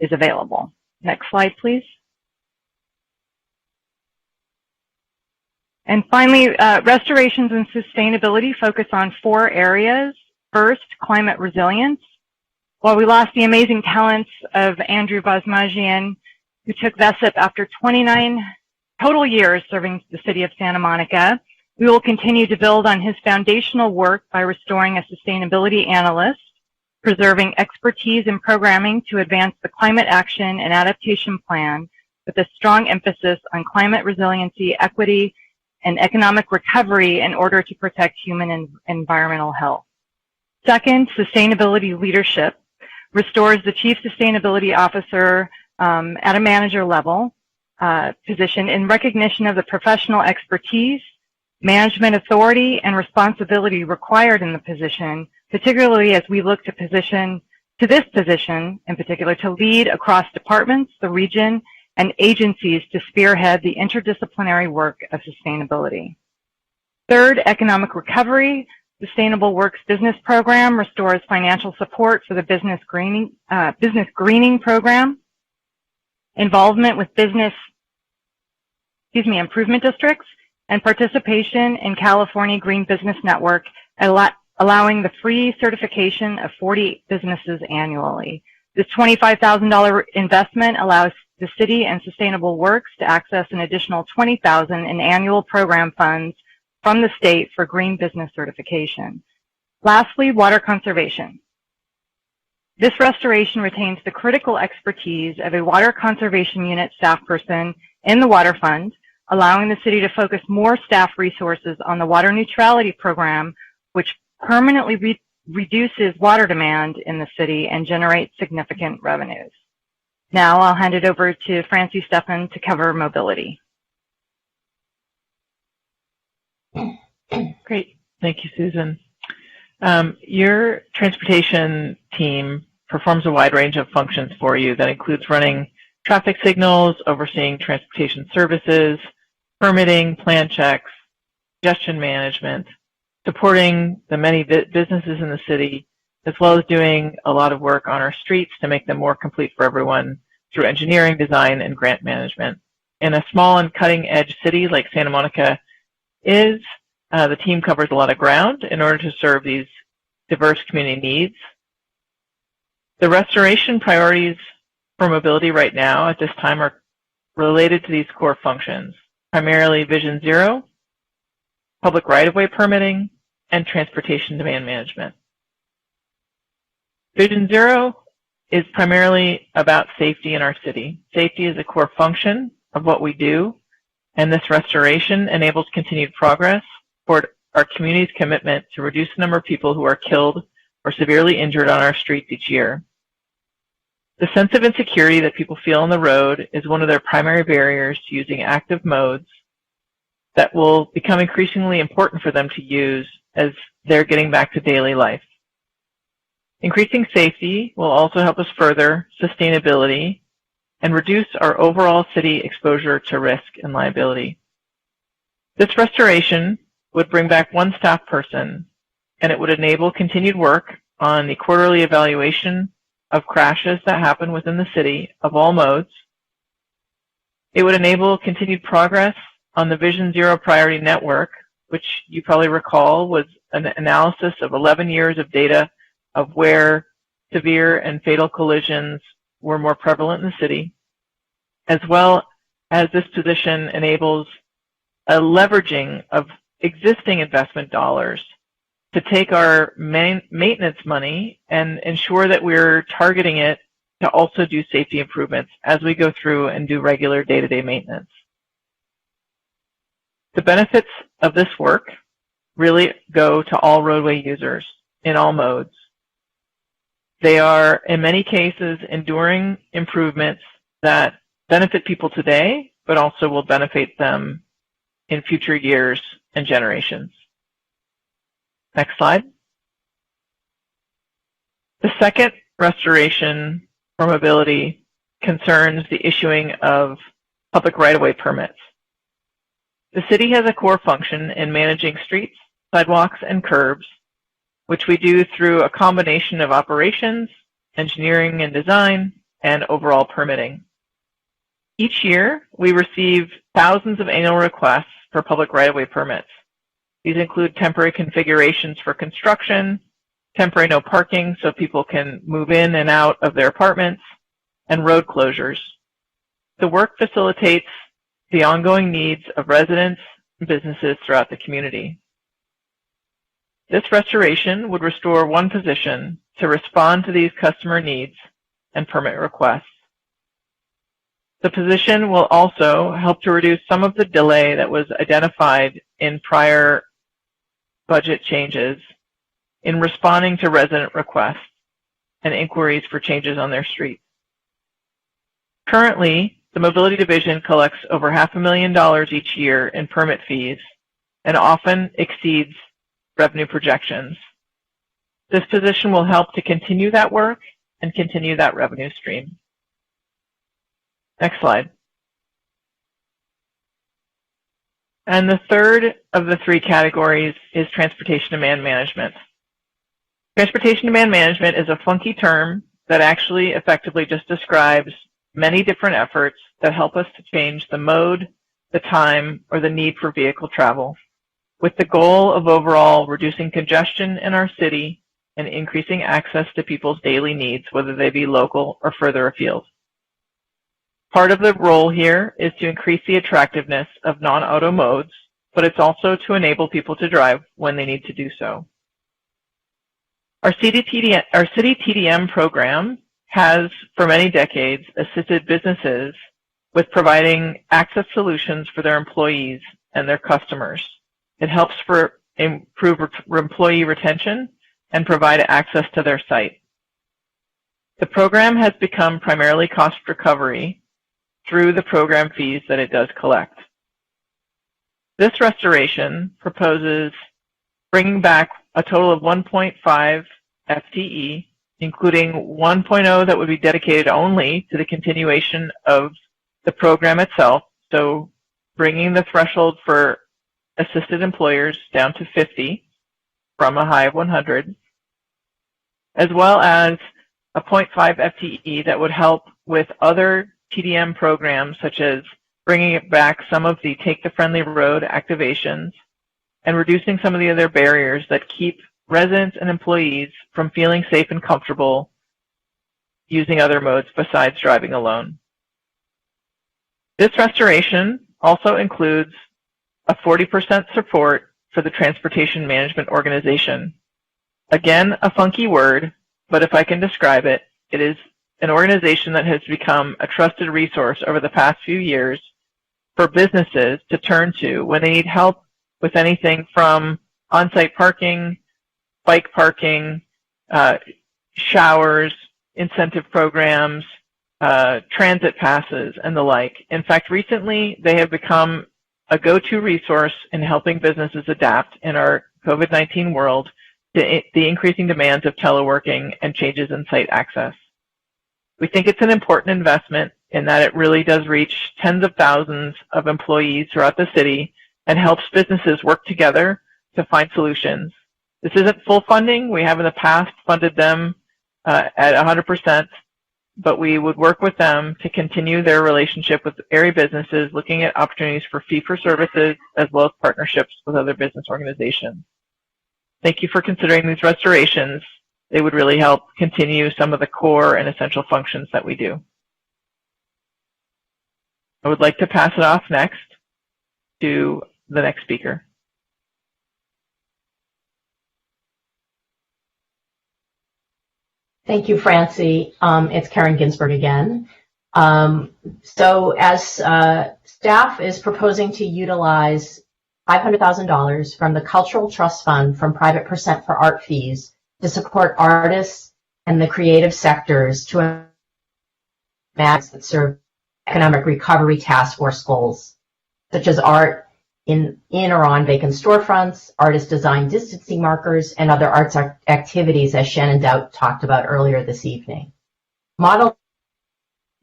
available. Next slide, please. And finally, restorations and sustainability focus on 4 areas. First, climate resilience. While we lost the amazing talents of Andrew Basmajian, who took VESIP after 29 total years serving the city of Santa Monica, we will continue to build on his foundational work by restoring a sustainability analyst, preserving expertise in programming to advance the climate action and adaptation plan with a strong emphasis on climate resiliency, equity, and economic recovery in order to protect human and environmental health. Second, sustainability leadership restores the Chief Sustainability Officer at a manager level position in recognition of the professional expertise, management authority, and responsibility required in the position, particularly as we look to position to this position, in particular, to lead across departments, the region, and agencies to spearhead the interdisciplinary work of sustainability. Third, economic recovery. Sustainable Works Business Program restores financial support for the business greening program. Involvement with improvement districts, and participation in California Green Business Network, allowing the free certification of 40 businesses annually. This $25,000 investment allows the city and Sustainable Works to access an additional $20,000 in annual program funds from the state for green business certification. Lastly, water conservation. This restoration retains the critical expertise of a water conservation unit staff person in the water fund, allowing the city to focus more staff resources on the water neutrality program, which permanently reduces water demand in the city and generates significant revenues. Now I'll hand it over to Francie Steffen to cover mobility. Great. Thank you, Susan. Your transportation team performs a wide range of functions for you that includes running traffic signals, overseeing transportation services, permitting, plan checks, congestion management, supporting the many businesses in the city, as well as doing a lot of work on our streets to make them more complete for everyone through engineering, design, and grant management. In a small and cutting-edge city like Santa Monica is, the team covers a lot of ground in order to serve these diverse community needs. The restoration priorities for mobility right now at this time are related to these core functions, primarily Vision Zero, public right-of-way permitting, and transportation demand management. Vision Zero is primarily about safety in our city. Safety is a core function of what we do, and this restoration enables continued progress toward our community's commitment to reduce the number of people who are killed or severely injured on our streets each year. The sense of insecurity that people feel on the road is one of their primary barriers to using active modes that will become increasingly important for them to use as they're getting back to daily life. Increasing safety will also help us further sustainability and reduce our overall city exposure to risk and liability. This restoration would bring back one staff person, and it would enable continued work on the quarterly evaluation of crashes that happen within the city of all modes. It would enable continued progress on the Vision Zero Priority Network, which you probably recall was an analysis of 11 years of data of where severe and fatal collisions were more prevalent in the city, as well as this position enables a leveraging of existing investment dollars to take our maintenance money and ensure that we're targeting it to also do safety improvements as we go through and do regular day-to-day maintenance. The benefits of this work really go to all roadway users in all modes. They are, in many cases, enduring improvements that benefit people today, but also will benefit them in future years and generations. Next slide. The second restoration for mobility concerns the issuing of public right-of-way permits. The city has a core function in managing streets, sidewalks, and curbs, which we do through a combination of operations, engineering and design, and overall permitting. Each year, we receive thousands of annual requests for public right-of-way permits. These include temporary configurations for construction, temporary no parking so people can move in and out of their apartments, and road closures. The work facilitates the ongoing needs of residents and businesses throughout the community. This restoration would restore one position to respond to these customer needs and permit requests. The position will also help to reduce some of the delay that was identified in prior budget changes in responding to resident requests and inquiries for changes on their streets. Currently, the Mobility Division collects over $500,000 each year in permit fees and often exceeds revenue projections. This position will help to continue that work and continue that revenue stream. Next slide. And the third of the three categories is transportation demand management. Transportation demand management is a funky term that actually effectively just describes many different efforts that help us to change the mode, the time, or the need for vehicle travel, with the goal of overall reducing congestion in our city and increasing access to people's daily needs, whether they be local or further afield. Part of the role here is to increase the attractiveness of non-auto modes, but it's also to enable people to drive when they need to do so. Our city TDM program has, for many decades, assisted businesses with providing access solutions for their employees and their customers. It helps improve employee retention and provide access to their site. The program has become primarily cost recovery through the program fees that it does collect. This restoration proposes bringing back a total of 1.5 FTE, including 1.0 that would be dedicated only to the continuation of the program itself, so bringing the threshold for assisted employers down to 50 from a high of 100, as well as a 0.5 FTE that would help with other TDM programs, such as bringing it back some of the Take the Friendly Road activations and reducing some of the other barriers that keep residents and employees from feeling safe and comfortable using other modes besides driving alone. This restoration also includes a 40% support for the Transportation Management Organization. Again, a funky word, but if I can describe it, it is an organization that has become a trusted resource over the past few years for businesses to turn to when they need help with anything from on-site parking, bike parking, showers, incentive programs, transit passes, and the like. In fact, recently they have become a go-to resource in helping businesses adapt in our COVID-19 world to the increasing demands of teleworking and changes in site access. We think it's an important investment in that it really does reach tens of thousands of employees throughout the city and helps businesses work together to find solutions. This isn't full funding. We have in the past funded them at 100%, but we would work with them to continue their relationship with area businesses, looking at opportunities for fee-for-services as well as partnerships with other business organizations. Thank you for considering these restorations. They would really help continue some of the core and essential functions that we do. I would like to pass it off next to the next speaker. Thank you, Francie. It's Karen Ginsberg again. So as staff is proposing to utilize $500,000 from the Cultural Trust Fund from private percent for art fees to support artists and the creative sectors to that serve economic recovery task force goals, such as art in or on vacant storefronts, artist design distancing markers, and other arts activities, as Shannon Doubt talked about earlier this evening. Model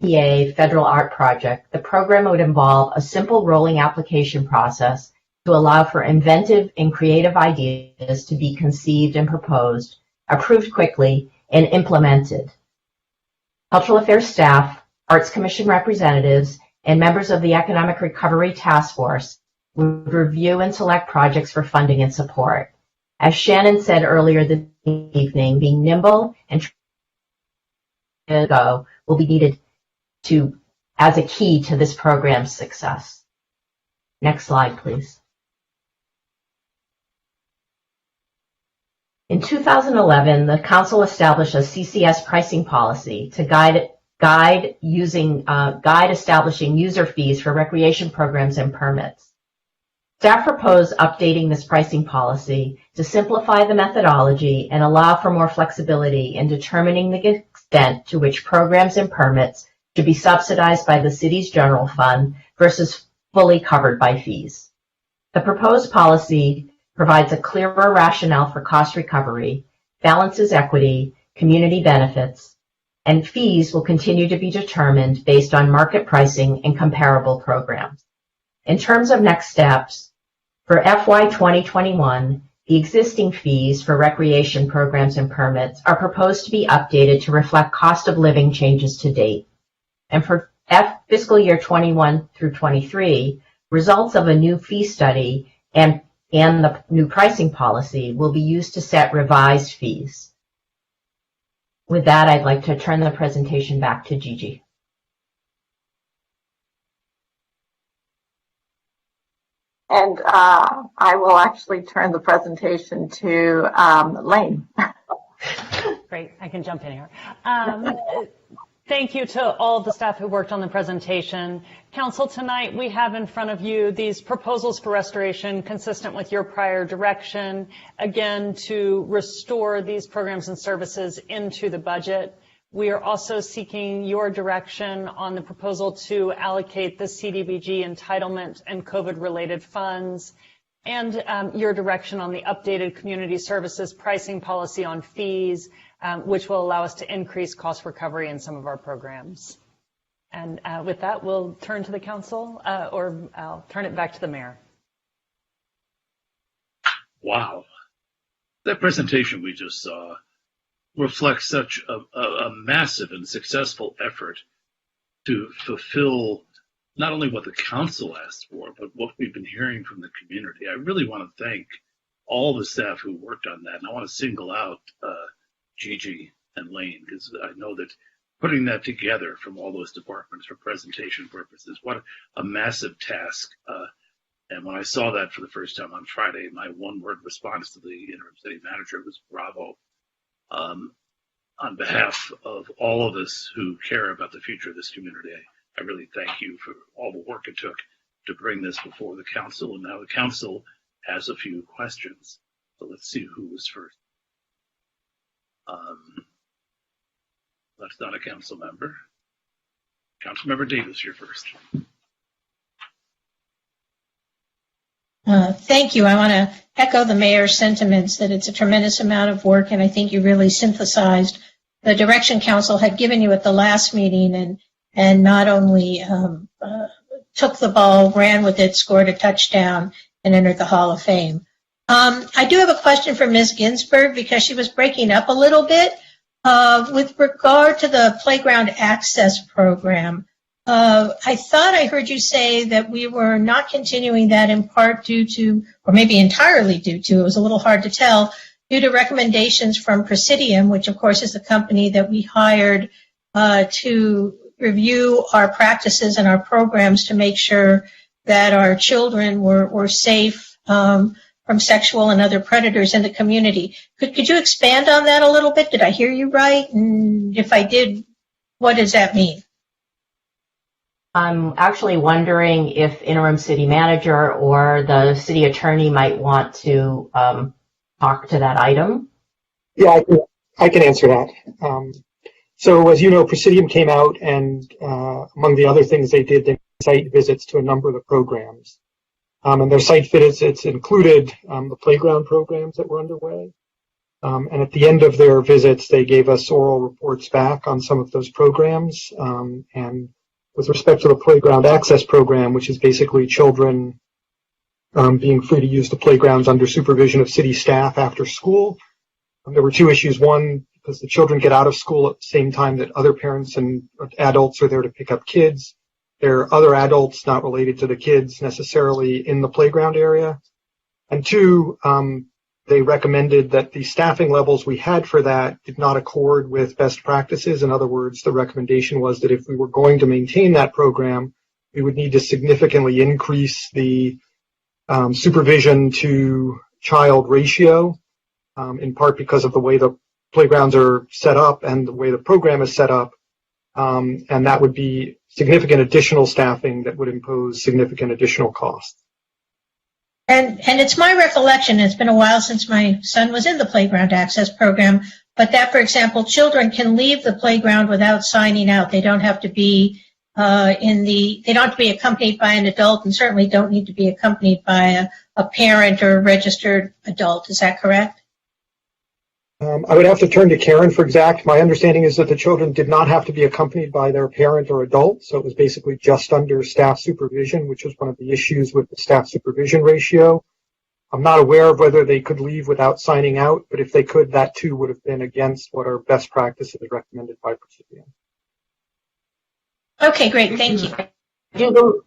PA Federal Art Project, the program would involve a simple rolling application process to allow for inventive and creative ideas to be conceived and proposed, approved quickly, and implemented. Cultural Affairs staff, Arts Commission representatives, and members of the Economic Recovery Task Force would review and select projects for funding and support. As Shannon said earlier this evening, being nimble and go will be needed as a key to this program's success. Next slide, please. In 2011, the Council established a CCS pricing policy to guide establishing user fees for recreation programs and permits. Staff proposed updating this pricing policy to simplify the methodology and allow for more flexibility in determining the extent to which programs and permits should be subsidized by the city's general fund versus fully covered by fees. The proposed policy provides a clearer rationale for cost recovery, balances equity, community benefits, and fees will continue to be determined based on market pricing and comparable programs. In terms of next steps, for FY 2021, the existing fees for recreation programs and permits are proposed to be updated to reflect cost of living changes to date. And for fiscal year 21 through 23, results of a new fee study and the new pricing policy will be used to set revised fees. With that, I'd like to turn the presentation back to Gigi. And I will actually turn the presentation to Lane. Great, I can jump in here. Thank you to all of the staff who worked on the presentation. Council, tonight we have in front of you these proposals for restoration consistent with your prior direction, again, to restore these programs and services into the budget. We are also seeking your direction on the proposal to allocate the CDBG entitlement and COVID-related funds, and your direction on the updated community services pricing policy on fees, which will allow us to increase cost recovery in some of our programs. And with that, we'll turn to the council, or I'll turn it back to the mayor. Wow. That presentation we just saw reflects such a massive and successful effort to fulfill not only what the council asked for, but what we've been hearing from the community. I really want to thank all the staff who worked on that, and I want to single out Gigi and Lane, because I know that putting that together from all those departments for presentation purposes, what a massive task. And when I saw that for the first time on Friday, my one-word response to the interim city manager was bravo. On behalf of all of us who care about the future of this community, I really thank you for all the work it took to bring this before the council. And now the council has a few questions. So let's see who was first. That's not a council member. Councilmember Davis, you're first. Thank you. I want to echo the mayor's sentiments that it's a tremendous amount of work, and I think you really synthesized the direction council had given you at the last meeting, and not only took the ball, ran with it, scored a touchdown, and entered the Hall of Fame. I do have a question for Ms. Ginsburg, because she was breaking up a little bit. With regard to the playground access program, I thought I heard you say that we were not continuing that in part due to, or maybe entirely due to, it was a little hard to tell, due to recommendations from Presidium, which of course is the company that we hired to review our practices and our programs to make sure that our children were safe from sexual and other predators in the community. Could you expand on that a little bit? Did I hear you right? And if I did, what does that mean? I'm actually wondering if interim city manager or the city attorney might want to talk to that item. Yeah, I can answer that. So as you know, Presidium came out and among the other things they did, they did site visits to a number of the programs. And their site visits included the playground programs that were underway. And at the end of their visits, they gave us oral reports back on some of those programs. And with respect to the playground access program, which is basically children being free to use the playgrounds under supervision of city staff after school, there were two issues. One, because the children get out of school at the same time that other parents and adults are there to pick up kids. There are other adults not related to the kids necessarily in the playground area. And two, they recommended that the staffing levels we had for that did not accord with best practices. In other words, the recommendation was that if we were going to maintain that program, we would need to significantly increase the supervision to child ratio, in part because of the way the playgrounds are set up and the way the program is set up. And that would be significant additional staffing that would impose significant additional costs. And it's my recollection, it's been a while since my son was in the playground access program, but that, for example, children can leave the playground without signing out. They don't have to be they don't have to be accompanied by an adult, and certainly don't need to be accompanied by a parent or a registered adult. Is that correct? I would have to turn to Karen for exact. My understanding is that the children did not have to be accompanied by their parent or adult, so it was basically just under staff supervision, which was one of the issues with the staff supervision ratio. I'm not aware of whether they could leave without signing out, but if they could, that too would have been against what are best practices recommended by Presidium. Okay, great. Thank you.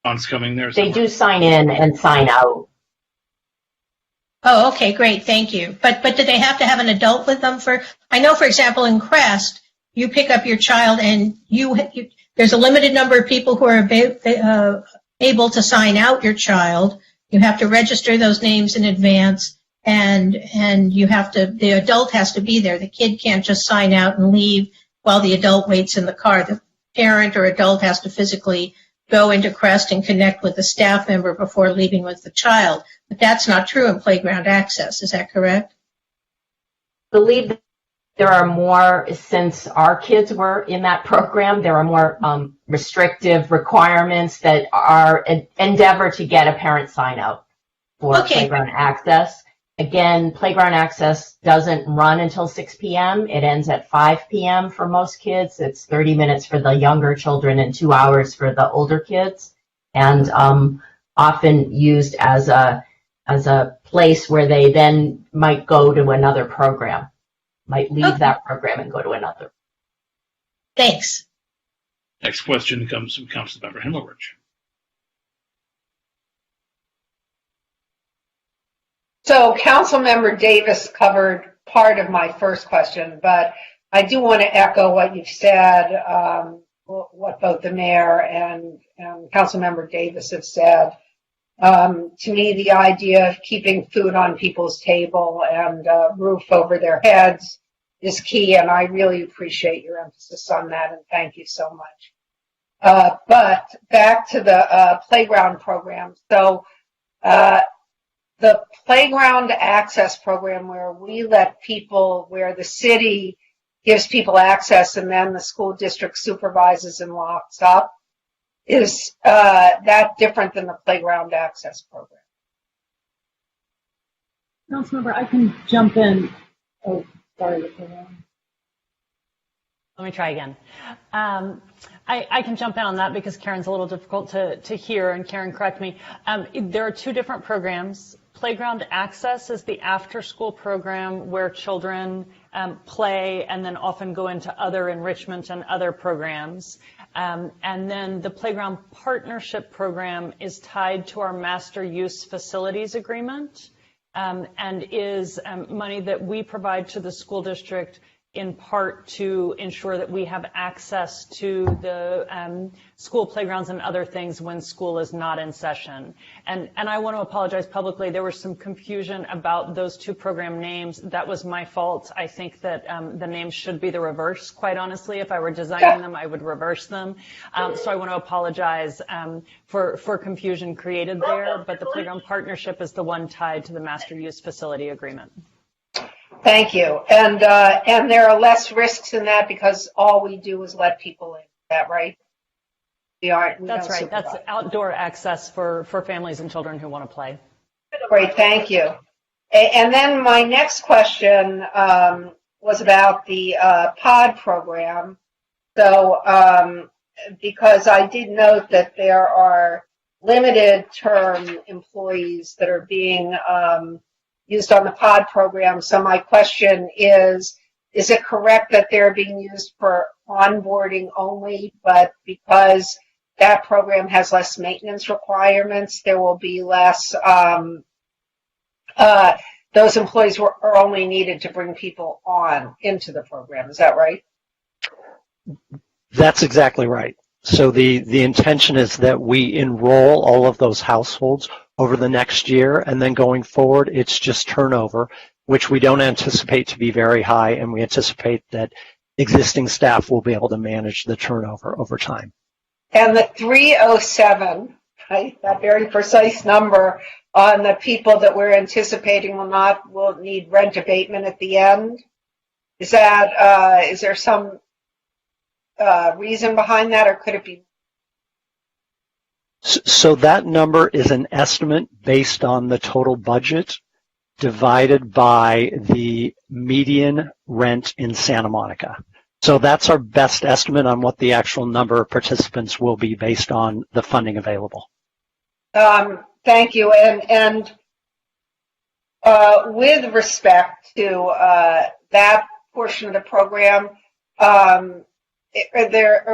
On's coming there. They do sign in and sign out. Oh, okay, great. Thank you. But do they have to have an adult with them for? I know, for example, in Crest, you pick up your child and there's a limited number of people who are able to sign out your child. You have to register those names in advance, and the adult has to be there. The kid can't just sign out and leave while the adult waits in the car. The parent or adult has to physically go into Crest and connect with the staff member before leaving with the child. But that's not true in playground access. Is that correct? I believe there are more, since our kids were in that program, there are more restrictive requirements that are an endeavor to get a parent sign out for playground access. Again, playground access doesn't run until 6 p.m. It ends at 5 p.m. for most kids. It's 30 minutes for the younger children and 2 hours for the older kids, and often used as a place where they then might go to another program, might leave that program and go to another. Thanks. Next question comes from Councilmember Himmelrich. So Councilmember Davis covered part of my first question, but I do want to echo what you've said, what both the mayor and Councilmember Davis have said. To me, the idea of keeping food on people's table and a roof over their heads is key, and I really appreciate your emphasis on that, and thank you so much. But back to the playground program. So the playground access program, where we let people, where the city gives people access and then the school district supervises and locks up, is that different than the playground access program? Councilmember, I can jump in. Oh, sorry. Let me try again. I can jump in on that because Karen's a little difficult to hear, and Karen, correct me. There are two different programs. Playground Access is the after-school program where children play and then often go into other enrichment and other programs. And then the Playground Partnership Program is tied to our Master Use Facilities Agreement and is money that we provide to the school district in part to ensure that we have access to the school playgrounds and other things when school is not in session. And I want to apologize publicly. There was some confusion about those two program names. That was my fault. I think that the names should be the reverse, quite honestly. If I were designing them, I would reverse them. So I want to apologize for confusion created there. But the Playground Partnership is the one tied to the Master Use Facility Agreement. Thank you. And there are less risks in that because all we do is let people in. Is that right? That's right. That's outdoor access for families and children who want to play. Great. Thank you. And then my next question was about the POD program. So because I did note that there are limited term employees that are being used on the POD program. So my question is it correct that they're being used for onboarding only, but because that program has less maintenance requirements, there will be less, those employees are only needed to bring people on into the program. Is that right? That's exactly right. So the intention is that we enroll all of those households over the next year, and then going forward, it's just turnover, which we don't anticipate to be very high, and we anticipate that existing staff will be able to manage the turnover over time. And the 307, right, that very precise number on the people that we're anticipating will need rent abatement at the end. Is that is there some reason behind that, or could it be? So that number is an estimate based on the total budget. divided by the median rent in Santa Monica. So that's our best estimate on what the actual number of participants will be based on the funding available. Thank you. And with respect to that portion of the program, are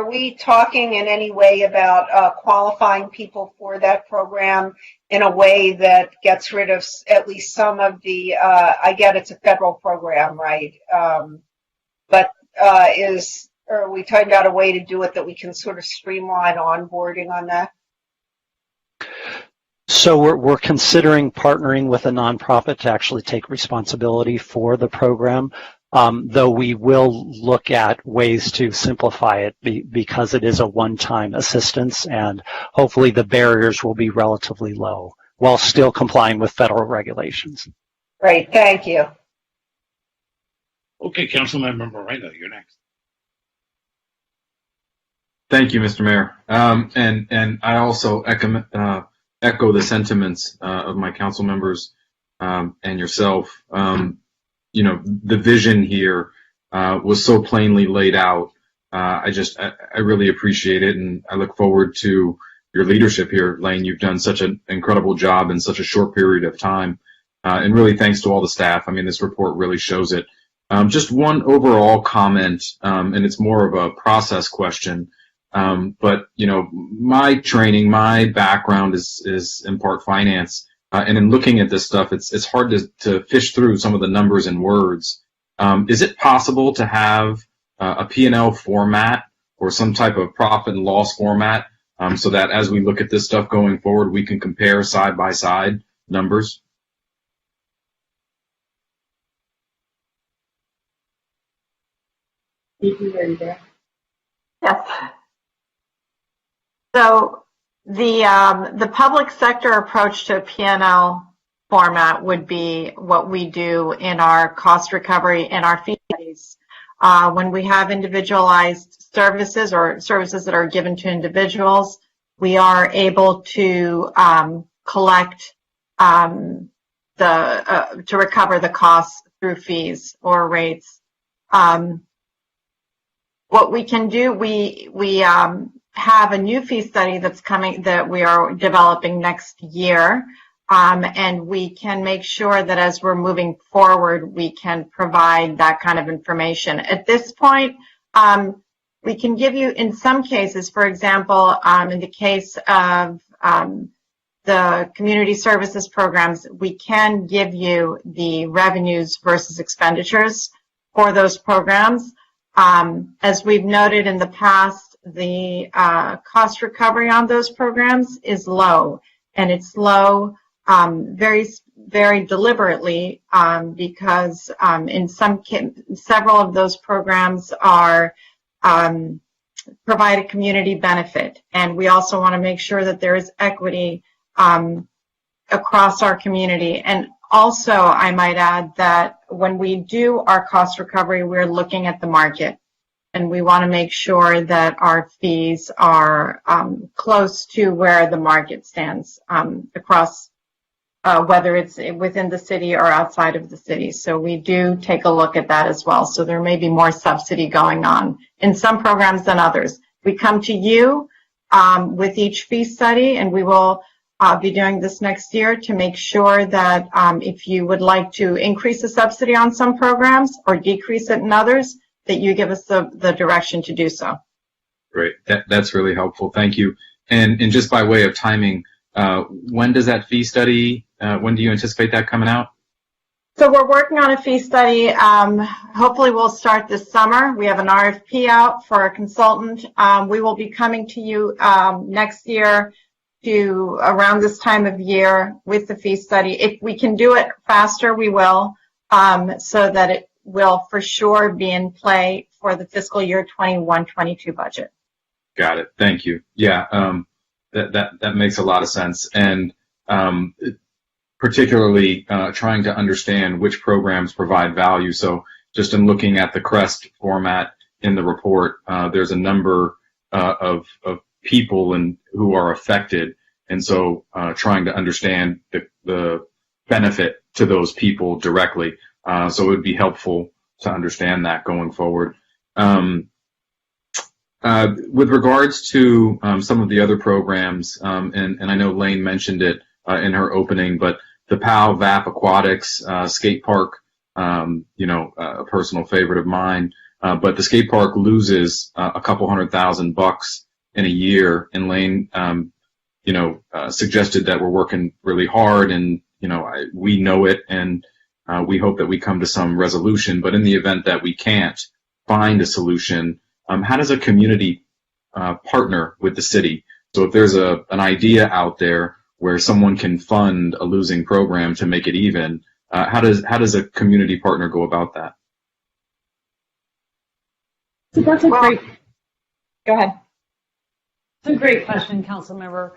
we talking in any way about qualifying people for that program in a way that gets rid of at least some of the, I get it's a federal program, right? But are we talking about a way to do it that we can sort of streamline onboarding on that? So we're considering partnering with a nonprofit to actually take responsibility for the program, though we will look at ways to simplify it because it is a one-time assistance, and hopefully the barriers will be relatively low while still complying with federal regulations. Great, thank you. Okay, Councilmember Moreno, you're next. Thank you, Mr. Mayor. And I also echo the sentiments of my council members and yourself. You know, the vision here was so plainly laid out. I really appreciate it, and I look forward to your leadership here, Lane. You've done such an incredible job in such a short period of time, and really thanks to all the staff. I mean, this report really shows it. Just one overall comment, and it's more of a process question. But you know, my training, my background is in part finance, and in looking at this stuff, it's hard to fish through some of the numbers and words. Is it possible to have a P&L format or some type of profit and loss format, so that as we look at this stuff going forward, we can compare side by side numbers? Yes. So the public sector approach to a P&L format would be what we do in our cost recovery and our fee studies. When we have individualized services or services that are given to individuals, we are able to collect to recover the costs through fees or rates. What we can do, we have a new fee study that's coming that we are developing next year, and we can make sure that as we're moving forward, we can provide that kind of information. At this point, we can give you, in some cases, for example, in the case of the community services programs, we can give you the revenues versus expenditures for those programs. As we've noted in the past, the cost recovery on those programs is low, and it's low very, very deliberately because in several of those programs are provide a community benefit, and we also want to make sure that there is equity across our community. And also, I might add that when we do our cost recovery, we're looking at the market, and we want to make sure that our fees are close to where the market stands across, whether it's within the city or outside of the city. So we do take a look at that as well. So there may be more subsidy going on in some programs than others. We come to you with each fee study, and we will be doing this next year to make sure that if you would like to increase the subsidy on some programs or decrease it in others, that you give us the direction to do so. Great. That's really helpful. Thank you. And just by way of timing, when does that fee study, when do you anticipate that coming out? So we're working on a fee study. Hopefully we'll start this summer. We have an RFP out for a consultant. We will be coming to you next year to around this time of year with the fee study. If we can do it faster, we will, so that it will for sure be in play for the fiscal year 21-22 budget. Got it. Thank you. Yeah, that makes a lot of sense. And particularly trying to understand which programs provide value. So just in looking at the CREST format in the report, there's a number of people who are affected. And so trying to understand the benefit to those people directly. So it would be helpful to understand that going forward. With regards to some of the other programs, and I know Lane mentioned it in her opening, but the POW, VAP Aquatics, skate park, a personal favorite of mine, but the skate park loses a couple $100,000 in a year, and Lane, suggested that we're working really hard, and we know it, and we hope that we come to some resolution. But in the event that we can't find a solution, how does a community partner with the city? So if there's an idea out there where someone can fund a losing program to make it even, how does a community partner go about that? So that's a great. Go ahead. It's a great question, Council Member.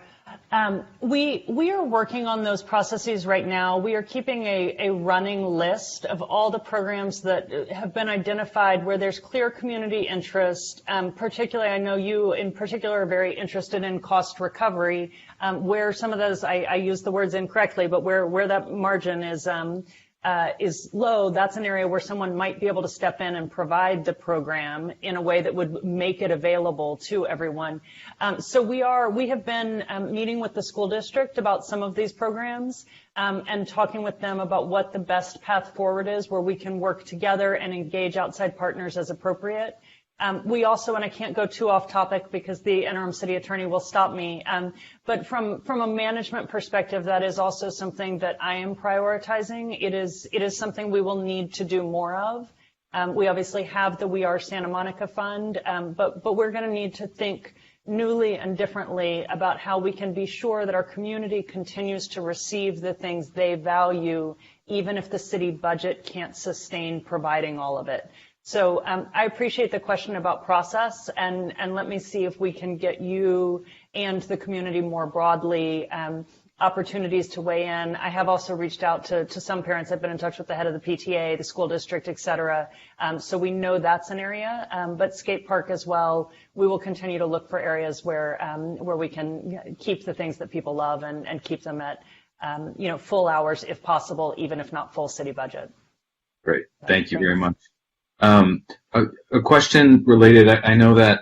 We are working on those processes right now. We are keeping a running list of all the programs that have been identified where there's clear community interest. Particularly, I know you in particular are very interested in cost recovery, where some of those, I use the words incorrectly, but where that margin is low, that's an area where someone might be able to step in and provide the program in a way that would make it available to everyone. So we have been meeting with the school district about some of these programs and talking with them about what the best path forward is, where we can work together and engage outside partners as appropriate. We also, and I can't go too off topic because the interim city attorney will stop me, but from a management perspective, that is also something that I am prioritizing. It is something we will need to do more of. We obviously have the We Are Santa Monica Fund, but we're going to need to think newly and differently about how we can be sure that our community continues to receive the things they value, even if the city budget can't sustain providing all of it. So I appreciate the question about process, and let me see if we can get you and the community more broadly opportunities to weigh in. I have also reached out to some parents. I've been in touch with the head of the PTA, the school district, et cetera. So we know that's an area, but skate park as well. We will continue to look for areas where we can keep the things that people love and keep them at full hours if possible, even if not full city budget. Great, thank you very much. A question related, I know that,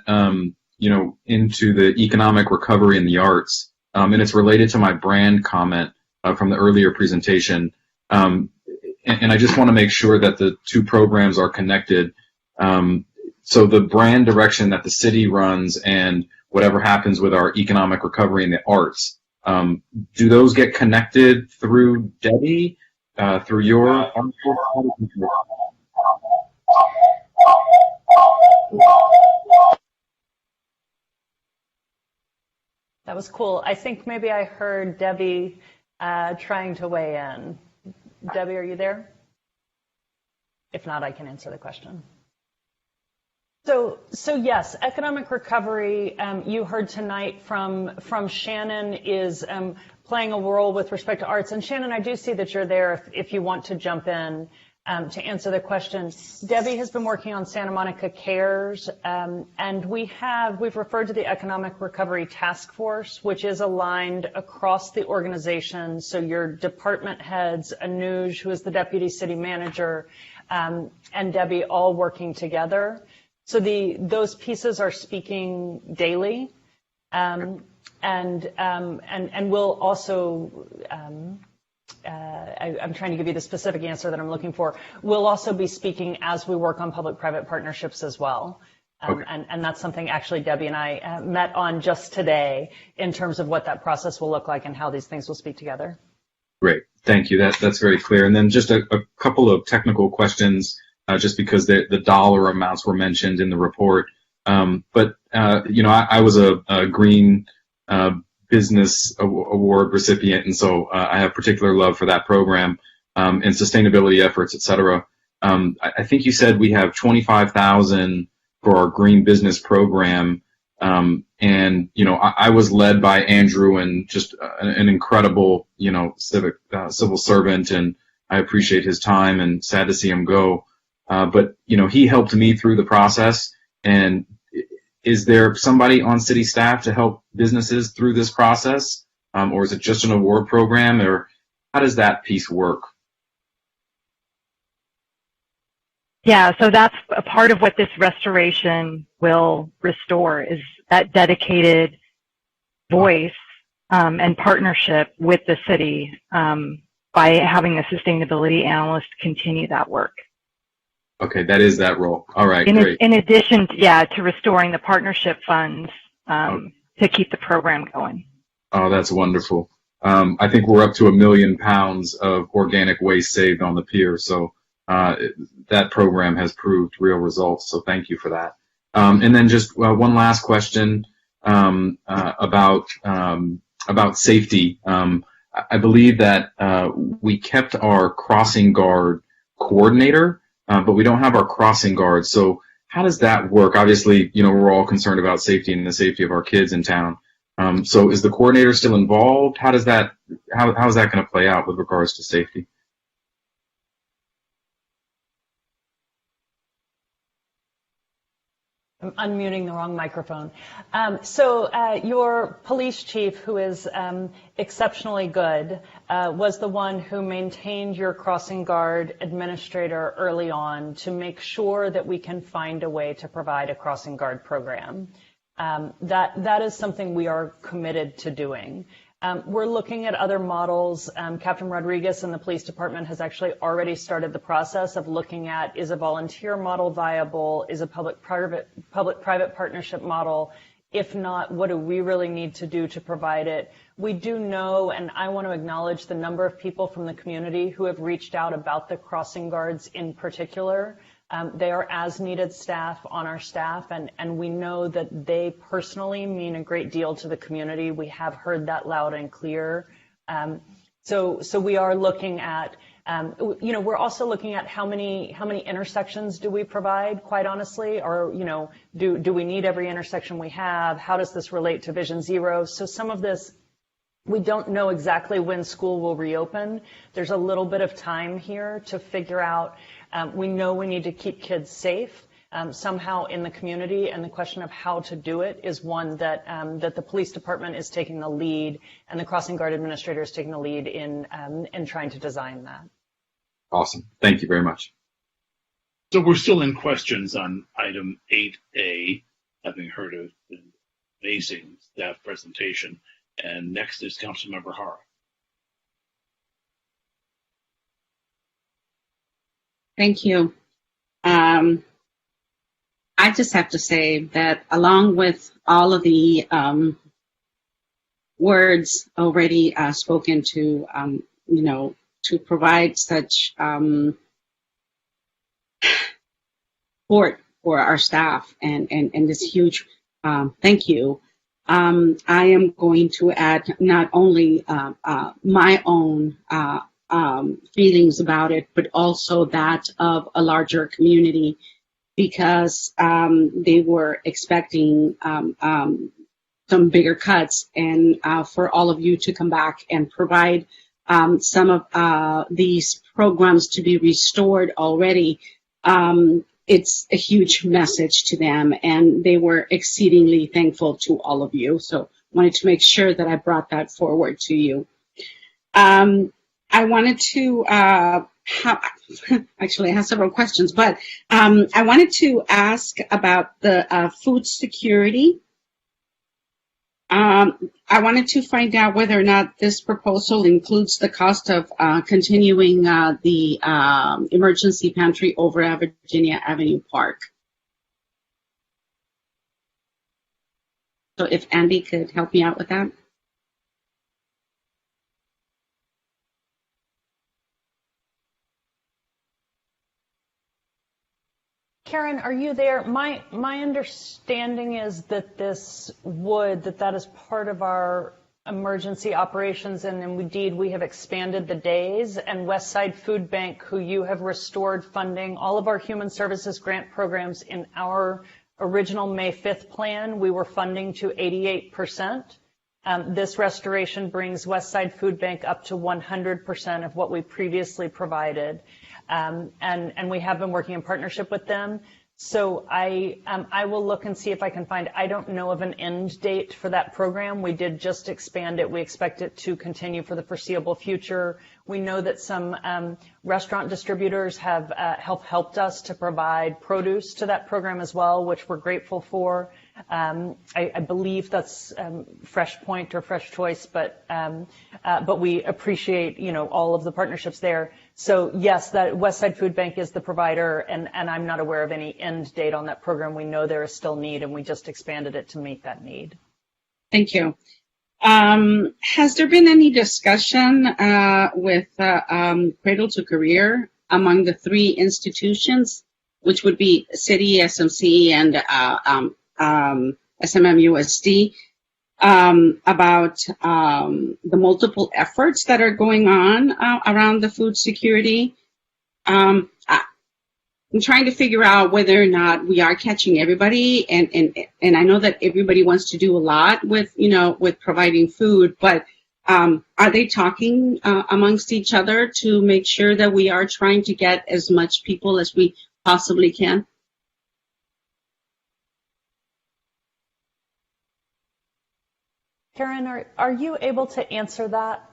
into the economic recovery in the arts, and it's related to my brand comment from the earlier presentation. And I just want to make sure that the two programs are connected. So the brand direction that the city runs and whatever happens with our economic recovery in the arts, do those get connected through Debbie, through your article? That was cool. I think maybe I heard Debbie trying to weigh in. Debbie, are you there? If not, I can answer the question. So yes, economic recovery, you heard tonight from Shannon, is playing a role with respect to arts. And Shannon, I do see that you're there if you want to jump in to answer the question. Debbie has been working on Santa Monica Cares, and we've referred to the Economic Recovery Task Force, which is aligned across the organization. So your department heads, Anuj, who is the deputy city manager, and Debbie all working together. So those pieces are speaking daily, and we'll also. I'm trying to give you the specific answer that I'm looking for. We'll also be speaking as we work on public-private partnerships as well. Okay. And that's something actually Debbie and I met on just today in terms of what that process will look like and how these things will speak together. Great. Thank you. That's very clear. And then just a couple of technical questions, just because the dollar amounts were mentioned in the report. But I was a green business award recipient, and so I have particular love for that program and sustainability efforts, et cetera. I think you said we have 25,000 for our green business program, and I was led by Andrew, and just an incredible civil servant, and I appreciate his time, and sad to see him go. But he helped me through the process. And is there somebody on city staff to help businesses through this process, or is it just an award program? Or How does that piece work? Yeah, so that's a part of what this restoration will restore, is that dedicated voice and partnership with the city by having a sustainability analyst continue that work. Okay, that is that role. All right, great. In addition, to restoring the partnership funds to keep the program going. Oh, that's wonderful. I think we're up to 1 million pounds of organic waste saved on the pier, so that program has proved real results, so thank you for that. And then just one last question about safety. I believe that we kept our crossing guard coordinator, but we don't have our crossing guard. So how does that work? Obviously, we're all concerned about safety and the safety of our kids in town. So is the coordinator still involved? How is that going to play out with regards to safety? I'm unmuting the wrong microphone. So your police chief, who is exceptionally good, was the one who maintained your crossing guard administrator early on to make sure that we can find a way to provide a crossing guard program. That is something we are committed to doing. We're looking at other models. Captain Rodriguez in the police department has actually already started the process of looking at, is a volunteer model viable? Is a public-private partnership model? If not, what do we really need to do to provide it? We do know, and I want to acknowledge the number of people from the community who have reached out about the crossing guards in particular. They are as needed staff on our staff, and we know that they personally mean a great deal to the community. We have heard that loud and clear. So we are looking at, we're also looking at how many intersections do we provide, quite honestly, or, do we need every intersection we have? How does this relate to Vision Zero? So some of this, we don't know exactly when school will reopen. There's a little bit of time here to figure out. We know we need to keep kids safe somehow in the community, and the question of how to do it is one that the police department is taking the lead, and the crossing guard administrator is taking the lead in trying to design that. Awesome. Thank you very much. So we're still in questions on item 8A, having heard of an amazing staff presentation. And next is Councilmember Hara. Thank you. I just have to say that along with all of the words already spoken to, to provide such support for our staff and this huge thank you, I am going to add not only my own feelings about it, but also that of a larger community, because they were expecting some bigger cuts, and for all of you to come back and provide some of these programs to be restored already, it's a huge message to them, and they were exceedingly thankful to all of you. So wanted to make sure that I brought that forward to you. I wanted to actually, I have several questions, but I wanted to ask about the food security. I wanted to find out whether or not this proposal includes the cost of continuing the emergency pantry over at Virginia Avenue Park. So if Andy could help me out with that. Karen, are you there? My understanding is that that is part of our emergency operations, and indeed we have expanded the days, and Westside Food Bank, who you have restored funding, all of our human services grant programs in our original May 5th plan, we were funding to 88%. This restoration brings Westside Food Bank up to 100% of what we previously provided. And we have been working in partnership with them. So I will look and see if I can find, I don't know of an end date for that program. We did just expand it. We expect it to continue for the foreseeable future. We know that some restaurant distributors have helped us to provide produce to that program as well, which we're grateful for. I believe that's Fresh Point or Fresh Choice, but we appreciate, all of the partnerships there. So yes, that Westside Food Bank is the provider, and I'm not aware of any end date on that program. We know there is still need, and we just expanded it to meet that need. Thank you. Has there been any discussion with Cradle to Career among the three institutions, which would be City, SMC, and SMMUSD, about the multiple efforts that are going on around the food security? I'm trying to figure out whether or not we are catching everybody, and I know that everybody wants to do a lot with providing food, but are they talking amongst each other to make sure that we are trying to get as much people as we possibly can? Karen, are you able to answer that?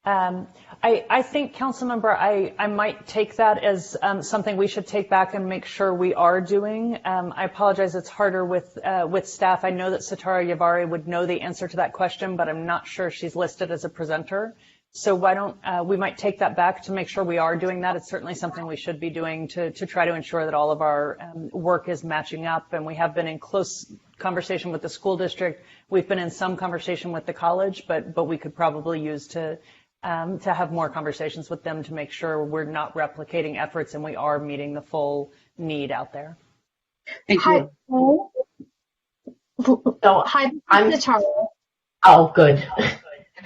I think, Councilmember, I might take that as something we should take back and make sure we are doing. I apologize, it's harder with staff. I know that Sitara Yavari would know the answer to that question, but I'm not sure she's listed as a presenter. So why don't we might take that back to make sure we are doing that. It's certainly something we should be doing to try to ensure that all of our work is matching up. And we have been in close conversation with the school district. We've been in some conversation with the college, but we could probably use to have more conversations with them to make sure we're not replicating efforts and we are meeting the full need out there. Thank you. Hi, I'm Sitara. Oh, good.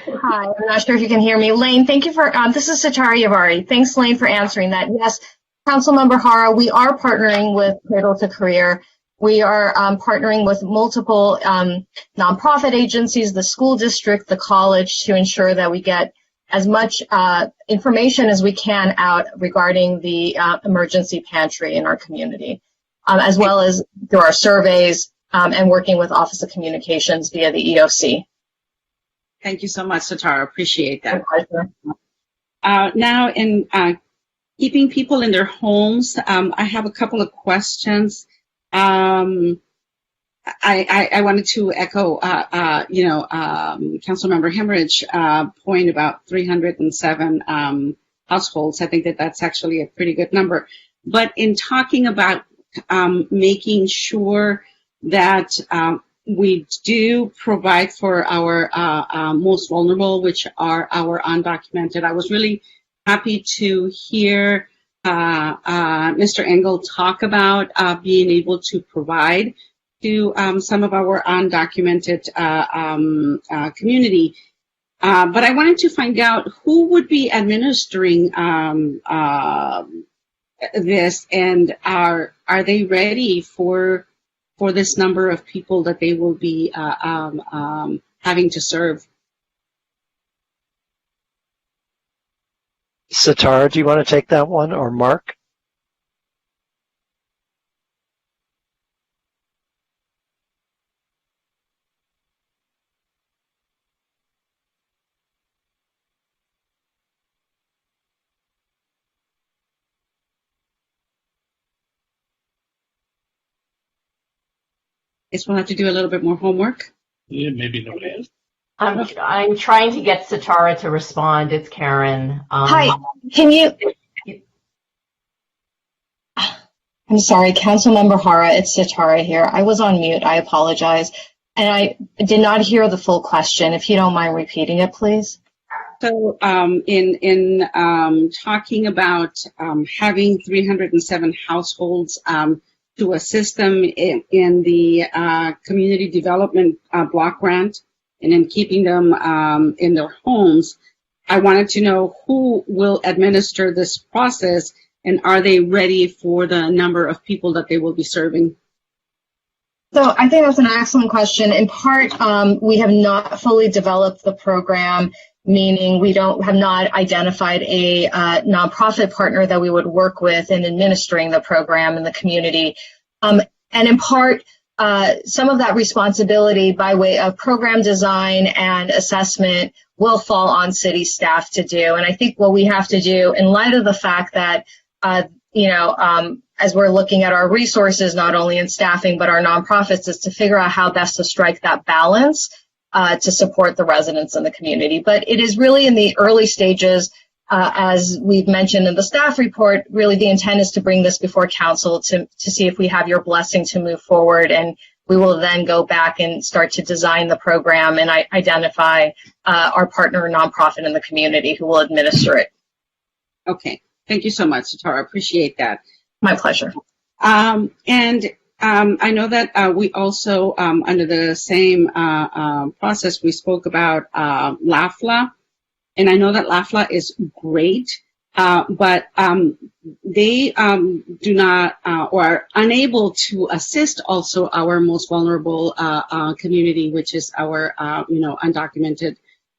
Hi, I'm not sure if you can hear me. Lane, thank you for, this is Sitara Yavari. Thanks, Lane, for answering that. Yes, Councilmember Hara, we are partnering with Cradle to Career. We are partnering with multiple nonprofit agencies, the school district, the college, to ensure that we get as much information as we can out regarding the emergency pantry in our community, as well as through our surveys and working with Office of Communications via the EOC. Thank you so much, Sitara. Appreciate that. Now, in keeping people in their homes, I have a couple of questions. I wanted to echo, Councilmember Hemorrhage point about 307 households. I think that's actually a pretty good number. But in talking about making sure that we do provide for our most vulnerable, which are our undocumented, I was really happy to hear Mr. Engel talk about being able to provide to some of our undocumented community. But I wanted to find out who would be administering this, and are they ready for this number of people that they will be having to serve? Sitara, do you want to take that one, or Mark? Guess we'll have to do a little bit more homework. Yeah, maybe nobody is. I'm trying to get Sitara to respond. It's Karen. Hi, can you? I'm sorry, Councilmember Hara, it's Sitara here. I was on mute. I apologize. And I did not hear the full question. If you don't mind repeating it, please. So in talking about having 307 households to assist them in the community development block grant, and in keeping them in their homes, I wanted to know who will administer this process, and are they ready for the number of people that they will be serving? So I think that's an excellent question. In part, we have not fully developed the program, meaning we have not identified a nonprofit partner that we would work with in administering the program in the community. And in part, some of that responsibility by way of program design and assessment will fall on city staff to do. And I think what we have to do, in light of the fact that, as we're looking at our resources, not only in staffing, but our nonprofits, is to figure out how best to strike that balance to support the residents in the community. But it is really in the early stages. As we've mentioned in the staff report, really the intent is to bring this before council to see if we have your blessing to move forward, and we will then go back and start to design the program and identify our partner nonprofit in the community who will administer it. Okay, thank you so much, Tara. Appreciate that. My pleasure. I know that we also, under the same process, we spoke about LAFLA. And I know that LAFLA is great, but they do not or are unable to assist also our most vulnerable community, which is our, undocumented.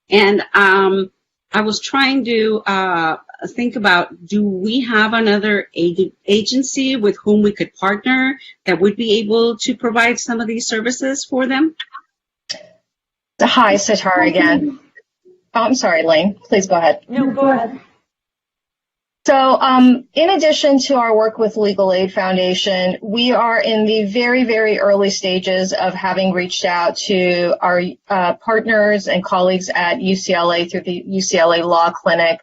And I was trying to think about, do we have another agency with whom we could partner that would be able to provide some of these services for them? Hi, Sitar again. Oh, I'm sorry, Lane. Please go ahead. No, go ahead. So in addition to our work with Legal Aid Foundation, we are in the very, very early stages of having reached out to our partners and colleagues at UCLA through the UCLA Law Clinic.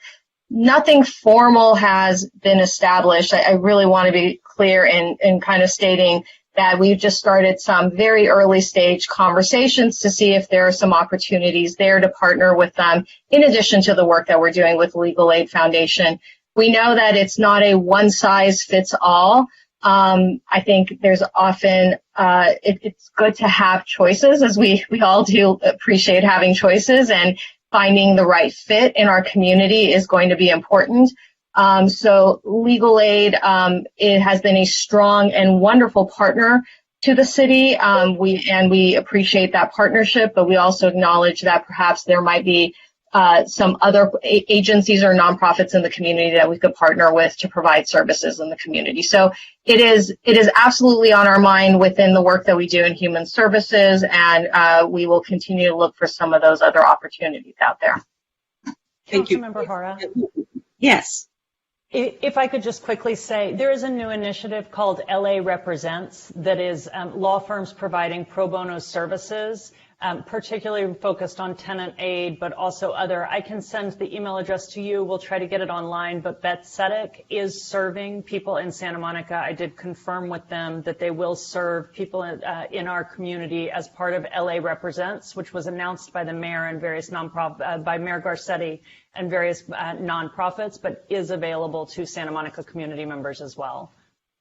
Nothing formal has been established. I really want to be clear in kind of stating that we've just started some very early stage conversations to see if there are some opportunities there to partner with them, in addition to the work that we're doing with Legal Aid Foundation. We know that it's not a one size fits all. I think there's often, it's good to have choices, as we all do appreciate having choices, and finding the right fit in our community is going to be important. So Legal Aid, it has been a strong and wonderful partner to the city. We appreciate that partnership, but we also acknowledge that perhaps there might be some other agencies or nonprofits in the community that we could partner with to provide services in the community. So it is absolutely on our mind within the work that we do in human services, and we will continue to look for some of those other opportunities out there. Thank you. Councilmember Hara. Yes. If I could just quickly say, there is a new initiative called LA Represents that is law firms providing pro bono services, particularly focused on tenant aid, but also other. I can send the email address to you. We'll try to get it online, but Beth Sedek is serving people in Santa Monica. I did confirm with them that they will serve people in our community as part of LA Represents, which was announced by the mayor and various by Mayor Garcetti and various nonprofits, but is available to Santa Monica community members as well.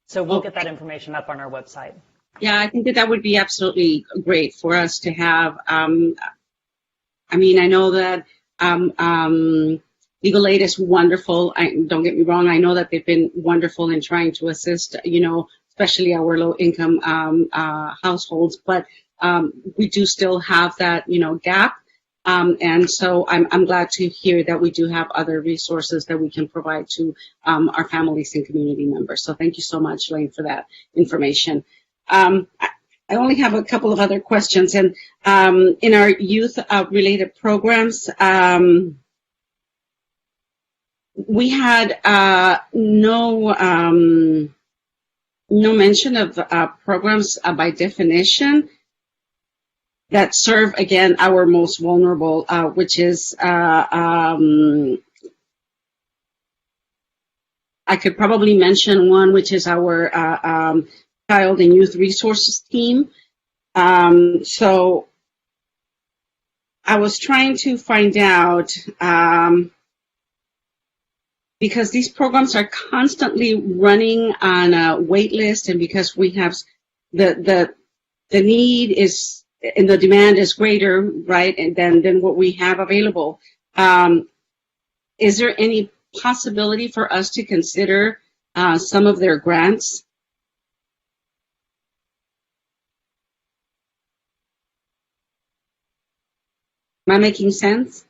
So we'll get that information up on our website. Yeah, I think that would be absolutely great for us to have. I know that Legal Aid is wonderful. Don't get me wrong. I know that they've been wonderful in trying to assist, especially our low-income households. But we do still have that, gap. And so I'm glad to hear that we do have other resources that we can provide to our families and community members. So thank you so much, Lane, for that information. I only have a couple of other questions. And in our youth-related programs, we had no mention of programs by definition that serve, again, our most vulnerable, which is, I could probably mention one, which is our Child and Youth Resources Team. So I was trying to find out, because these programs are constantly running on a wait list, and because we have the need is, and the demand is greater, right, and than what we have available. Is there any possibility for us to consider some of their grants? Am I making sense?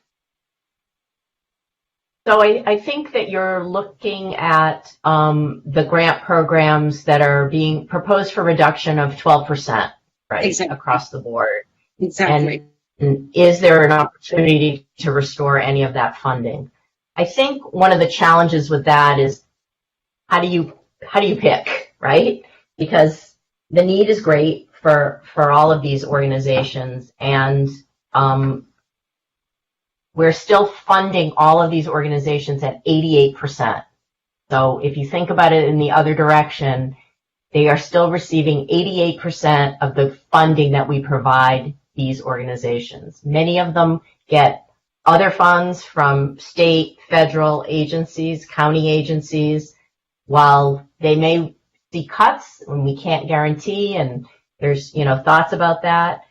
So I think that you're looking at the grant programs that are being proposed for reduction of 12%, right, Exactly. across the board. Exactly. And is there an opportunity to restore any of that funding? I think one of the challenges with that is how do you pick, right? Because the need is great for all of these organizations, and we're still funding all of these organizations at 88%. So if you think about it in the other direction, they are still receiving 88% of the funding that we provide these organizations. Many of them get other funds from state, federal agencies, county agencies. While they may see cuts, and we can't guarantee, and there's thoughts about that.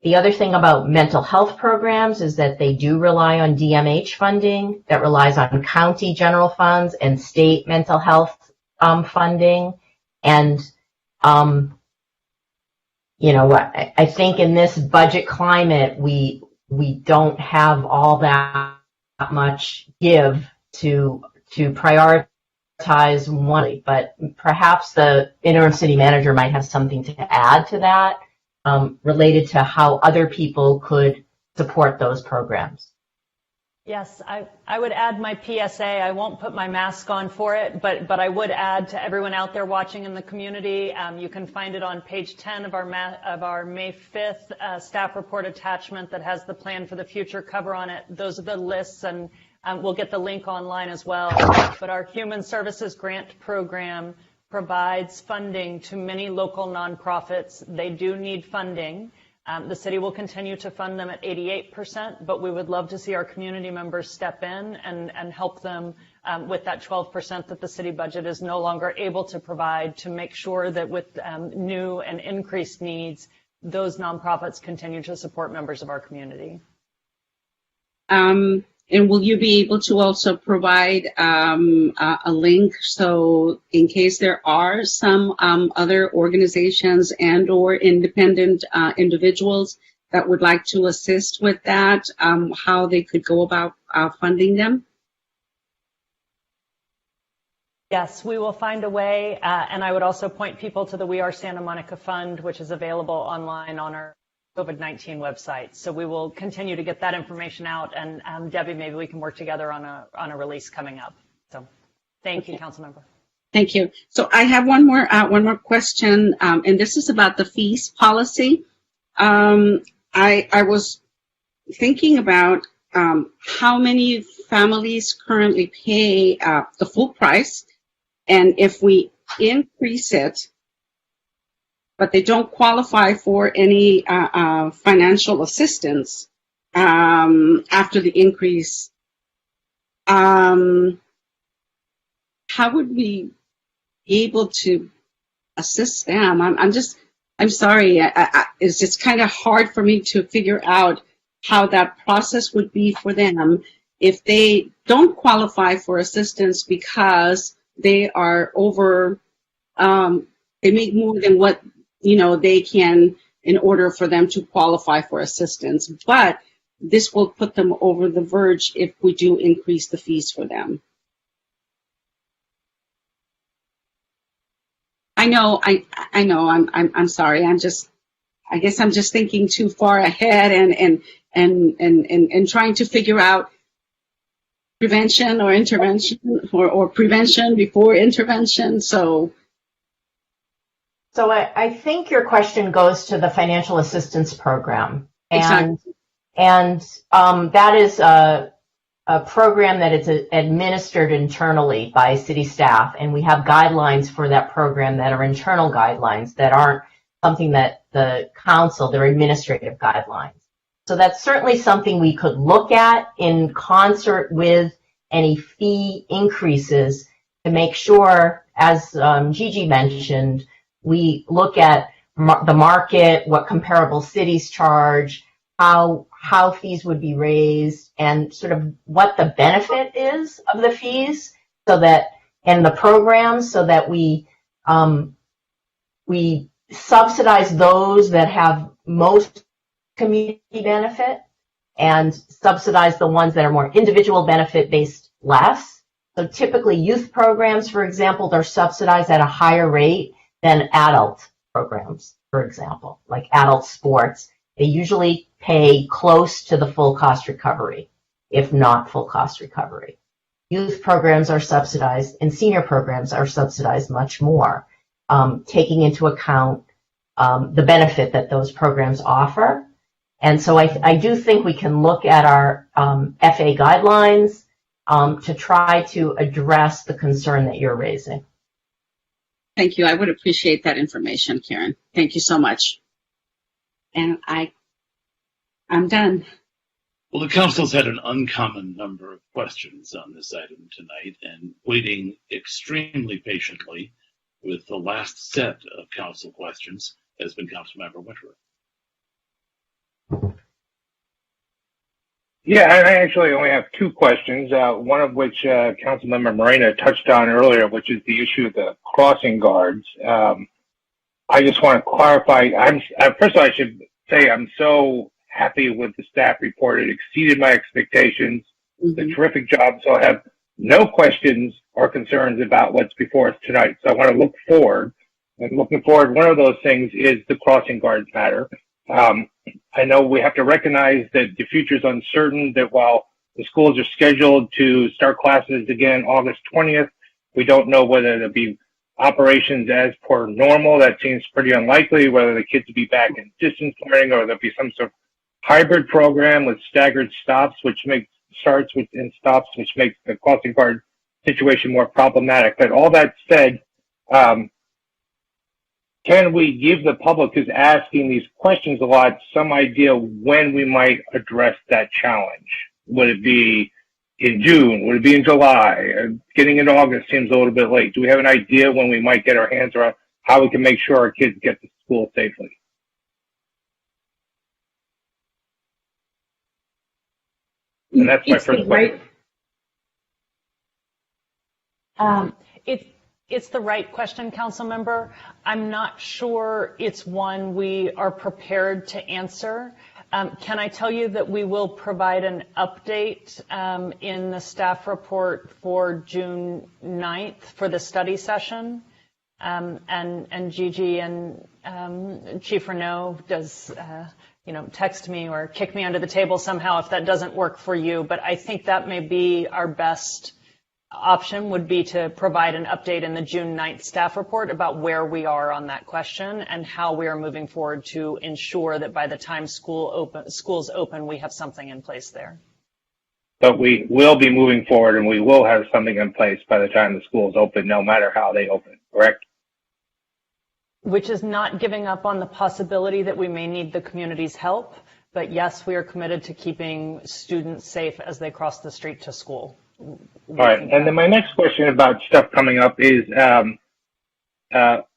The other thing about mental health programs is that they do rely on DMH funding that relies on county general funds and state mental health funding. And, I think in this budget climate, we don't have all that much give to prioritize one, but perhaps the interim city manager might have something to add to that. Related to how other people could support those programs. Yes, I would add my PSA. I won't put my mask on for it, but I would add to everyone out there watching in the community, you can find it on page 10 of our May 5th staff report attachment that has the plan for the future cover on it. Those are the lists, and we'll get the link online as well. But our Human Services Grant Program provides funding to many local nonprofits. They do need funding. The city will continue to fund them at 88%, but we would love to see our community members step in and help them with that 12% that the city budget is no longer able to provide, to make sure that with new and increased needs, those nonprofits continue to support members of our community. And will you be able to also provide a link so in case there are some other organizations and or independent individuals that would like to assist with that, how they could go about funding them? Yes, we will find a way, and I would also point people to the We Are Santa Monica Fund, which is available online on our COVID-19 website. So we will continue to get that information out, and Debbie, maybe we can work together on a release coming up. So thank you, Councilmember. Thank you. So I have one more question, and this is about the fees policy. I was thinking about how many families currently pay the full price, and if we increase it, but they don't qualify for any financial assistance after the increase, how would we be able to assist them? I'm sorry, it's just kind of hard for me to figure out how that process would be for them if they don't qualify for assistance because they are over, they make more than what they can in order for them to qualify for assistance. But this will put them over the verge if we do increase the fees for them. I know, I'm sorry. I guess I'm just thinking too far ahead and trying to figure out prevention or intervention or prevention before intervention. So I think your question goes to the financial assistance program. Exactly. And that is a program that is administered internally by city staff. And we have guidelines for that program that are internal guidelines that aren't something that the council, they're administrative guidelines. So that's certainly something we could look at in concert with any fee increases to make sure, as Gigi mentioned, we look at the market, what comparable cities charge, how fees would be raised, and sort of what the benefit is of the fees, so that, and the programs, so that we subsidize those that have most community benefit and subsidize the ones that are more individual benefit based less. So typically youth programs, for example, they're subsidized at a higher rate than adult programs, for example, like adult sports. They usually pay close to the full cost recovery, if not full cost recovery. Youth programs are subsidized and senior programs are subsidized much more, taking into account the benefit that those programs offer. And so I do think we can look at our FA guidelines to try to address the concern that you're raising. Thank you. I would appreciate that information, Karen. Thank you so much. And I'm done. Well, the council's had an uncommon number of questions on this item tonight, and waiting extremely patiently with the last set of council questions has been Councilmember Winter. Yeah, I actually only have two questions, one of which Councilmember Moreno touched on earlier, which is the issue of the crossing guards. I just want to clarify, first of all, I should say I'm so happy with the staff report. It exceeded my expectations. It's a terrific job, so I have no questions or concerns about what's before us tonight. So I want to look forward. And looking forward, one of those things is the crossing guards matter. I know we have to recognize that the future is uncertain, that while the schools are scheduled to start classes again August 20th, we don't know whether there'll be operations as per normal. That seems pretty unlikely, whether the kids will be back in distance learning or there'll be some sort of hybrid program with staggered stops, which makes the crossing guard situation more problematic. But all that said, can we give the public who's asking these questions a lot some idea when we might address that challenge? Would it be in June? Would it be in July? Getting into August seems a little bit late. Do we have an idea when we might get our hands around how we can make sure our kids get to school safely? And that's my first question. It's the right question, Council Member. I'm not sure it's one we are prepared to answer. Can I tell you that we will provide an update in the staff report for June 9th for the study session? And Gigi and Chief Renaud does, text me or kick me under the table somehow if that doesn't work for you. But I think that may be our best option, would be to provide an update in the June 9th staff report about where we are on that question and how we are moving forward to ensure that by the time schools open, we have something in place there. But we will be moving forward and we will have something in place by the time the schools open, no matter how they open, correct? Which is not giving up on the possibility that we may need the community's help. But yes, we are committed to keeping students safe as they cross the street to school. All right, and then my next question about stuff coming up is about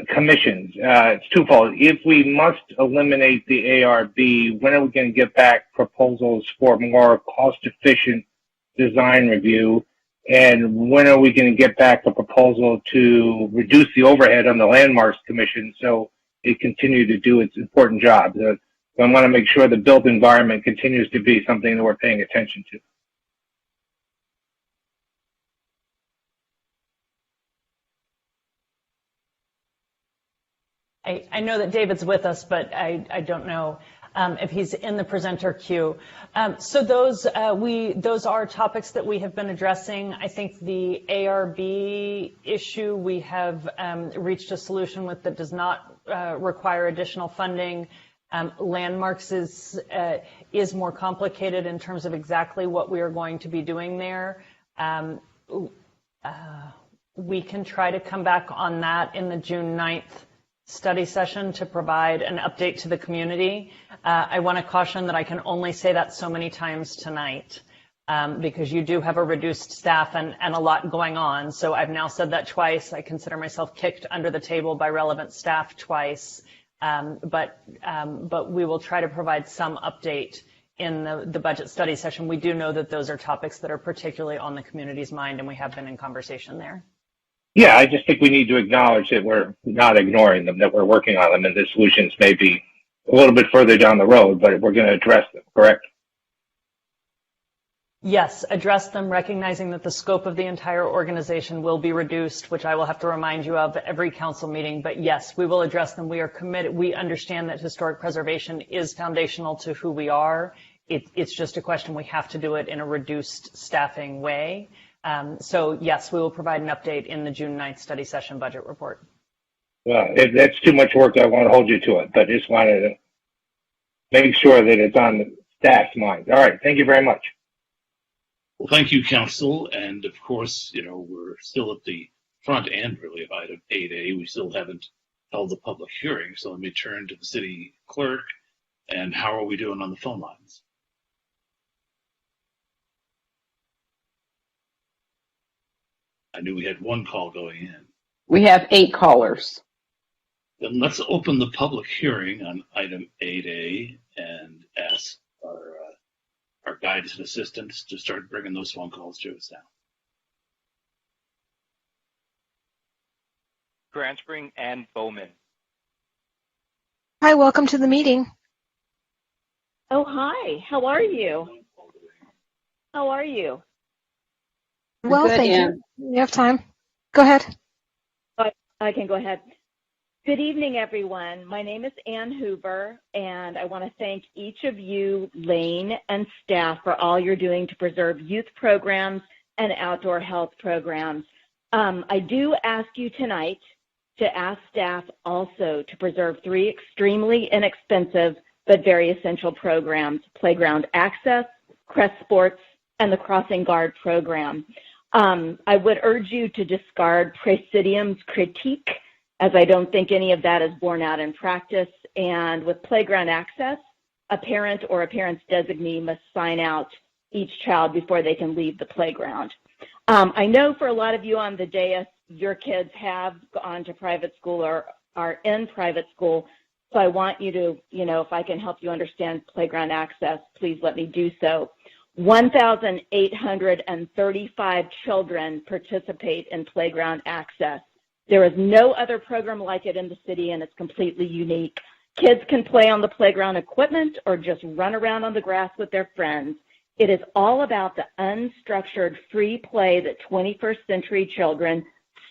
commissions. It's twofold. If we must eliminate the ARB, when are we going to get back proposals for more cost-efficient design review? And when are we going to get back a proposal to reduce the overhead on the Landmarks Commission so it continue to do its important job? I want to make sure the built environment continues to be something that we're paying attention to. I know that David's with us, but I don't know if he's in the presenter queue. So those are topics that we have been addressing. I think the ARB issue we have reached a solution with that does not require additional funding. Landmarks is more complicated in terms of exactly what we are going to be doing there. We can try to come back on that in the June 9th study session to provide an update to the community. I want to caution that I can only say that so many times tonight because you do have a reduced staff and a lot going on. So I've now said that twice. I consider myself kicked under the table by relevant staff twice. But we will try to provide some update in the budget study session. We do know that those are topics that are particularly on the community's mind, and we have been in conversation there. Yeah, I just think we need to acknowledge that we're not ignoring them, that we're working on them, and the solutions may be a little bit further down the road, but we're going to address them, correct? Yes, address them, recognizing that the scope of the entire organization will be reduced, which I will have to remind you of every council meeting. But yes, we will address them. We are committed. We understand that historic preservation is foundational to who we are. It's just a question we have to do it in a reduced staffing way. So yes, we will provide an update in the June 9th study session budget report. Well, if that's too much work, I won't hold you to it, but just wanted to make sure that it's on the staff's mind. All right, thank you very much. Well, thank you, Council. And of course, we're still at the front end, really, of item 8A. We still haven't held the public hearing. So let me turn to the city clerk. And how are we doing on the phone lines? I knew we had one call going in. We have 8 callers. Then let's open the public hearing on item 8A and ask our guides and assistants to start bringing those phone calls to us now. Grand Spring and Bowman. Hi, welcome to the meeting. Oh, hi. How are you? How are you? Well, Good, thank Ann. you. You have time. Go ahead. I can go ahead. Good evening, everyone. My name is Ann Hoover, and I want to thank each of you, Lane and staff, for all you're doing to preserve youth programs and outdoor health programs. I do ask you tonight to ask staff also to preserve 3 extremely inexpensive but very essential programs: Playground Access, Crest Sports, and the Crossing Guard program. I would urge you to discard Presidium's critique, as I don't think any of that is borne out in practice. And with Playground Access, a parent or a parent's designee must sign out each child before they can leave the playground. I know for a lot of you on the dais, your kids have gone to private school or are in private school. So I want you to, if I can help you understand Playground Access, please let me do so. 1,835 children participate in Playground Access. There is no other program like it in the city, and it's completely unique. Kids can play on the playground equipment or just run around on the grass with their friends. It is all about the unstructured free play that 21st century children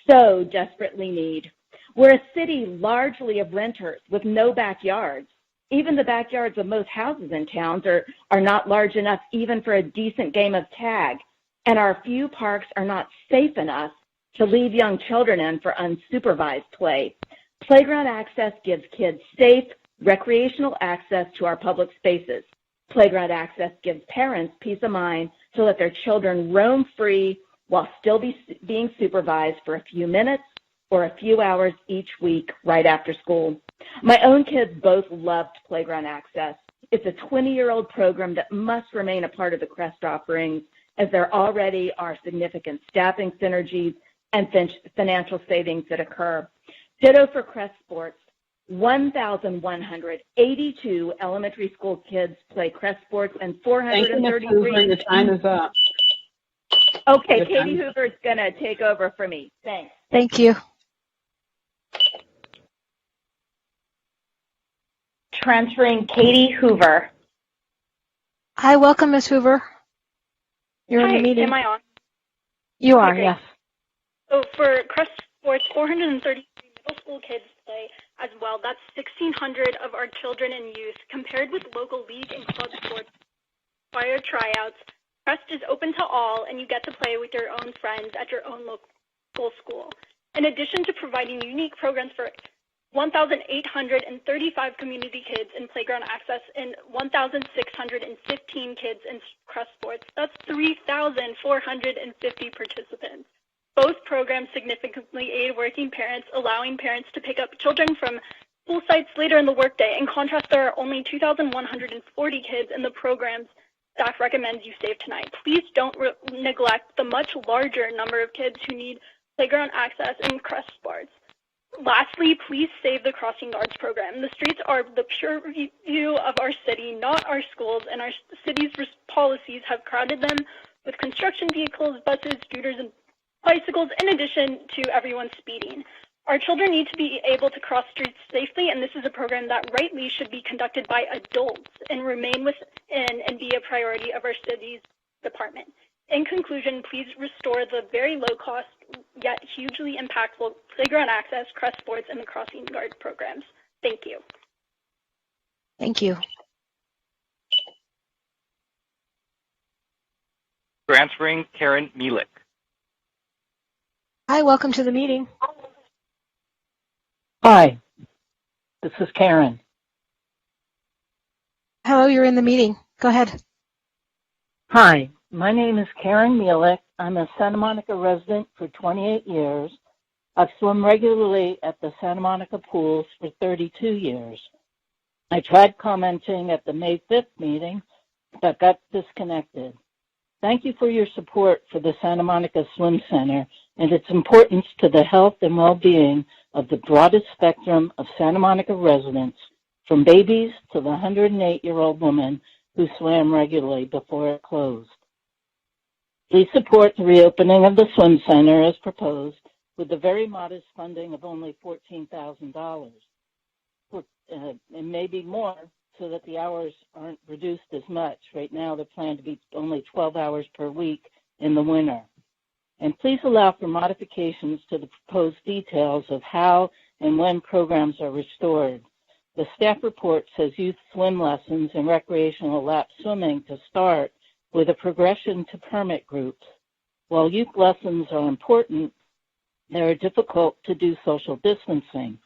so desperately need. We're a city largely of renters with no backyards. Even the backyards of most houses in towns are not large enough even for a decent game of tag. And our few parks are not safe enough to leave young children in for unsupervised play. Playground Access gives kids safe, recreational access to our public spaces. Playground Access gives parents peace of mind to let their children roam free while still being supervised for a few minutes or a few hours each week right after school. My own kids both loved Playground Access. It's a 20-year-old program that must remain a part of the Crest offerings, as there already are significant staffing synergies and financial savings that occur. Ditto for Crest Sports. 1,182 elementary school kids play Crest Sports, and 433. The time is up. Okay, Katie Hoover is going to take over for me. Thanks. Thank you. Transferring Katie Hoover. Hi, welcome, Ms. Hoover. You're in the meeting. Am I on? You are, Okay. yes. So for Crest Sports, 433 middle school kids play as well. That's 1,600 of our children and youth. Compared with local league and club sports, prior tryouts, Crest is open to all, and you get to play with your own friends at your own local school. In addition to providing unique programs for 1,835 community kids in Playground Access and 1,615 kids in Crest Sports, that's 3,450 participants. Both programs significantly aid working parents, allowing parents to pick up children from school sites later in the workday. In contrast, there are only 2,140 kids in the programs staff recommends you save tonight. Please don't neglect the much larger number of kids who need Playground Access in Crest Sports. Lastly, please save the Crossing Guards program. The streets are the pure view of our city, not our schools, and our city's policies have crowded them with construction vehicles, buses, scooters, and bicycles, in addition to everyone speeding. Our children need to be able to cross streets safely, and this is a program that rightly should be conducted by adults and remain within and be a priority of our city's department. In conclusion, please restore the very low-cost yet hugely impactful playground access, crest sports, and the crossing guard programs. Thank you. Thank you. Transferring Karen Mielek. Hi, welcome to the meeting. Hi, this is Karen. Hello, you're in the meeting. Go ahead. Hi, my name is Karen Mielek. I'm a Santa Monica resident for 28 years. I've swum regularly at the Santa Monica pools for 32 years. I tried commenting at the May 5th meeting, but got disconnected. Thank you for your support for the Santa Monica Swim Center and its importance to the health and well-being of the broadest spectrum of Santa Monica residents, from babies to the 108-year-old woman who swam regularly before it closed. Please support the reopening of the swim center as proposed with the very modest funding of only $14,000, and maybe more so that the hours aren't reduced as much. Right now they're planned to be only 12 hours per week in the winter. And please allow for modifications to the proposed details of how and when programs are restored. The staff report says youth swim lessons and recreational lap swimming to start with a progression to permit groups. While youth lessons are important, they are difficult to do social distancing.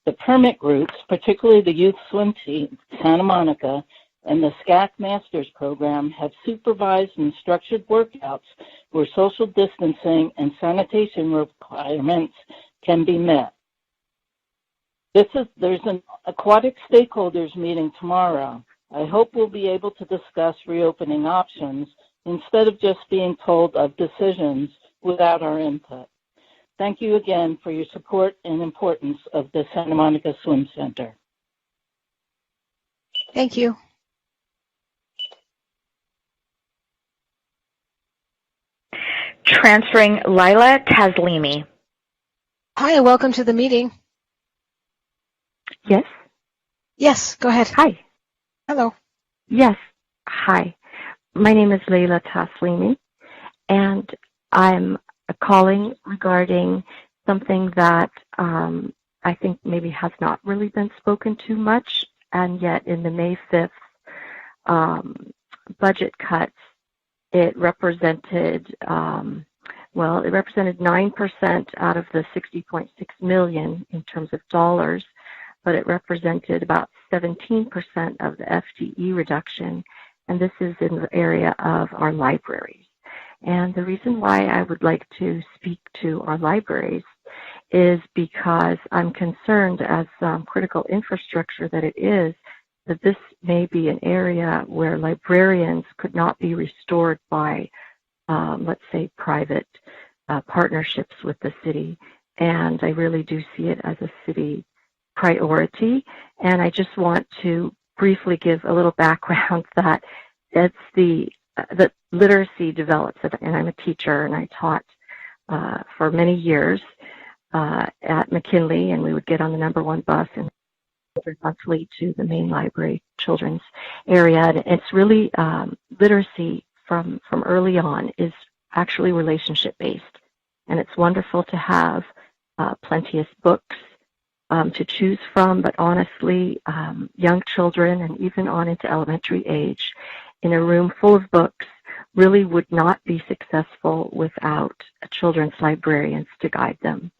The permit groups, particularly the youth swim team, Santa Monica, and the SCAC Masters program have supervised and structured workouts where social distancing and sanitation requirements can be met. There's an aquatic stakeholders meeting tomorrow. I hope we'll be able to discuss reopening options instead of just being told of decisions without our input. Thank you again for your support and importance of the Santa Monica Swim Center. Thank you. Transferring Lila Taslimi. Hi, welcome to the meeting. Yes? Yes, go ahead. Hi. Hello. Yes. Hi. My name is Leila Taslimi, and I'm calling regarding something that I think maybe has not really been spoken to much, and yet in the May 5th budget cuts, it represented, it represented 9% out of the $60.6 million in terms of dollars, but it represented about 17% of the FTE reduction, and this is in the area of our libraries. And the reason why I would like to speak to our libraries is because I'm concerned, as critical infrastructure that it is, that this may be an area where librarians could not be restored by, let's say, private partnerships with the city. And I really do see it as a city priority. And I just want to briefly give a little background that it's that literacy develops, and I'm a teacher, and I taught for many years at McKinley, and we would get on the #1 bus and monthly to the main library children's area. And it's really literacy from early on is actually relationship based, and it's wonderful to have plenteous books to choose from, but honestly, young children and even on into elementary age in a room full of books really would not be successful without children's librarians to guide them.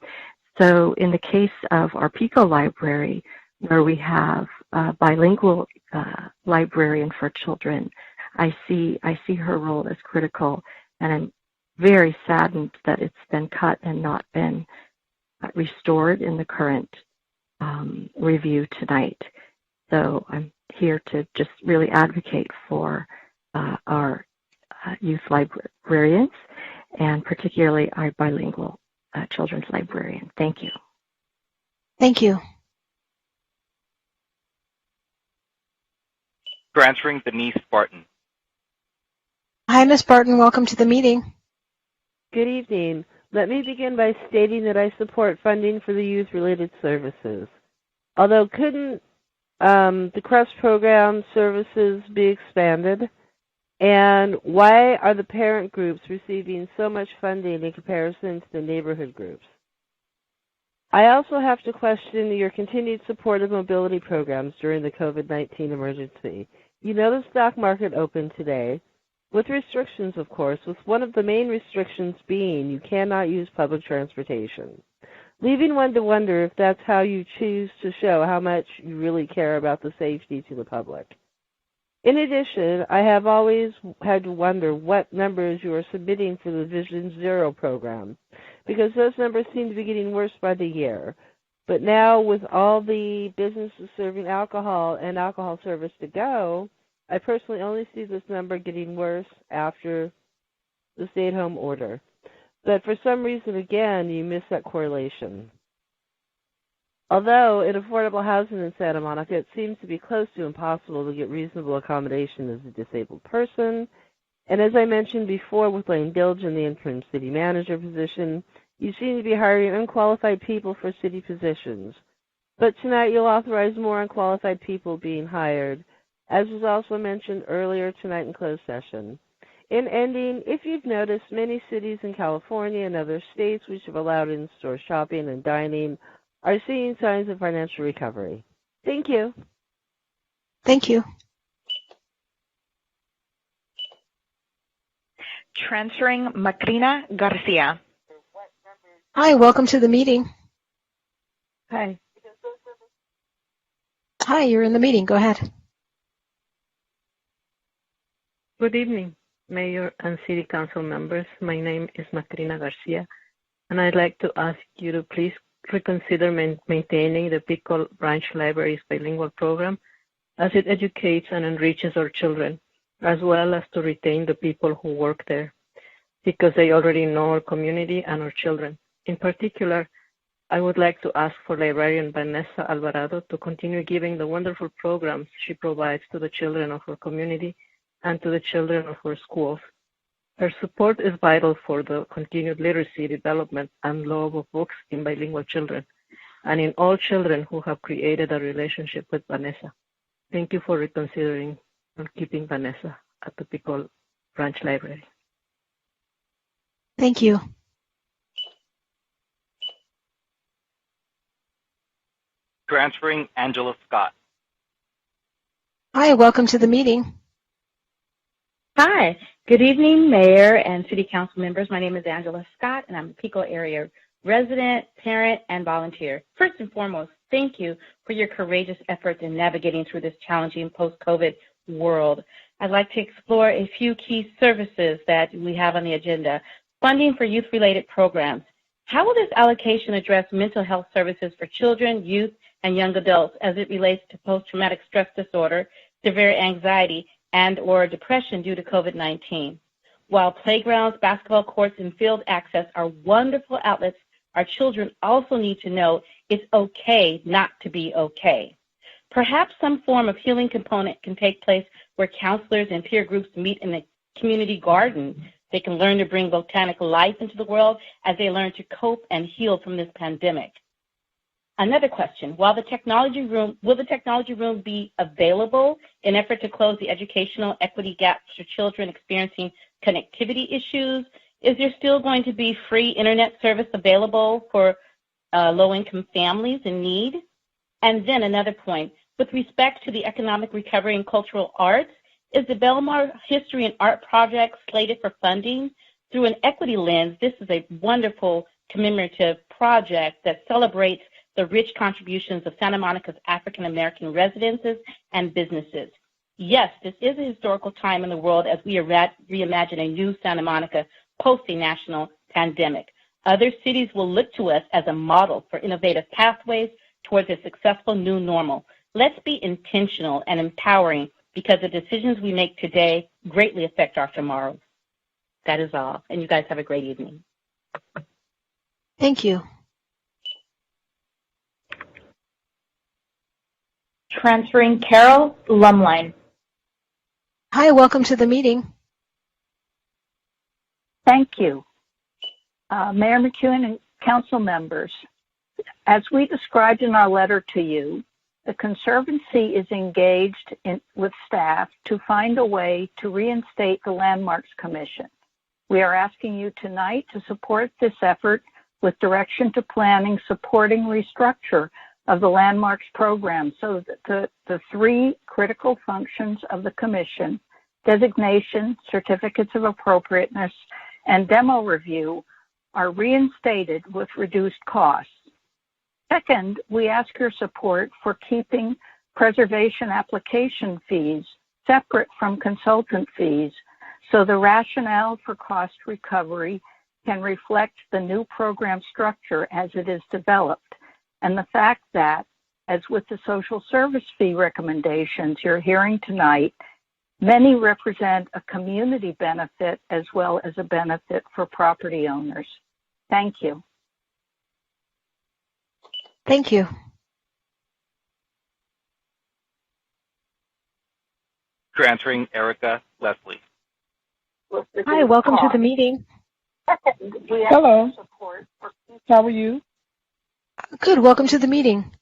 So in the case of our PICO library, where we have a bilingual librarian for children, I see her role as critical, and I'm very saddened that it's been cut and not been restored in the current review tonight. So I'm here to just really advocate for our youth librarians, and particularly our bilingual children's librarian. Thank you. Thank you. Transferring Denise Barton. Hi, Ms. Barton. Welcome to the meeting. Good evening. Let me begin by stating that I support funding for the youth-related services. Although couldn't the CREST program services be expanded? And why are the parent groups receiving so much funding in comparison to the neighborhood groups? I also have to question your continued support of mobility programs during the COVID-19 emergency. You know the stock market opened today, with restrictions, of course, with one of the main restrictions being you cannot use public transportation, leaving one to wonder if that's how you choose to show how much you really care about the safety to the public. In addition, I have always had to wonder what numbers you are submitting for the Vision Zero program, because those numbers seem to be getting worse by the year. But now with all the businesses serving alcohol and alcohol service to go, I personally only see this number getting worse after the stay-at-home order. But for some reason, again, you miss that correlation. Although in affordable housing in Santa Monica, it seems to be close to impossible to get reasonable accommodation as a disabled person. And as I mentioned before with Lane Dilge in the interim city manager position, you seem to be hiring unqualified people for city positions. But tonight you'll authorize more unqualified people being hired, as was also mentioned earlier tonight in closed session. In ending, if you've noticed, many cities in California and other states which have allowed in-store shopping and dining are seeing signs of financial recovery. Thank you. Thank you. Transferring Macrina Garcia. Hi, welcome to the meeting. Hi. Hi, you're in the meeting. Go ahead. Good evening, Mayor and City Council members. My name is Macrina Garcia, and I'd like to ask you to please reconsider maintaining the Pickle Branch Library's bilingual program, as it educates and enriches our children, as well as to retain the people who work there, because they already know our community and our children. In particular, I would like to ask for librarian Vanessa Alvarado to continue giving the wonderful programs she provides to the children of our community and to the children of our schools. Her support is vital for the continued literacy development and love of books in bilingual children and in all children who have created a relationship with Vanessa. Thank you for reconsidering and keeping Vanessa at the Pickle Branch Library. Thank you. Transferring Angela Scott. Hi, welcome to the meeting. Hi, good evening, Mayor and City Council members. My name is Angela Scott, and I'm a Pico area resident, parent, and volunteer. First and foremost, thank you for your courageous efforts in navigating through this challenging post-COVID world. I'd like to explore a few key services that we have on the agenda. Funding for youth-related programs. How will this allocation address mental health services for children, youth, and young adults as it relates to post-traumatic stress disorder, severe anxiety, and/or depression due to COVID-19? While playgrounds, basketball courts, and field access are wonderful outlets, our children also need to know it's okay not to be okay. Perhaps some form of healing component can take place where counselors and peer groups meet in a community garden. They can learn to bring botanical life into the world as they learn to cope and heal from this pandemic. Another question, will the technology room be available in effort to close the educational equity gaps for children experiencing connectivity issues? Is there still going to be free internet service available for low-income families in need? And then another point, with respect to the economic recovery and cultural arts, is the Belmar History and Art Project slated for funding? Through an equity lens, this is a wonderful commemorative project that celebrates the rich contributions of Santa Monica's African American residences and businesses. Yes, this is a historical time in the world as we reimagine a new Santa Monica post a national pandemic. Other cities will look to us as a model for innovative pathways towards a successful new normal. Let's be intentional and empowering, because the decisions we make today greatly affect our tomorrows. That is all. And you guys have a great evening. Thank you. Transferring Carol Lumline. Hi, welcome to the meeting. Thank you. Mayor McEwen and council members, as we described in our letter to you, The Conservancy is engaged with staff to find a way to reinstate the Landmarks Commission. We are asking you tonight to support this effort with direction to planning supporting restructure of the Landmarks program so that the three critical functions of the Commission, designation, certificates of appropriateness, and demo review, are reinstated with reduced costs. Second, we ask your support for keeping preservation application fees separate from consultant fees so the rationale for cost recovery can reflect the new program structure as it is developed, and the fact that, as with the social service fee recommendations you're hearing tonight, many represent a community benefit as well as a benefit for property owners. Thank you. Thank you. Transferring Erica Leslie. Hi, welcome to the meeting. Hello. How are you? Good, welcome to the meeting.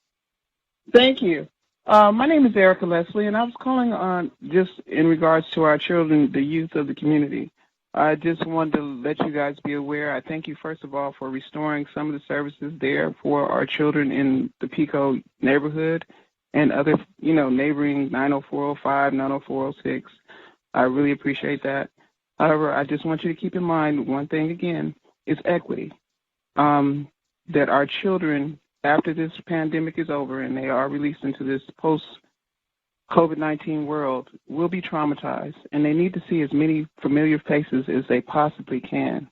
Thank you. My name is Erica Leslie, and I was calling on just in regards to our children, the youth of the community. I just wanted to let you guys be aware. I thank you, first of all, for restoring some of the services there for our children in the Pico neighborhood and other, neighboring 90405, 90406. I really appreciate that. However, I just want you to keep in mind one thing again, is equity. That our children, after this pandemic is over and they are released into this post-COVID-19 world, will be traumatized, and they need to see as many familiar faces as they possibly can.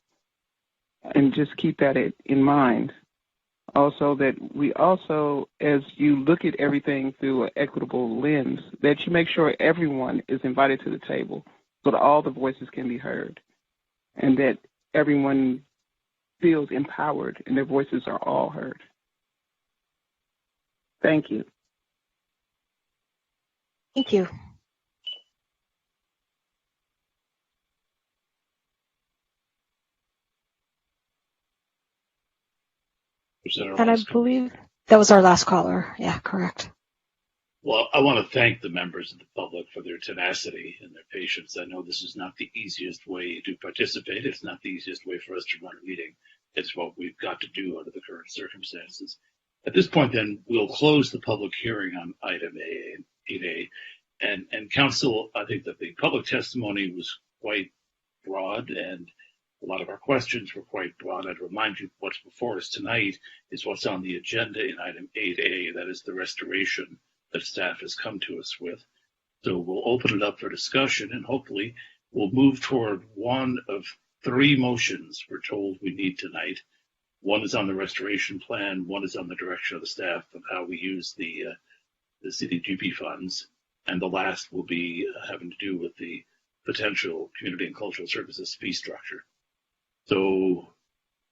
And just keep that in mind. Also, that we also, as you look at everything through an equitable lens, that you make sure everyone is invited to the table so that all the voices can be heard, and that everyone feels empowered and their voices are all heard. Thank you. Thank you. And I believe that was our last caller. Yeah, correct. Well, I want to thank the members of the public for their tenacity and their patience. I know this is not the easiest way to participate. It's not the easiest way for us to run a meeting. It's what we've got to do under the current circumstances. At this point, then, we'll close the public hearing on item 8A. And council, I think that the public testimony was quite broad, and a lot of our questions were quite broad. I'd remind you what's before us tonight is what's on the agenda in item 8A, that is the restoration that staff has come to us with. So we'll open it up for discussion, and hopefully we'll move toward one of three motions we're told we need tonight. One is on the restoration plan, one is on the direction of the staff of how we use the CDGP funds, and the last will be having to do with the potential community and cultural services fee structure. So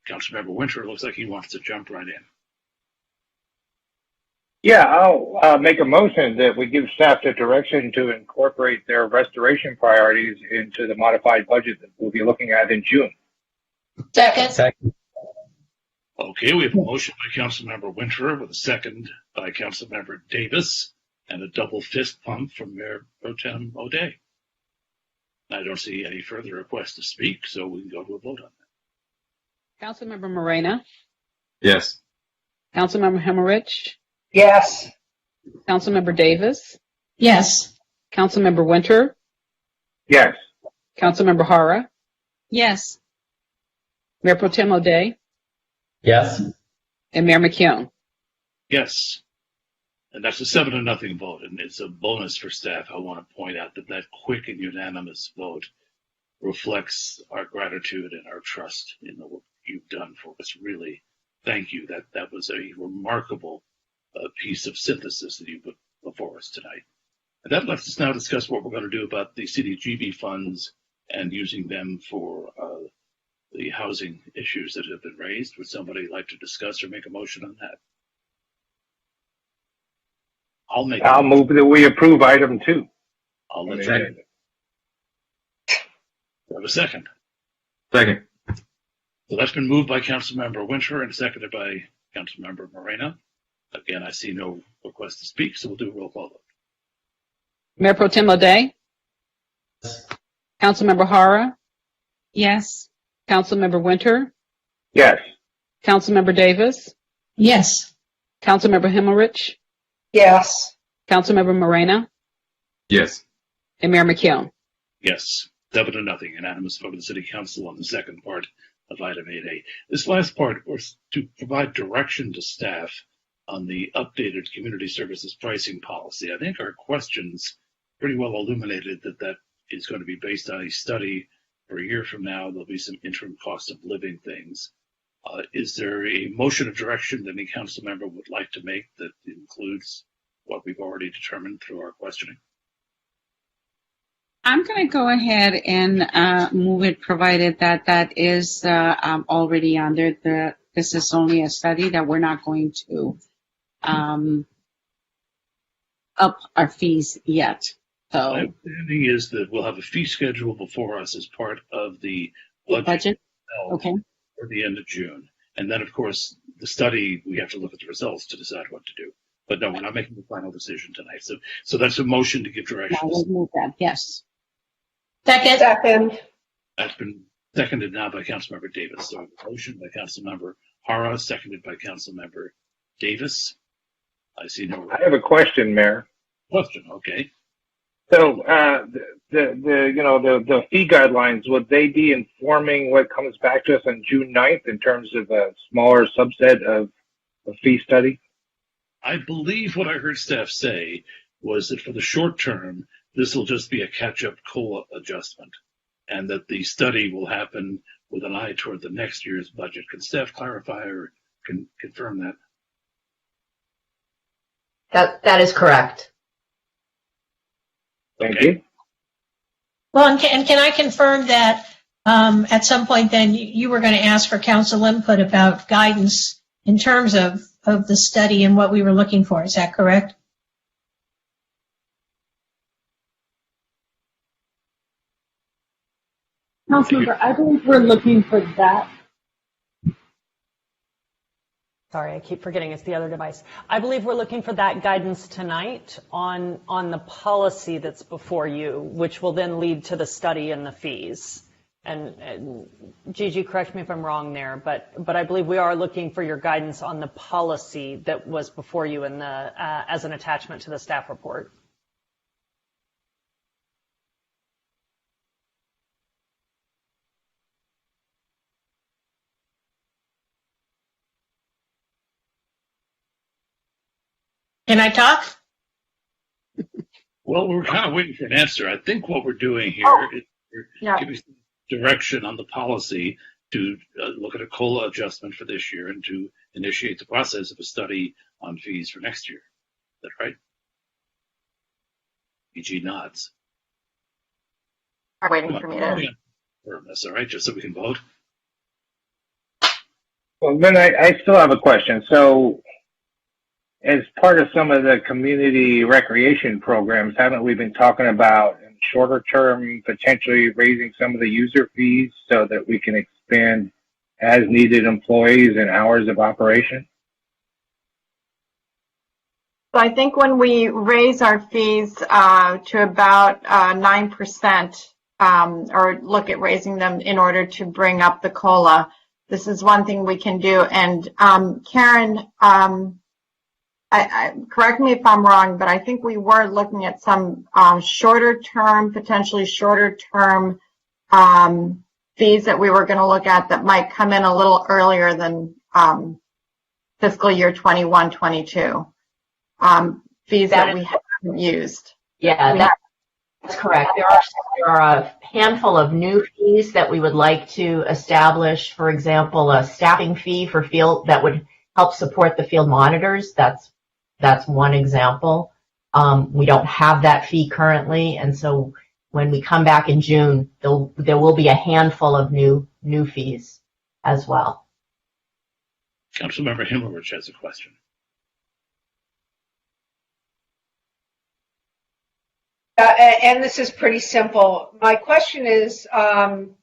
Councilmember Winter looks like he wants to jump right in. Yeah, I'll make a motion that we give staff the direction to incorporate their restoration priorities into the modified budget that we'll be looking at in June. Second. Okay, we have a motion by Councilmember Winter with a second by Councilmember Davis and a double fist pump from Mayor Pro Tem O'Day. I don't see any further requests to speak, so we can go to a vote on that. Councilmember Morena? Yes. Councilmember Hemmerich? Yes. Councilmember Davis? Yes. Councilmember Winter? Yes. Councilmember Hara? Yes. Mayor Pro Tem O'Day? Yes. And Mayor McKeown? Yes. And that's a 7-0 vote, and it's a bonus for staff. I want to point out that that quick and unanimous vote reflects our gratitude and our trust in the work you've done for us. Really, thank you. That was a remarkable piece of synthesis that you put before us tonight. And that lets us now discuss what we're going to do about the CDGB funds and using them for the housing issues that have been raised. Would somebody like to discuss or make a motion on that? I'll move that we approve item 2. I'll let you have a second. Second. So that's been moved by Councilmember Winter and seconded by Councilmember Morena. Again, I see no request to speak, so we'll do a roll call vote. Mayor Pro Tem O'Day? Councilmember Hara? Yes. Councilmember Winter? Yes. Councilmember Davis? Yes. Councilmember Himmelrich? Yes. Councilmember Moreno? Yes. And Mayor McKeown? Yes, 7-0, unanimous vote of the City Council on the second part of item 8A. This last part was to provide direction to staff on the updated community services pricing policy. I think our questions pretty well illuminated that is going to be based on a study. For a year from now, there'll be some interim cost of living things. Is there a motion of direction that any council member would like to make that includes what we've already determined through our questioning? I'm going to go ahead and move it, provided that that is already under the. This is only a study, that we're not going to up our fees yet. So my understanding is that we'll have a fee schedule before us as part of the budget. Okay. For the end of June, and then of course the study, we have to look at the results to decide what to do. But no, we're not making the final decision tonight. So that's a motion to give direction. Now we'll move that. Yes. Second. That's been seconded now by Councilmember Davis. So a motion by Councilmember Hara, seconded by Councilmember Davis. I see no. I have a question, Mayor. Question, okay. So the fee guidelines, would they be informing what comes back to us on June 9th in terms of a smaller subset of a fee study? I believe what I heard staff say was that for the short term, this will just be a catch-up COLA adjustment, and that the study will happen with an eye toward the next year's budget. Can staff clarify or confirm that? That is correct. Thank you. Well, and can I confirm that at some point then you were going to ask for council input about guidance in terms of the study and what we were looking for. Is that correct? Councilmember, I believe we're looking for that. Sorry, I keep forgetting it's the other device. I believe we're looking for that guidance tonight on the policy that's before you, which will then lead to the study and the fees. And Gigi, correct me if I'm wrong there, but I believe we are looking for your guidance on the policy that was before you in the as an attachment to the staff report. Can I talk? Well, we're kind of waiting for an answer. I think what we're doing here is we're giving some direction on the policy to look at a COLA adjustment for this year and to initiate the process of a study on fees for next year. Is that right? EG nods. I'm waiting for me to. That's all right, just so we can vote. Well, then I still have a question. So, as part of some of the community recreation programs, haven't we been talking about in shorter term potentially raising some of the user fees so that we can expand as needed employees and hours of operation? So I think when we raise our fees to about 9%, or look at raising them in order to bring up the COLA, this is one thing we can do. And Karen, correct me if I'm wrong, but I think we were looking at some potentially shorter term fees that we were going to look at that might come in a little earlier than fiscal year 21-22. Fees that we haven't used. Yeah, that's correct. There are a handful of new fees that we would like to establish. For example, a staffing fee for field that would help support the field monitors. That's one example. We don't have that fee currently, and so when we come back in June, there will be a handful of new fees as well. Councilmember Himmelrich has a question. And this is pretty simple. My question is, so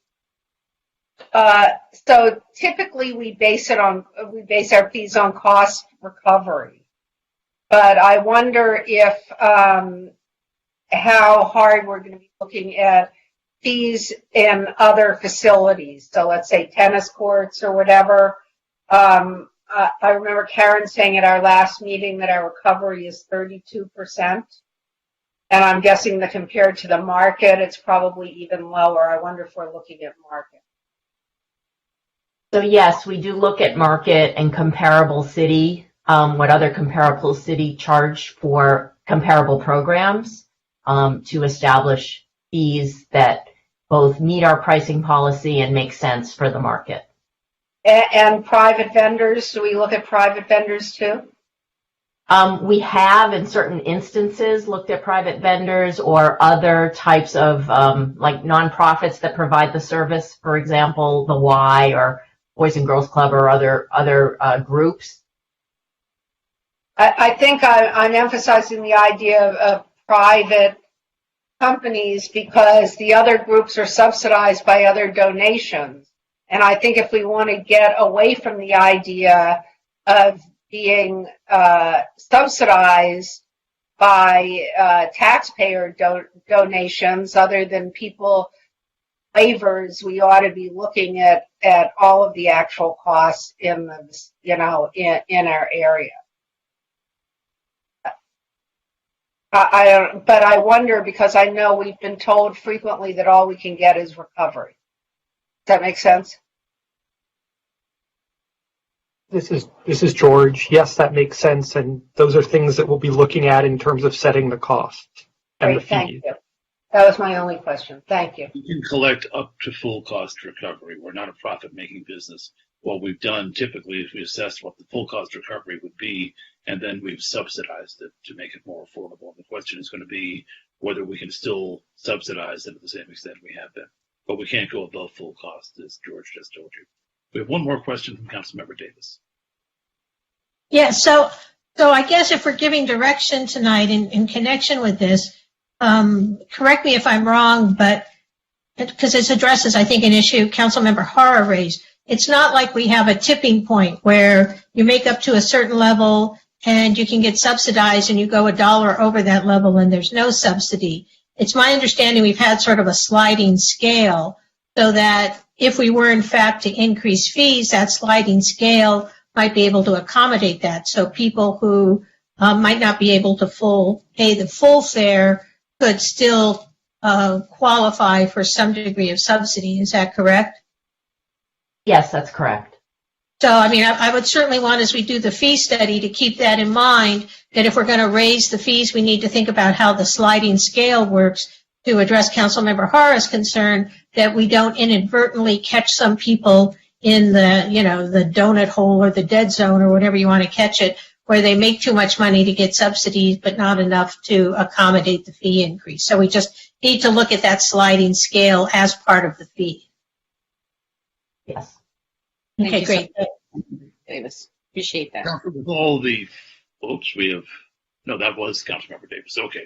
typically we base our fees on cost recovery. but I wonder if how hard we're going to be looking at fees in other facilities. So let's say tennis courts or whatever. I remember Karen saying at our last meeting that our recovery is 32%. And I'm guessing that compared to the market, it's probably even lower. I wonder if we're looking at market. So yes, we do look at market and comparable city, what other comparable city charge for comparable programs to establish fees that both meet our pricing policy and make sense for the market. And private vendors, do we look at private vendors too? We have, in certain instances, looked at private vendors or other types of like nonprofits that provide the service. For example, the Y or Boys and Girls Club or other groups. I think I'm emphasizing the idea of private companies because the other groups are subsidized by other donations. And I think if we want to get away from the idea of being subsidized by taxpayer donations other than people waivers, we ought to be looking at all of the actual costs in the, in our area. But I wonder, because I know we've been told frequently that all we can get is recovery. Does that make sense? This is George. Yes, that makes sense, and those are things that we'll be looking at in terms of setting the costs and the fees. Thank you. That was my only question. Thank you. You can collect up to full cost recovery. We're not a profit-making business. What we've done typically is we assess what the full cost recovery would be, and then we've subsidized it to make it more affordable. The question is going to be whether we can still subsidize it to the same extent we have been. But we can't go above full cost, as George just told you. We have one more question from Councilmember Davis. Yeah, so I guess if we're giving direction tonight in connection with this, correct me if I'm wrong, but because this addresses, I think, an issue Councilmember Hara raised. It's not like we have a tipping point where you make up to a certain level and you can get subsidized and you go $1 over that level and there's no subsidy. It's my understanding we've had sort of a sliding scale so that if we were in fact to increase fees, that sliding scale might be able to accommodate that. So people who might not be able to pay the full fare could still qualify for some degree of subsidy. Is that correct? Yes, that's correct. So, I mean, I would certainly want, as we do the fee study, to keep that in mind, that if we're going to raise the fees, we need to think about how the sliding scale works to address Councilmember Hara's concern that we don't inadvertently catch some people in the, the donut hole or the dead zone or whatever you want to catch it, where they make too much money to get subsidies, but not enough to accommodate the fee increase. So we just need to look at that sliding scale as part of the fee. Yes. Okay, great. Davis, appreciate that. With all the folks we have, no, that was Councilmember Davis. Okay.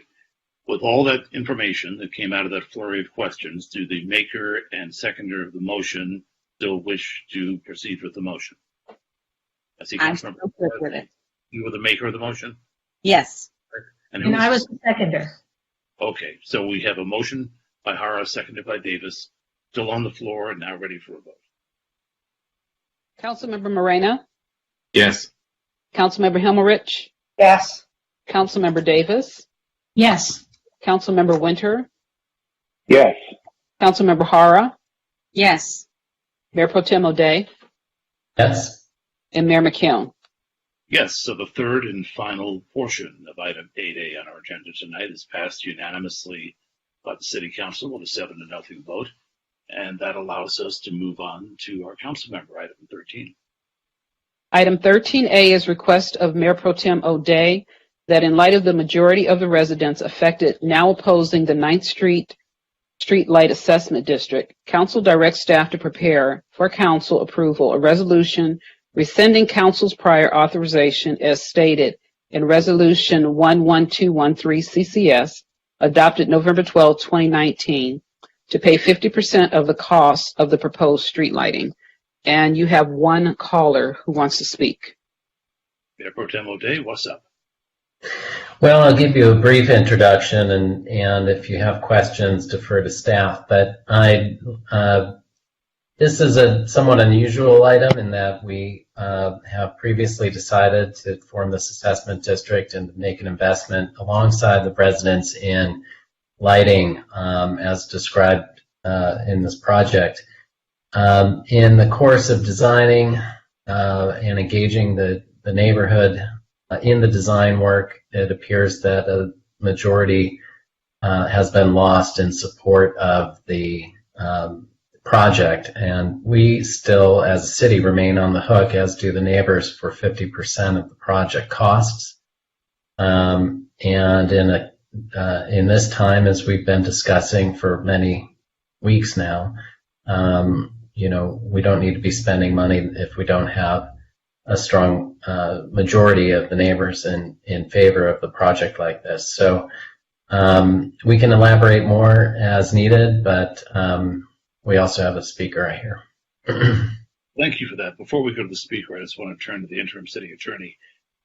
With all that information that came out of that flurry of questions, do the maker and seconder of the motion still wish to proceed with the motion? I see I'm still good with it. You were the maker of the motion? Yes. And I was the seconder. Okay, so we have a motion by Hara, seconded by Davis, still on the floor and now ready for a vote. Councilmember Moreno? Yes. Councilmember Himmelrich? Yes. Councilmember Davis? Yes. Councilmember Winter? Yes. Councilmember Hara? Yes. Mayor Pro Tem O'Day? Yes. And Mayor McKeown? Yes, so the third and final portion of item 8A on our agenda tonight is passed unanimously by the City Council with a 7-0 vote, and that allows us to move on to our council member, item 13. Item 13A is request of Mayor Pro Tem O'Day that in light of the majority of the residents affected now opposing the 9th Street Streetlight Assessment District, Council directs staff to prepare for Council approval a resolution rescinding Council's prior authorization as stated in Resolution 11213 CCS, adopted November 12, 2019, to pay 50% of the cost of the proposed street lighting. And you have one caller who wants to speak. Mayor Pro Tem O'Day, what's up? Well, I'll give you a brief introduction, and if you have questions, defer to staff. But this is a somewhat unusual item in that we have previously decided to form this assessment district and make an investment alongside the residents in lighting as described in this project. In the course of designing and engaging the neighborhood in the design work, it appears that a majority has been lost in support of the project, and we still, as a city, remain on the hook, as do the neighbors, for 50% of the project costs. And in this time, as we've been discussing for many weeks now, we don't need to be spending money if we don't have a strong majority of the neighbors in favor of the project like this. So we can elaborate more as needed, but we also have a speaker right here. Thank you for that. Before we go to the speaker, I just want to turn to the interim city attorney.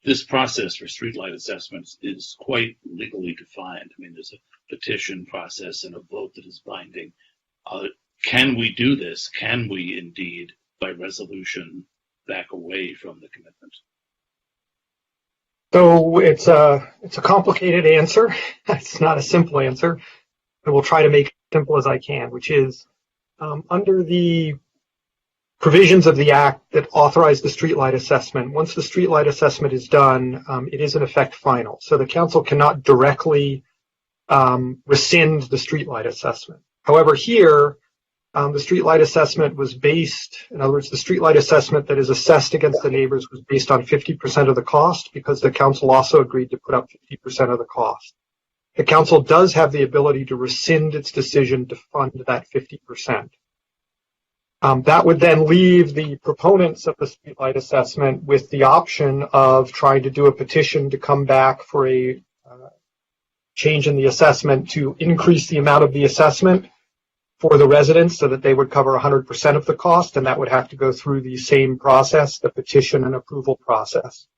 This process for streetlight assessments is quite legally defined. I mean, there's a petition process and a vote that is binding. Can we do this? Can we indeed, by resolution, back away from the commitment? So it's a complicated answer. It's not a simple answer. I will try to make it as simple as I can, which is under the provisions of the Act that authorize the streetlight assessment, once the streetlight assessment is done, it is in effect final. So the council cannot directly rescind the streetlight assessment. However, here, the streetlight assessment was based, in other words, the streetlight assessment that is assessed against the neighbors was based on 50% of the cost, because the council also agreed to put up 50% of the cost. The council does have the ability to rescind its decision to fund that 50%. That would then leave the proponents of the streetlight assessment with the option of trying to do a petition to come back for a change in the assessment to increase the amount of the assessment for the residents so that they would cover 100% of the cost, and that would have to go through the same process, the petition and approval process.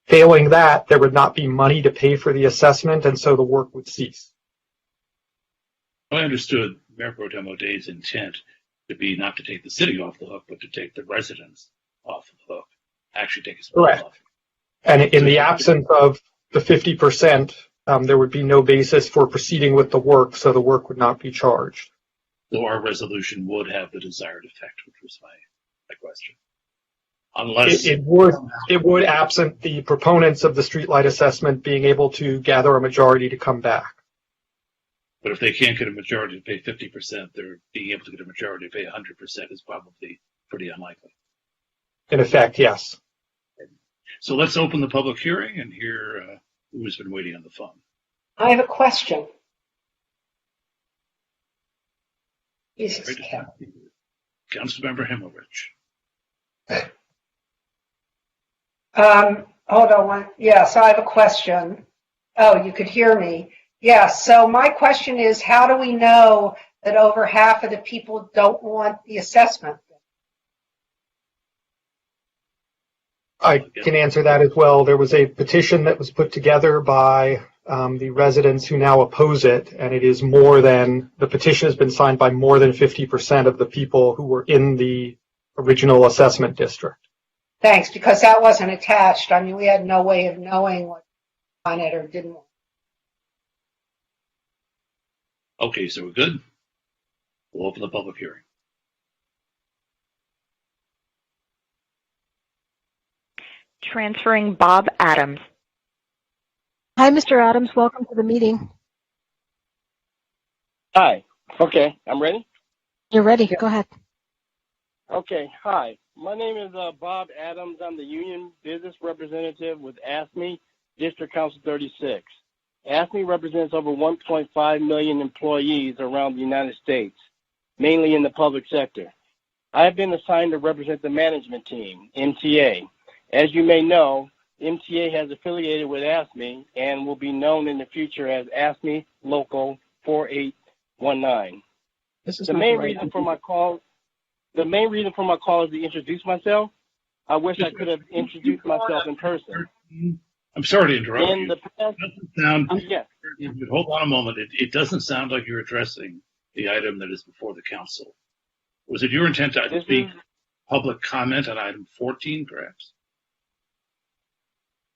Failing that, there would not be money to pay for the assessment, and so the work would cease. I understood Mayor Pro Tem O'Day's intent to be not to take the city off the hook, but to take the residents off the hook. Actually take us off. And in the absence of the 50%, there would be no basis for proceeding with the work, so the work would not be charged. So our resolution would have the desired effect, which was my question. Unless it would, absent the proponents of the streetlight assessment being able to gather a majority to come back. But if they can't get a majority to pay 50%, they're being able to get a majority to pay 100% is probably pretty unlikely. In effect, yes. So let's open the public hearing and hear who has been waiting on the phone. I have a question. Councilmember Himmelrich. Hold on. Yes, I have a question. Oh, you could hear me. Yes, so my question is, how do we know that over half of the people don't want the assessment? I can answer that as well. There was a petition that was put together by the residents who now oppose it, and it is more than, the petition has been signed by more than 50% of the people who were in the original assessment district. Thanks, because that wasn't attached. I mean, we had no way of knowing what on it or didn't want. Okay, so we're good. We'll open the public hearing. Transferring Bob Adams. Hi, Mr. Adams. Welcome to the meeting. Hi. Okay, I'm ready? You're ready. Go ahead. Okay, hi. My name is Bob Adams. I'm the union business representative with AFSCME, District Council 36. AFSCME represents over 1.5 million employees around the United States, mainly in the public sector. I have been assigned to represent the management team, MTA. As you may know, MTA has affiliated with AFSCME and will be known in the future as AFSCME Local 4819. The main reason for my call is to introduce myself. I wish I could have introduced myself in person. I'm sorry to interrupt In you. the past, It doesn't sound, yes. hold on a moment. It doesn't sound like you're addressing the item that is before the council. Was it your intent to speak public comment on item 14, perhaps?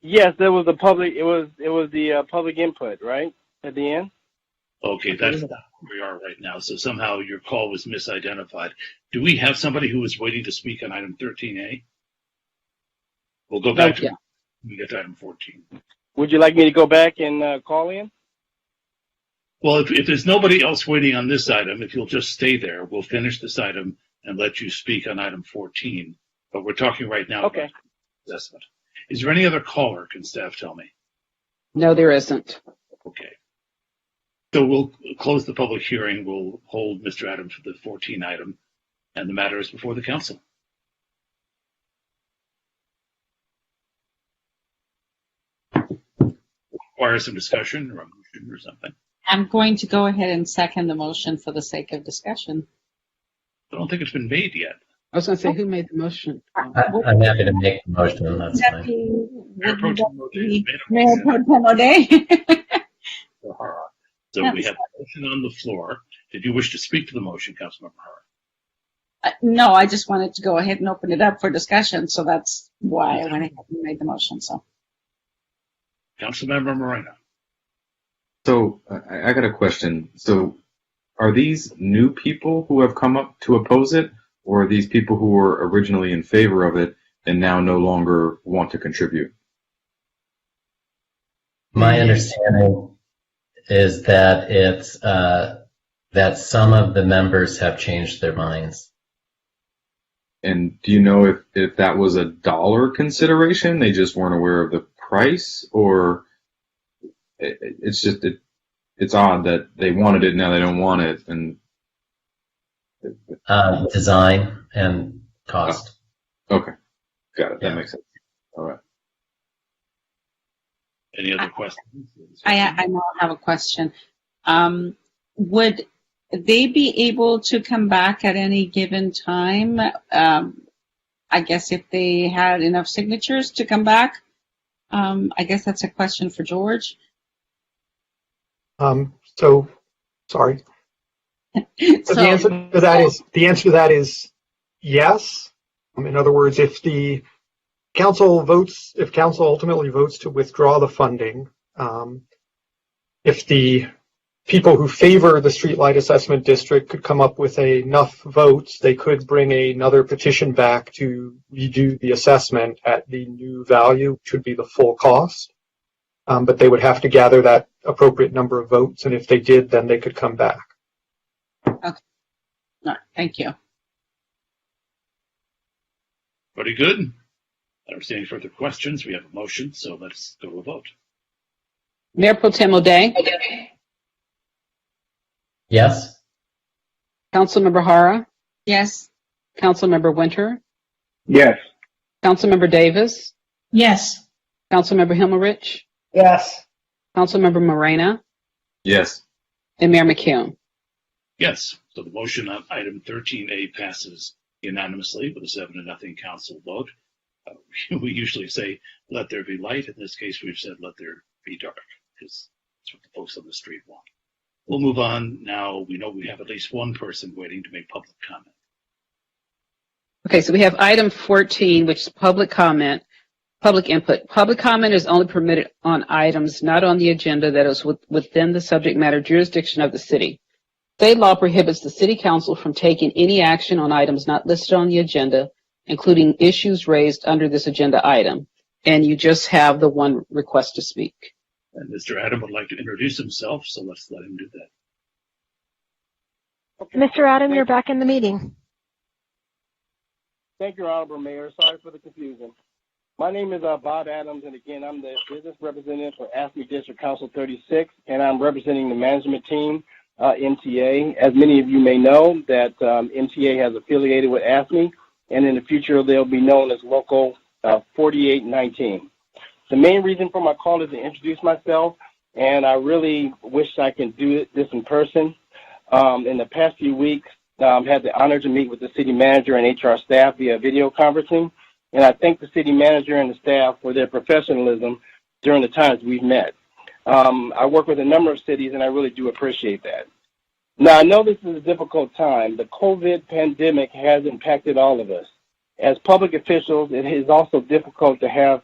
Yes, there was a public. It was the public input, right, at the end. Okay, that's not where we are right now. So somehow your call was misidentified. Do we have somebody who is waiting to speak on item 13A? We'll go back to when we get to item 14. Would you like me to go back and call in? Well, if there's nobody else waiting on this item, if you'll just stay there, we'll finish this item and let you speak on item 14. But we're talking right now about assessment. Is there any other caller, can staff tell me? No, there isn't. Okay. So we'll close the public hearing. We'll hold Mr. Adams for the 14 item, and the matter is before the council. Require some discussion or a motion or something. I'm going to go ahead and second the motion for the sake of discussion. I don't think it's been made yet. I was going to say, who made the motion? I'm happy to make the motion. That's fine. Mayor Pro Tem O'Day. Mayor Pro Tem O'Day. So we have a motion on the floor. Did you wish to speak to the motion, Councilmember Hara? No, I just wanted to go ahead and open it up for discussion, so that's why I went ahead and made the motion. So, Councilmember Moreno. So I got a question. So are these new people who have come up to oppose it, or are these people who were originally in favor of it and now no longer want to contribute? My understanding is that it's that some of the members have changed their minds. And do you know if that was a dollar consideration? They just weren't aware of the price, or it's just it's odd that they wanted it, now they don't want it, and design and cost. Okay, got it. That makes sense. All right. Any other questions? I now have a question. Would they be able to come back at any given time? I guess if they had enough signatures to come back. I guess that's a question for George. So, sorry. So the answer to that is yes. In other words, if council ultimately votes to withdraw the funding, if the people who favor the streetlight assessment district could come up with enough votes, they could bring another petition back to redo the assessment at the new value, which would be the full cost. But they would have to gather that appropriate number of votes, and if they did, then they could come back. Okay. All right. Thank you. Pretty good. I don't see any further questions. We have a motion, so let's go to a vote. Mayor Pro Tem O'Day? Yes. Councilmember Hara? Yes. Councilmember Winter? Yes. Councilmember Davis? Yes. Councilmember Himmelrich? Yes. Councilmember Morena? Yes. And Mayor McKeown? Yes. So the motion on item 13A passes unanimously with a 7-0 council vote. We usually say, let there be light. In this case, we've said, let there be dark, because that's what the folks on the street want. We'll move on now. We know we have at least one person waiting to make public comment. Okay, so we have item 14, which is public comment, public input. Public comment is only permitted on items not on the agenda that is within the subject matter jurisdiction of the city. State law prohibits the city council from taking any action on items not listed on the agenda, including issues raised under this agenda item. And you just have the one request to speak. And Mr. Adam would like to introduce himself, so let's let him do that. Okay. Mr. Adam, you're back in the meeting. Thank you, Honorable Mayor. Sorry for the confusion. My name is Bob Adams, and again, I'm the business representative for AFSCME District Council 36, and I'm representing the management team, MTA. As many of you may know, that MTA has affiliated with AFSCME, and in the future, they'll be known as Local 4819. The main reason for my call is to introduce myself, and I really wish I can do this in person. In the past few weeks, I've had the honor to meet with the city manager and HR staff via video conferencing, and I thank the city manager and the staff for their professionalism during the times we've met. I work with a number of cities, and I really do appreciate that. Now, I know this is a difficult time. The COVID pandemic has impacted all of us. As public officials, it is also difficult to have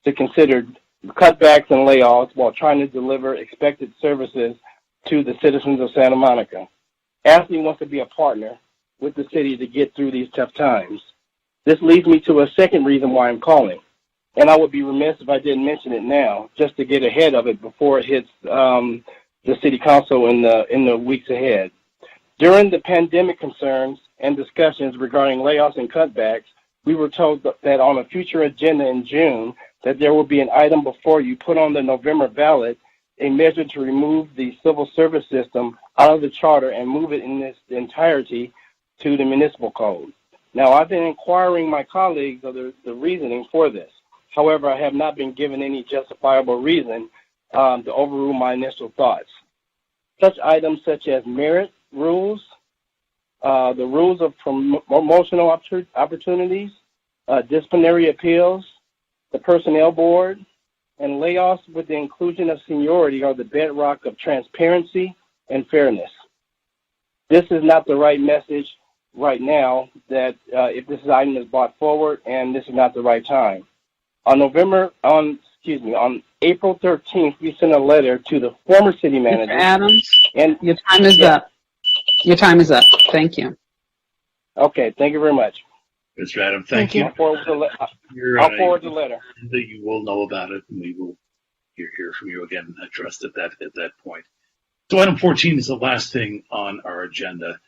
to consider cutbacks and layoffs while trying to deliver expected services to the citizens of Santa Monica. AFSCME wants to be a partner with the city to get through these tough times. This leads me to a second reason why I'm calling, and I would be remiss if I didn't mention it now, just to get ahead of it before it hits the City Council in the weeks ahead. During the pandemic concerns and discussions regarding layoffs and cutbacks, we were told that on a future agenda in June that there will be an item before you put on the November ballot, a measure to remove the civil service system out of the charter and move it in its entirety to the municipal code. Now, I've been inquiring my colleagues of the reasoning for this. However, I have not been given any justifiable reason to overrule my initial thoughts. Such items such as merit rules, the rules of promotional opportunities, disciplinary appeals, the personnel board, and layoffs with the inclusion of seniority are the bedrock of transparency and fairness. This is not the right message right now that if this item is brought forward, and this is not the right time. On April 13th, we sent a letter to the former city manager. Mr. Adams, and your time is up. Your time is up. Thank you. Okay, thank you very much. Mr. Adams, thank you. I'll forward the letter. You will know about it, and we will hear from you again addressed at that point. So item 14 is the last thing on our agenda.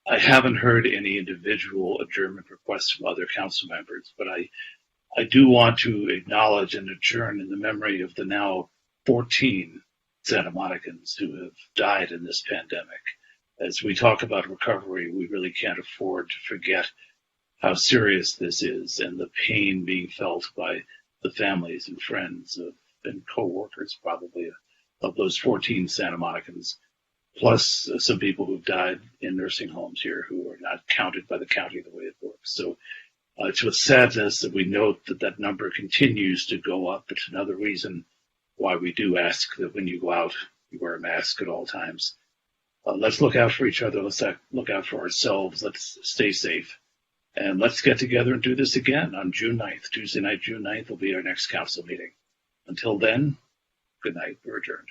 I haven't heard any individual adjournment requests from other council members, but I do want to acknowledge and adjourn in the memory of the now 14 Santa Monicans who have died in this pandemic. As we talk about recovery, we really can't afford to forget how serious this is and the pain being felt by the families and friends and co-workers probably of those 14 Santa Monicans, plus some people who've died in nursing homes here who are not counted by the county the way it works. So it's with sadness that we note that number continues to go up. It's another reason why we do ask that when you go out, you wear a mask at all times. Let's look out for each other. Let's look out for ourselves. Let's stay safe. And let's get together and do this again on June 9th. Tuesday night, June 9th will be our next council meeting. Until then, good night. We're adjourned.